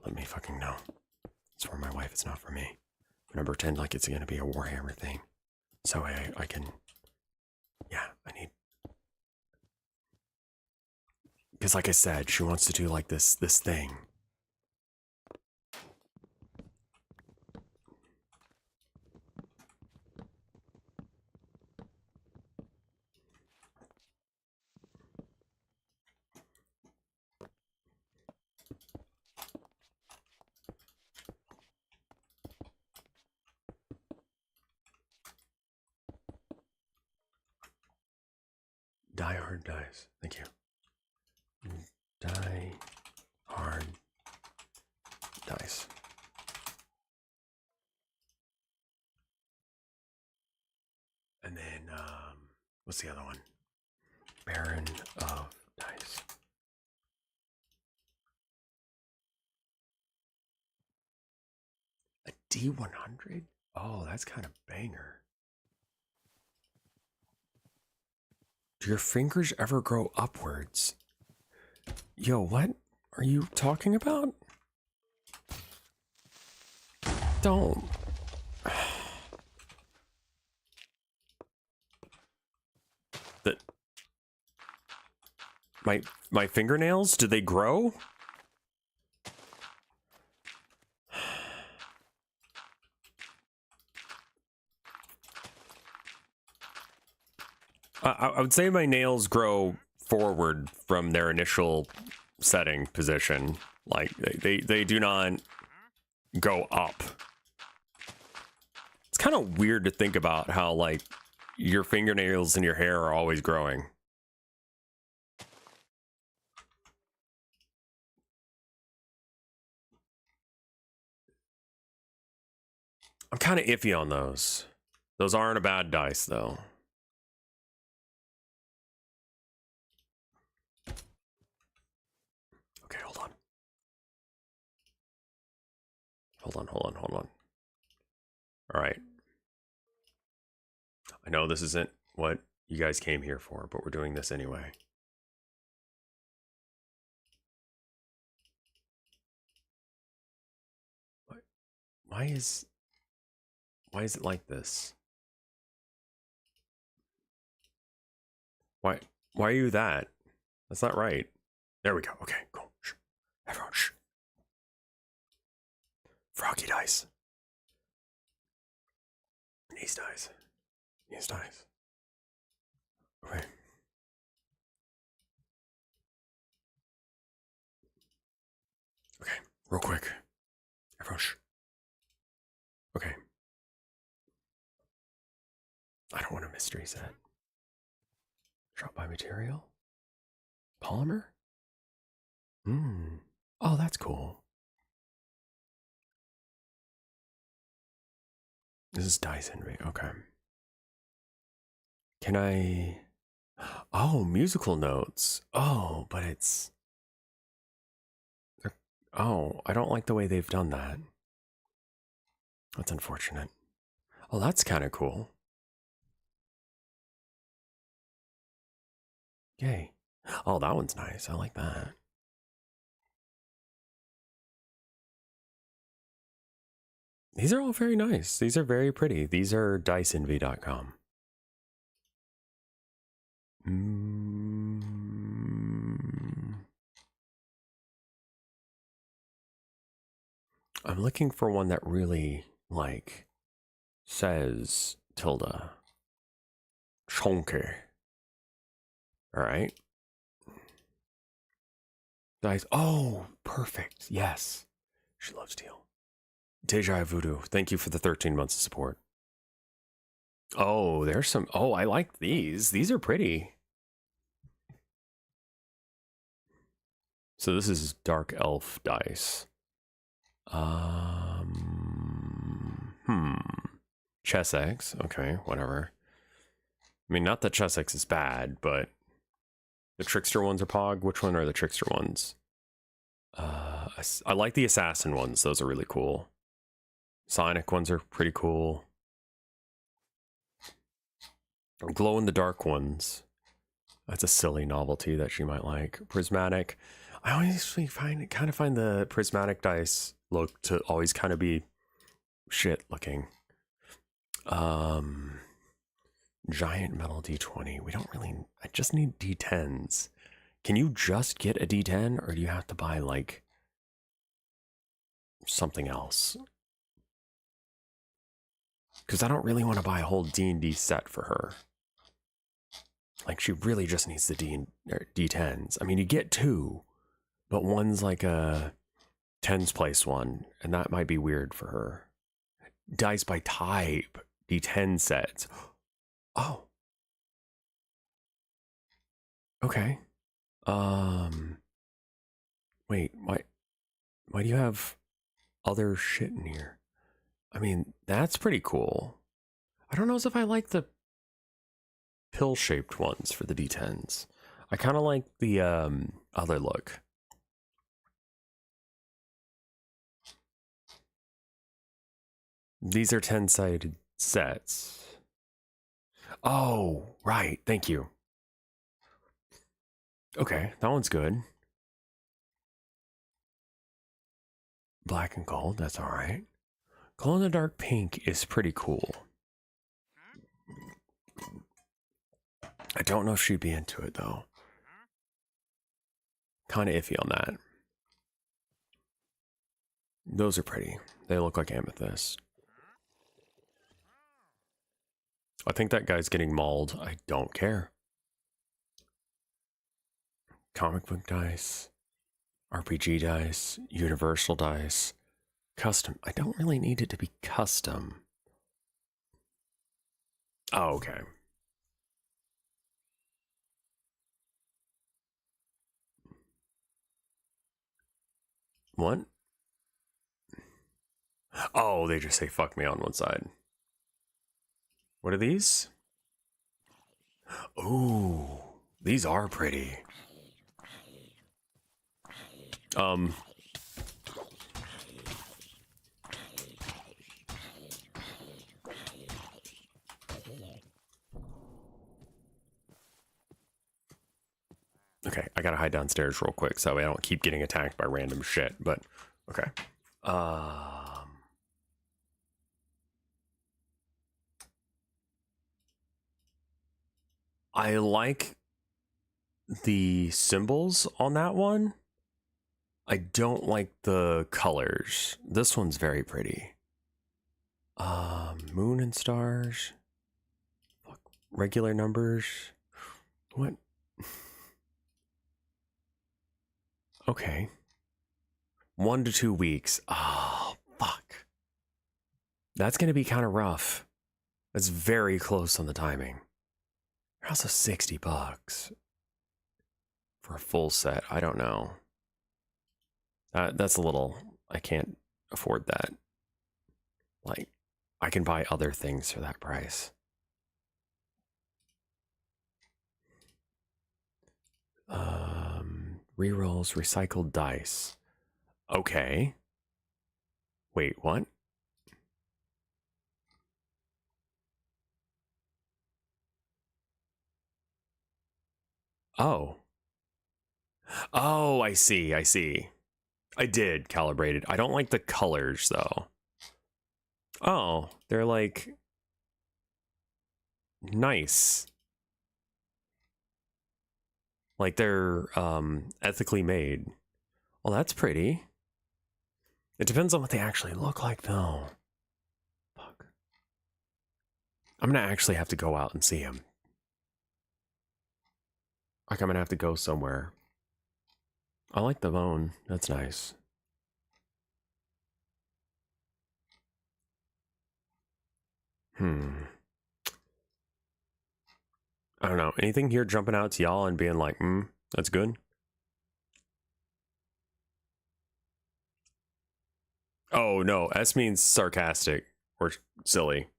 let me fucking know. It's for my wife, it's not for me. I'm gonna pretend like it's gonna be a Warhammer thing. So I can, yeah, I need, because like I said, she wants to do like this thing. Die hard dice. Thank you. Die hard dice. And then what's the other one? Baron of Dice. A D100? Oh, that's kind of banger. Do your fingers ever grow upwards? Yo, what are you talking about? Don't. That my fingernails, do they grow? I would say my nails grow forward from their initial setting position. Like they do not go up. It's kind of weird to think about how like your fingernails and your hair are always growing. I'm kind of iffy on those. Those aren't a bad dice though. Okay, hold on. Hold on. All right. I know this isn't what you guys came here for, but we're doing this anyway. What? Why is it like this? Why are you that? That's not right. There we go. Okay, cool. Shh. Everyone, shh. Froggy dice. These dice. These dice. Okay. Okay, real quick. Everyone, shh. Okay. I don't want a mystery set. Drop by material? Polymer? Oh, that's cool. This is dice envy. Okay. Can I... Oh, musical notes. Oh, but it's... Oh, I don't like the way they've done that. That's unfortunate. Oh, that's kind of cool. Yay. Oh, that one's nice. I like that. These are all very nice. These are very pretty. These are diceenvy.com. I'm looking for one that really, like, says tilde. Chonke. Alright. Dice. Oh, perfect. Yes. She loves teal. Deja Voodoo. Thank you for the 13 months of support. Oh, there's some. Oh, I like these. These are pretty. So this is Dark Elf dice. Chessex. Okay, whatever. I mean, not that Chessex is bad, but the Trickster ones are Pog. Which one are the Trickster ones? I like the Assassin ones. Those are really cool. Sonic ones are pretty cool. Glow in the dark ones. That's a silly novelty that she might like. Prismatic. I always find the prismatic dice look to always kind of be shit looking. Giant metal D20. We don't really. I just need D10s. Can you just get a D10, or do you have to buy like something else? Because I don't really want to buy a whole D&D set for her. Like, she really just needs the D10s. I mean, you get two, but one's like a tens place one, and that might be weird for her. Dice by type, D10 sets. Oh. Okay. Wait, why do you have other shit in here? I mean, that's pretty cool. I don't know if I like the pill-shaped ones for the D10s. I kind of like the other look. These are 10-sided sets. Oh, right. Thank you. Okay, that one's good. Black and gold, that's all right. Glow in the dark pink is pretty cool. I don't know if she'd be into it though. Kind of iffy on that. Those are pretty. They look like amethyst. I think that guy's getting mauled. I don't care. Comic book dice, RPG dice, universal dice, custom. I don't really need it to be custom. Oh, okay. What? Oh, they just say fuck me on one side. What are these? Ooh, these are pretty. Okay, I gotta hide downstairs real quick so I don't keep getting attacked by random shit, but okay. I like the symbols on that one. I don't like the colors. This one's very pretty. Moon and stars. Fuck, regular numbers. What? Okay. 1 to 2 weeks. Oh, fuck. That's gonna be kind of rough. That's very close on the timing. They're also $60 for a full set. I don't know. That's a little. I can't afford that. Like, I can buy other things for that price. Rerolls, recycled dice. Okay. Wait, what? Oh. Oh, I see. I see. I did calibrate it. I don't like the colors though. Oh, they're like nice. Like they're ethically made. Well, that's pretty. It depends on what they actually look like though. Fuck. I'm gonna actually have to go out and see them. Like I'm gonna have to go somewhere. I like the bone. That's nice. I don't know. Anything here jumping out to y'all and being like, that's good? Oh, no. S means sarcastic or silly.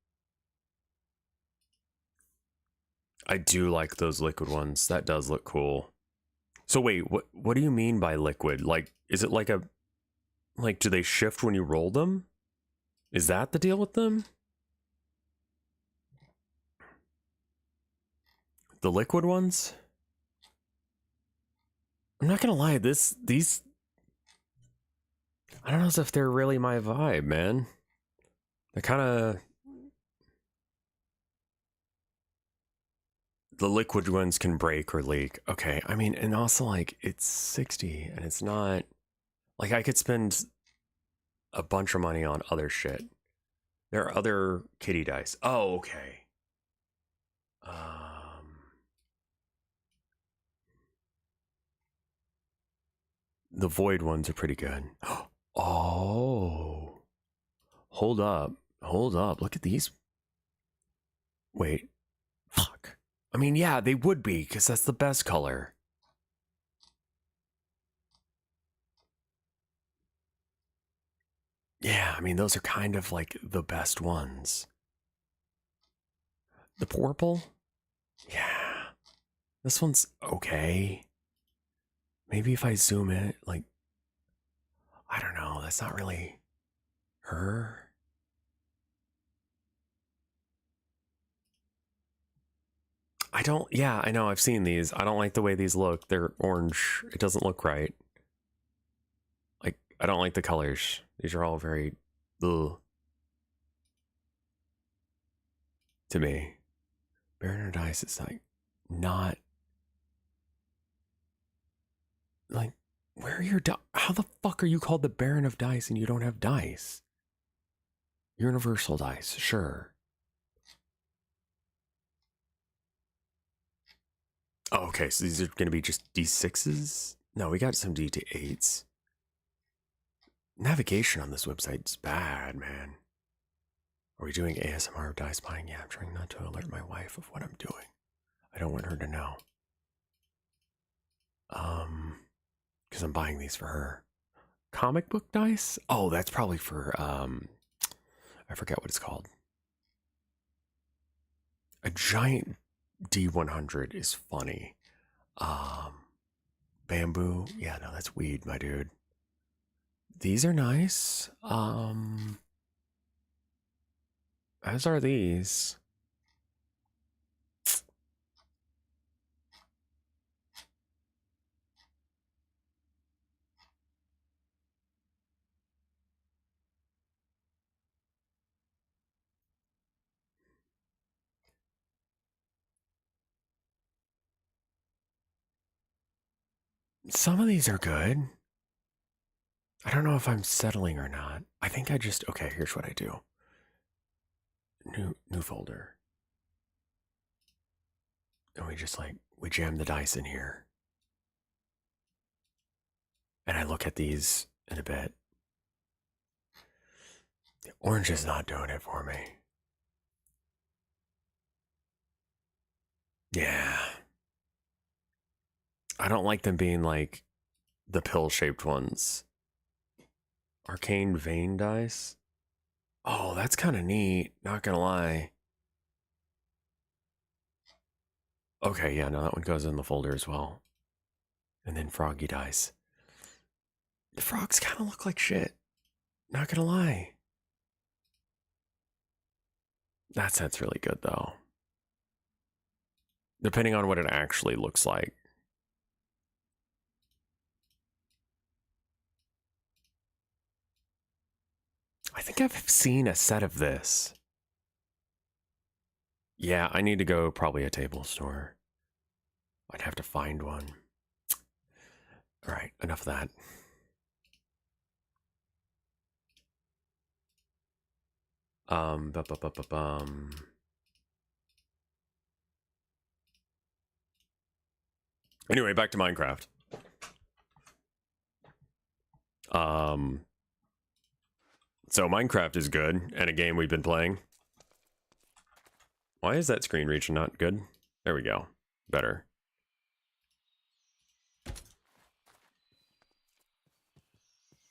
I do like those liquid ones. That does look cool. So wait, what do you mean by liquid? Like, is it like a... Like, do they shift when you roll them? Is that the deal with them? The liquid ones? I'm not gonna lie, these... I don't know if they're really my vibe, man. They're kind of... The liquid ones can break or leak. Okay, I mean, and also, like, it's 60, and it's not... Like, I could spend a bunch of money on other shit. There are other kitty dice. Oh, okay. The void ones are pretty good. Oh. Hold up. Hold up. Look at these. Wait. Fuck. I mean, yeah, they would be, because that's the best color. Yeah, I mean, those are kind of like the best ones. The purple? Yeah. This one's okay. Maybe if I zoom in, like, I don't know, that's not really her. I don't, yeah, I know, I've seen these. I don't like the way these look. They're orange. It doesn't look right. Like, I don't like the colors. These are all very, ugh, to me. Baron of Dice is like, not, like, where are your, how the fuck are you called the Baron of Dice and you don't have dice? Universal dice, sure. Oh, okay, so these are going to be just D6s? No, we got some D8s. Navigation on this website is bad, man. Are we doing ASMR of dice buying? Yeah, I'm trying not to alert my wife of what I'm doing. I don't want her to know. Because I'm buying these for her. Comic book dice? Oh, that's probably for, I forget what it's called. A giant D100 is funny. Bamboo? Yeah, no, that's weed, my dude. These are nice. As are these. Some of these are good. I don't know if I'm settling or not. I think I just, okay, here's what I do. New folder. And we just like, we jam the dice in here. And I look at these in a bit. The orange is not doing it for me. Yeah. I don't like them being like the pill-shaped ones. Arcane Vein dice. Oh, that's kind of neat. Not gonna lie. Okay, yeah, no, that one goes in the folder as well. And then Froggy dice. The frogs kind of look like shit. Not gonna lie. That set's really good though. Depending on what it actually looks like. I think I've seen a set of this. Yeah, I need to go probably a table store. I'd have to find one. All right, enough of that. Anyway, back to Minecraft. So Minecraft is good, and a game we've been playing. Why is that screen reach not good? There we go. Better.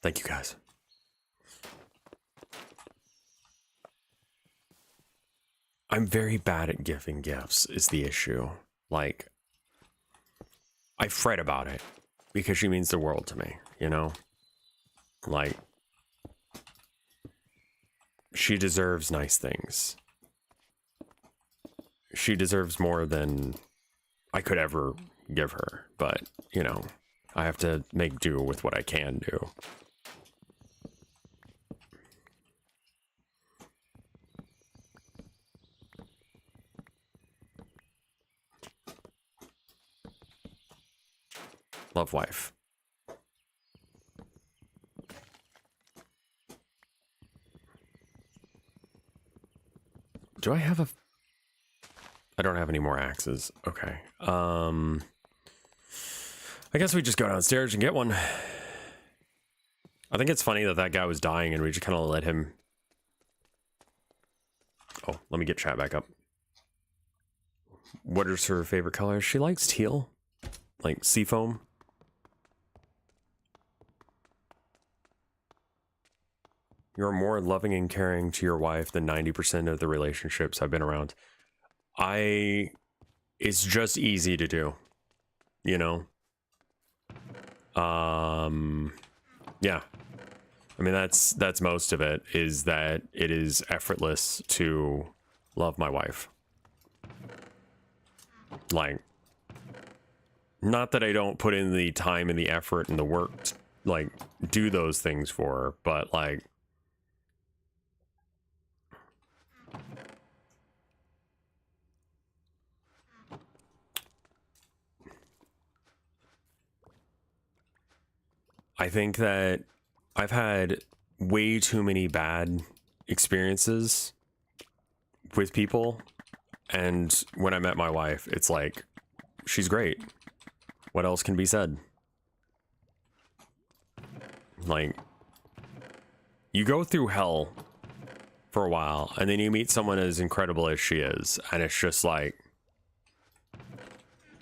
Thank you, guys. I'm very bad at giving gifts, is the issue. Like, I fret about it, because she means the world to me, you know? Like, she deserves nice things. She deserves more than I could ever give her, but, you know, I have to make do with what I can do. Love wife. Do I have a... I don't have any more axes. Okay. I guess we just go downstairs and get one. I think it's funny that that guy was dying and we just kind of let him... Oh, let me get chat back up. What is her favorite color? She likes teal. Like seafoam. You're more loving and caring to your wife than 90% of the relationships I've been around. It's just easy to do, you know? Yeah. I mean, that's most of it, is that it is effortless to love my wife. Like, not that I don't put in the time and the effort and the work to, like, do those things for her, but, like, I think that I've had way too many bad experiences with people, and when I met my wife, it's like, she's great. What else can be said? Like, you go through hell for a while, and then you meet someone as incredible as she is, and it's just like,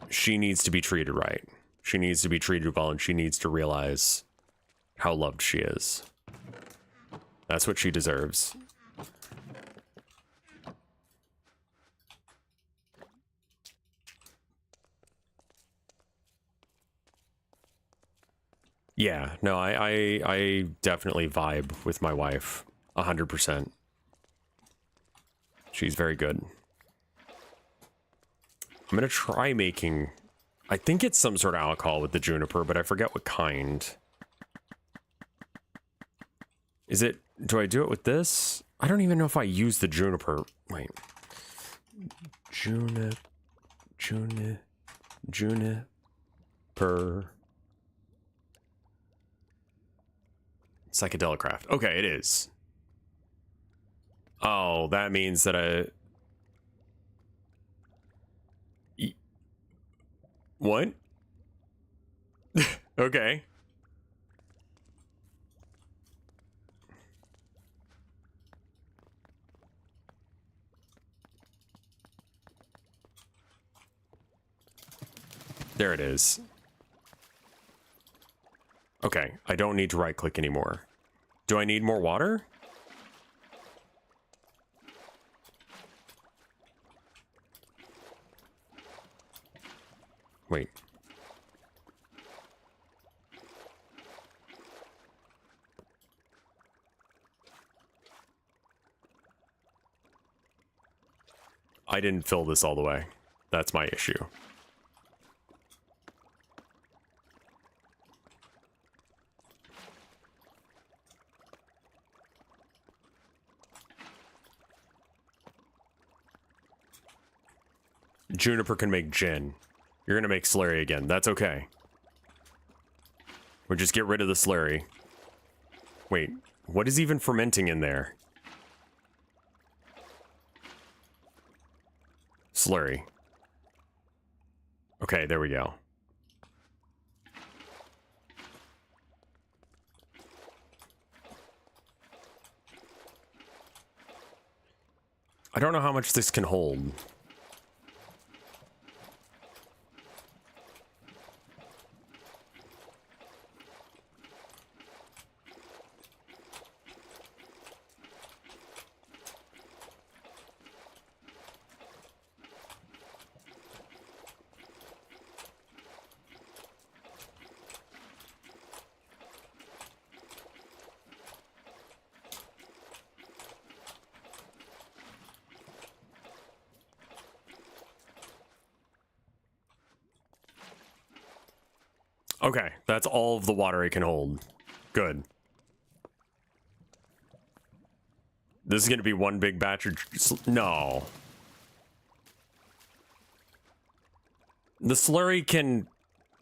she needs to be treated right. She needs to be treated well, and she needs to realize how loved she is. That's what she deserves. Yeah, no, I definitely vibe with my wife 100%. She's very good. I'm gonna try making, I think it's some sort of alcohol with the juniper, but I forget what kind. Is it, do I do it with this? I don't even know if I use the juniper. Wait. Juniper. Psychedelic craft. Okay, it is. Oh, that means that what? Okay. There it is. Okay, I don't need to right click anymore. Do I need more water? Wait. I didn't fill this all the way. That's my issue. Juniper can make gin. You're gonna make slurry again. That's okay. We'll just get rid of the slurry. Wait, what is even fermenting in there? Slurry. Okay, there we go. I don't know how much this can hold. Okay, that's all of the water it can hold. Good. This is going to be one big batch of... No. The slurry can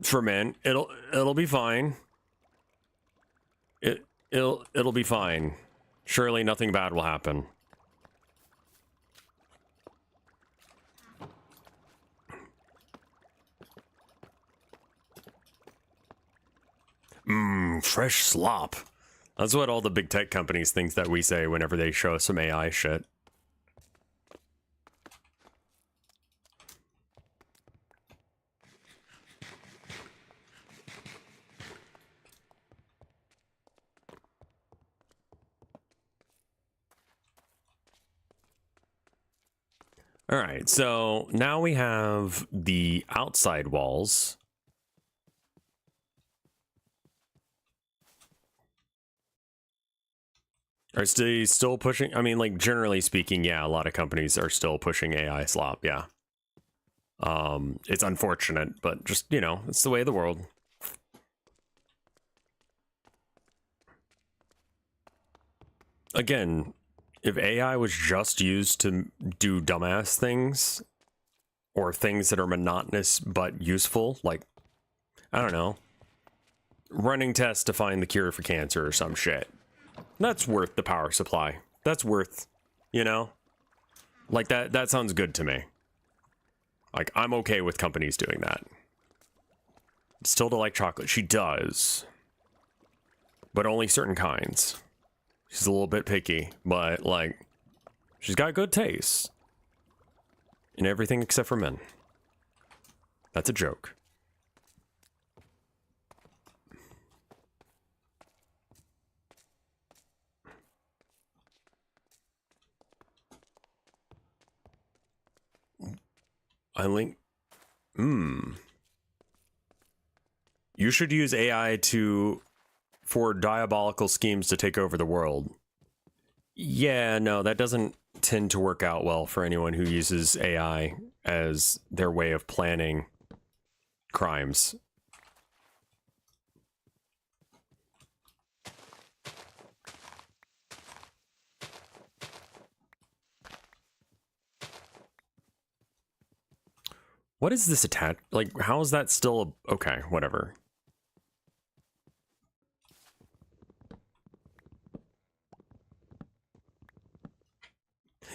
ferment. It'll be fine. It'll be fine. Surely nothing bad will happen. Fresh slop. That's what all the big tech companies think that we say whenever they show us some AI shit. All right, so now we have the outside walls. Are they still pushing? I mean, like, generally speaking, yeah, a lot of companies are still pushing AI slop, yeah. It's unfortunate, but just, you know, it's the way of the world. Again, if AI was just used to do dumbass things, or things that are monotonous but useful, like, I don't know, running tests to find the cure for cancer or some shit, that's worth the power supply. That's worth, you know, like that sounds good to me. Like, I'm okay with companies doing that. Still to like chocolate. She does. But only certain kinds. She's a little bit picky, but, like, she's got good taste. In everything except for men. That's a joke. I link... You should use AI for diabolical schemes to take over the world. Yeah, no, that doesn't tend to work out well for anyone who uses AI as their way of planning crimes. What is this attached? Like, how is that still okay, whatever.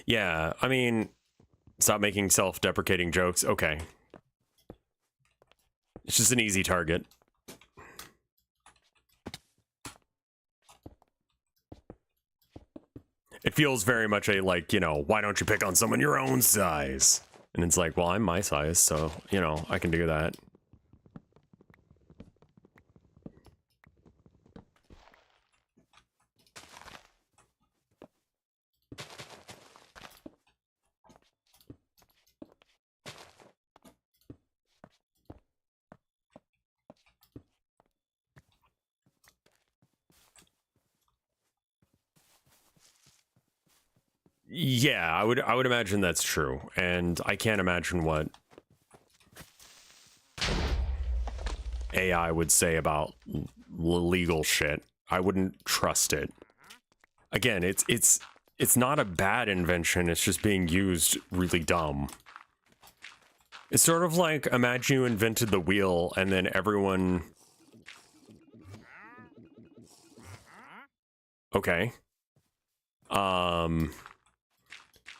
Yeah, I mean, stop making self-deprecating jokes. Okay. It's just an easy target. It feels very much a, like, you know, why don't you pick on someone your own size? And it's like, well, I'm my size, so, you know, I can do that. Yeah, I would imagine that's true, and I can't imagine what AI would say about legal shit. I wouldn't trust it. Again, it's not a bad invention, it's just being used really dumb. It's sort of like, imagine you invented the wheel and then everyone... Okay.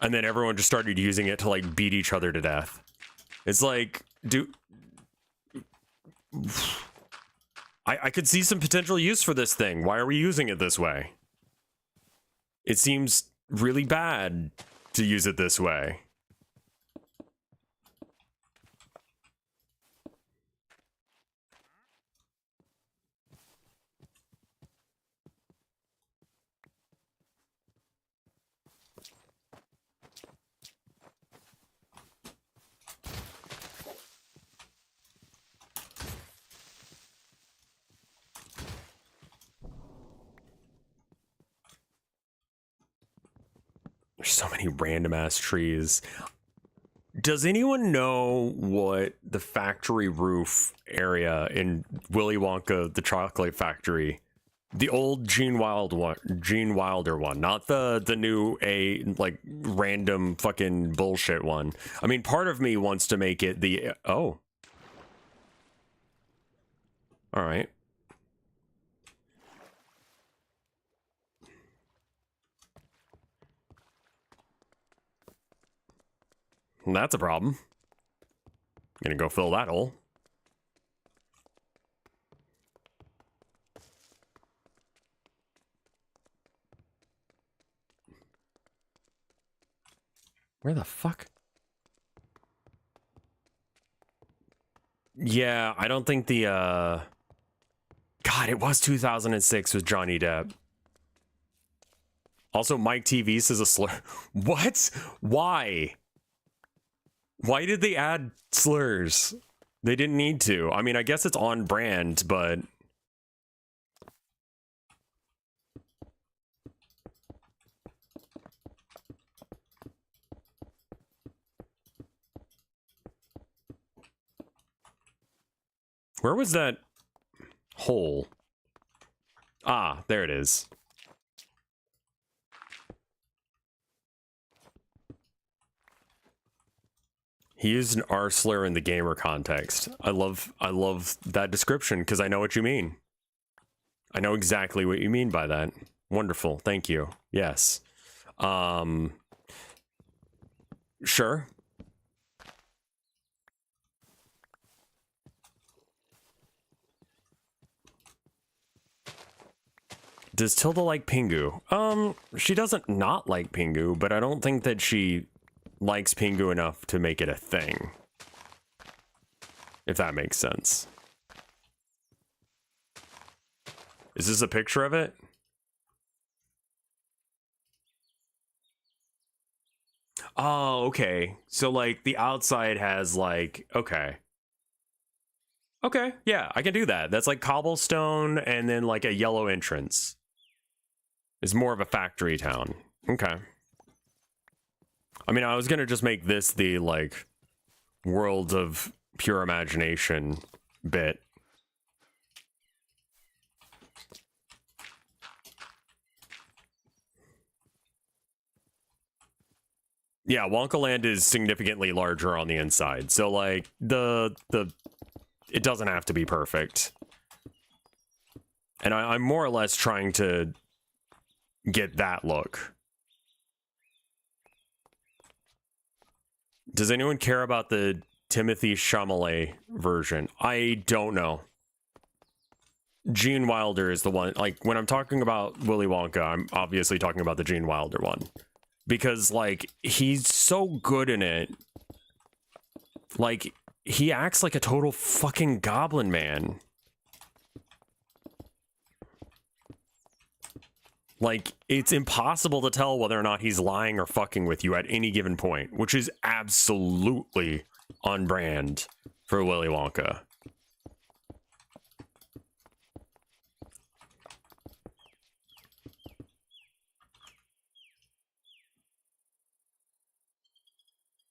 And then everyone just started using it to, like, beat each other to death. It's like, I could see some potential use for this thing. Why are we using it this way? It seems really bad to use it this way. There's so many random ass trees. Does anyone know what the factory roof area in Willy Wonka, the Chocolate Factory, the old Gene Wilder one, not the new like random fucking bullshit one. I mean, part of me wants to make it the oh. All right. That's a problem. Gonna go fill that hole. Where the fuck? Yeah, I don't think the God, it was 2006 with Johnny Depp. Also, Mike TV says a slur. What? Why? Why did they add slurs? They didn't need to. I mean, I guess it's on brand, but... Where was that hole? Ah, there it is. He used an R slur in the gamer context. I love that description because I know what you mean. I know exactly what you mean by that. Wonderful. Thank you. Yes. Sure. Does Tilda like Pingu? She doesn't not like Pingu, but I don't think that she likes Pingu enough to make it a thing. If that makes sense. Is this a picture of it? Oh, okay. So, like, the outside has, like, okay. Okay, yeah, I can do that. That's like cobblestone and then, like, a yellow entrance. It's more of a factory town. Okay. I mean, I was gonna just make this the, like, world of pure imagination bit. Yeah, Wonka Land is significantly larger on the inside. So, like, it doesn't have to be perfect. And I'm more or less trying to get that look. Does anyone care about the Timothy Chalamet version? I don't know. Gene Wilder is the one. Like, when I'm talking about Willy Wonka, I'm obviously talking about the Gene Wilder one. Because, like, he's so good in it. Like, he acts like a total fucking goblin man. Like, it's impossible to tell whether or not he's lying or fucking with you at any given point, which is absolutely on brand for Willy Wonka.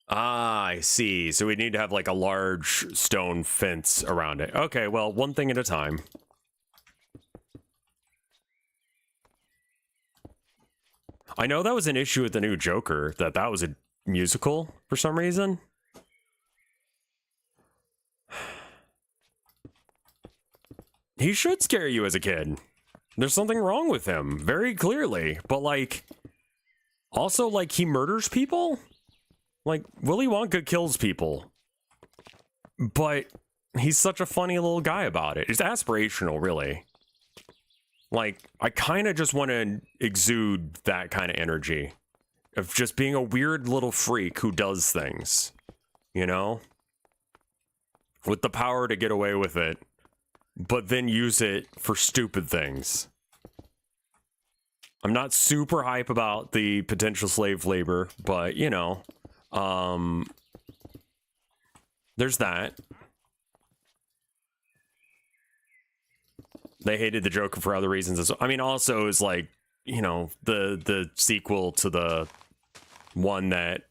Ah, I see. So we need to have, like, a large stone fence around it. Okay, well, one thing at a time. I know that was an issue with the new Joker, that was a musical for some reason. He should scare you as a kid. There's something wrong with him, very clearly. But, like, also, like, he murders people? Like, Willy Wonka kills people. But he's such a funny little guy about it. It's aspirational, really. Like, I kind of just want to exude that kind of energy of just being a weird little freak who does things, you know? With the power to get away with it, but then use it for stupid things. I'm not super hype about the potential slave labor, but, you know, there's that. They hated the Joker for other reasons as well. I mean, also is like, you know, the sequel to the one that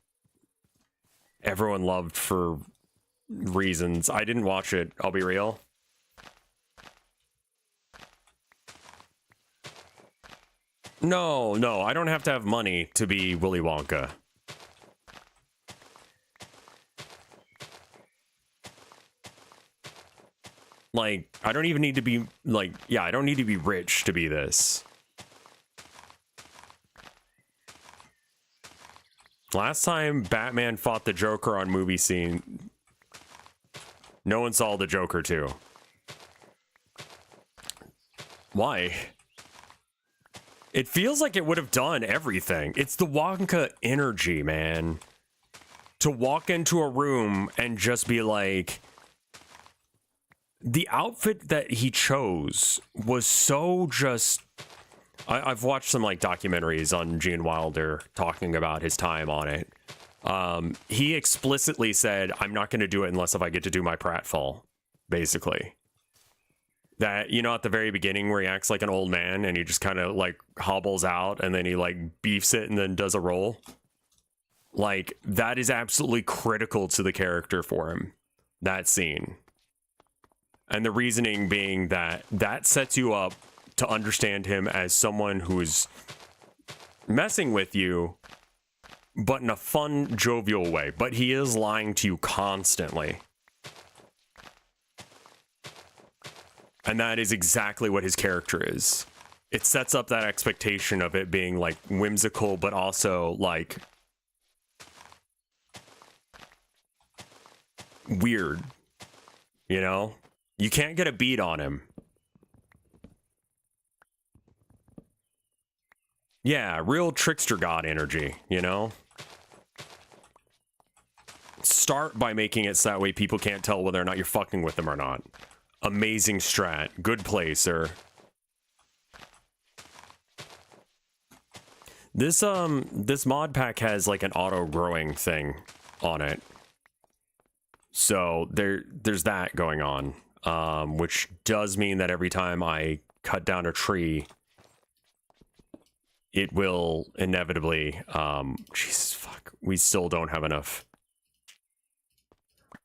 everyone loved for reasons. I didn't watch it, I'll be real. No, I don't have to have money to be Willy Wonka. Like, I don't even need to be, like, yeah, I don't need to be rich to be this. Last time Batman fought the Joker on movie scene, no one saw the Joker too. Why? It feels like it would have done everything. It's the Wonka energy, man. To walk into a room and just be like... The outfit that he chose was so just... I've watched some, like, documentaries on Gene Wilder talking about his time on it. He explicitly said, I'm not going to do it unless if I get to do my pratfall, basically. That, you know, at the very beginning where he acts like an old man and he just kind of, like, hobbles out and then he, like, beefs it and then does a roll. Like, that is absolutely critical to the character for him. That scene. And the reasoning being that that sets you up to understand him as someone who is messing with you, but in a fun, jovial way. But he is lying to you constantly. And that is exactly what his character is. It sets up that expectation of it being like whimsical, but also like weird. You know? You can't get a beat on him. Yeah, real trickster god energy, you know? Start by making it so that way people can't tell whether or not you're fucking with them or not. Amazing strat. Good play, sir. This mod pack has like an auto growing thing on it. So there's that going on. Which does mean that every time I cut down a tree, it will inevitably, Jesus fuck, we still don't have enough.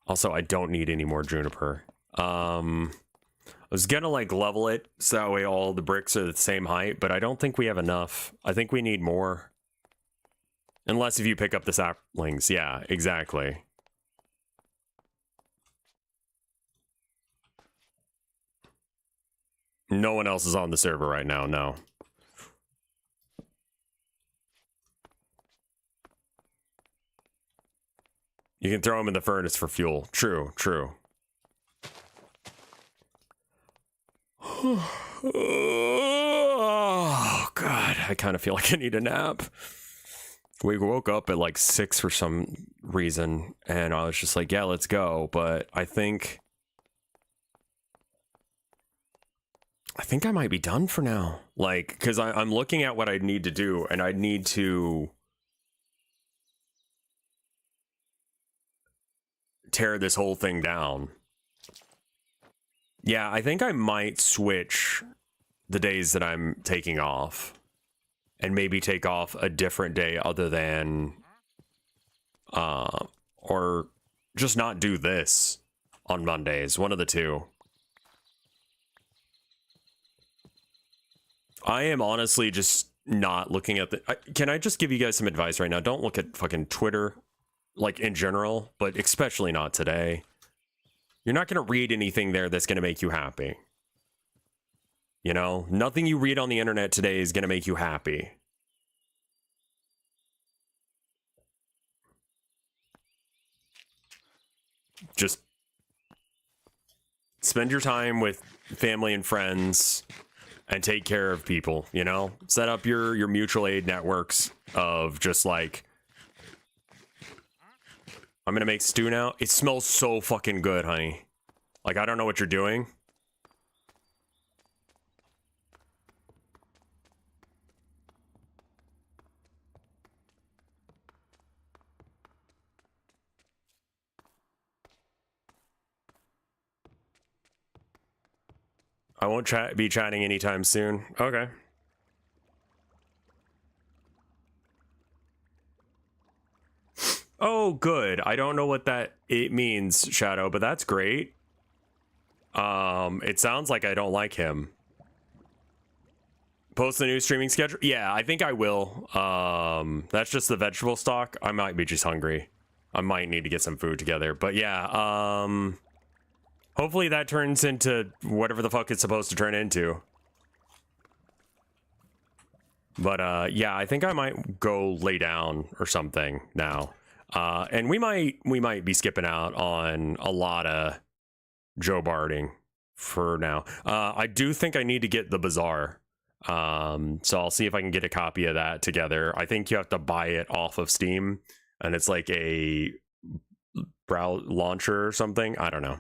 Also, I don't need any more juniper. I was gonna like level it so that way all the bricks are the same height, but I don't think we have enough. I think we need more. Unless if you pick up the saplings, yeah, exactly. No one else is on the server right now, no. You can throw them in the furnace for fuel. True, true. Oh, God. I kind of feel like I need a nap. We woke up at like 6 for some reason, and I was just like, yeah, let's go. But I think I might be done for now. Like, because I'm looking at what I need to do, and I need to tear this whole thing down. Yeah, I think I might switch the days that I'm taking off and maybe take off a different day other than or just not do this on Mondays, one of the two. I am honestly just not looking at the can I just give you guys some advice right now? Don't look at fucking Twitter, like in general, but especially not today. You're not going to read anything there that's going to make you happy. You know, nothing you read on the internet today is going to make you happy. Just spend your time with family and friends and take care of people, you know? Set up your mutual aid networks of just like, I'm gonna make stew now. It smells so fucking good, honey. Like, I don't know what you're doing. I won't be chatting anytime soon. Okay. Oh, good. I don't know what it means, Shadow, but that's great. It sounds like I don't like him. Post the new streaming schedule? Yeah, I think I will. That's just the vegetable stock. I might be just hungry. I might need to get some food together. But yeah, hopefully that turns into whatever the fuck it's supposed to turn into. But yeah, I think I might go lay down or something now. And we might be skipping out on a lot of Joebarting for now. I do think I need to get the bazaar. So I'll see if I can get a copy of that together. I think you have to buy it off of Steam, and it's like a brow launcher or something. I don't know.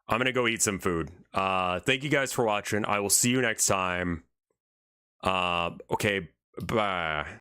I'm gonna go eat some food. Thank you guys for watching. I will see you next time. Okay, bye.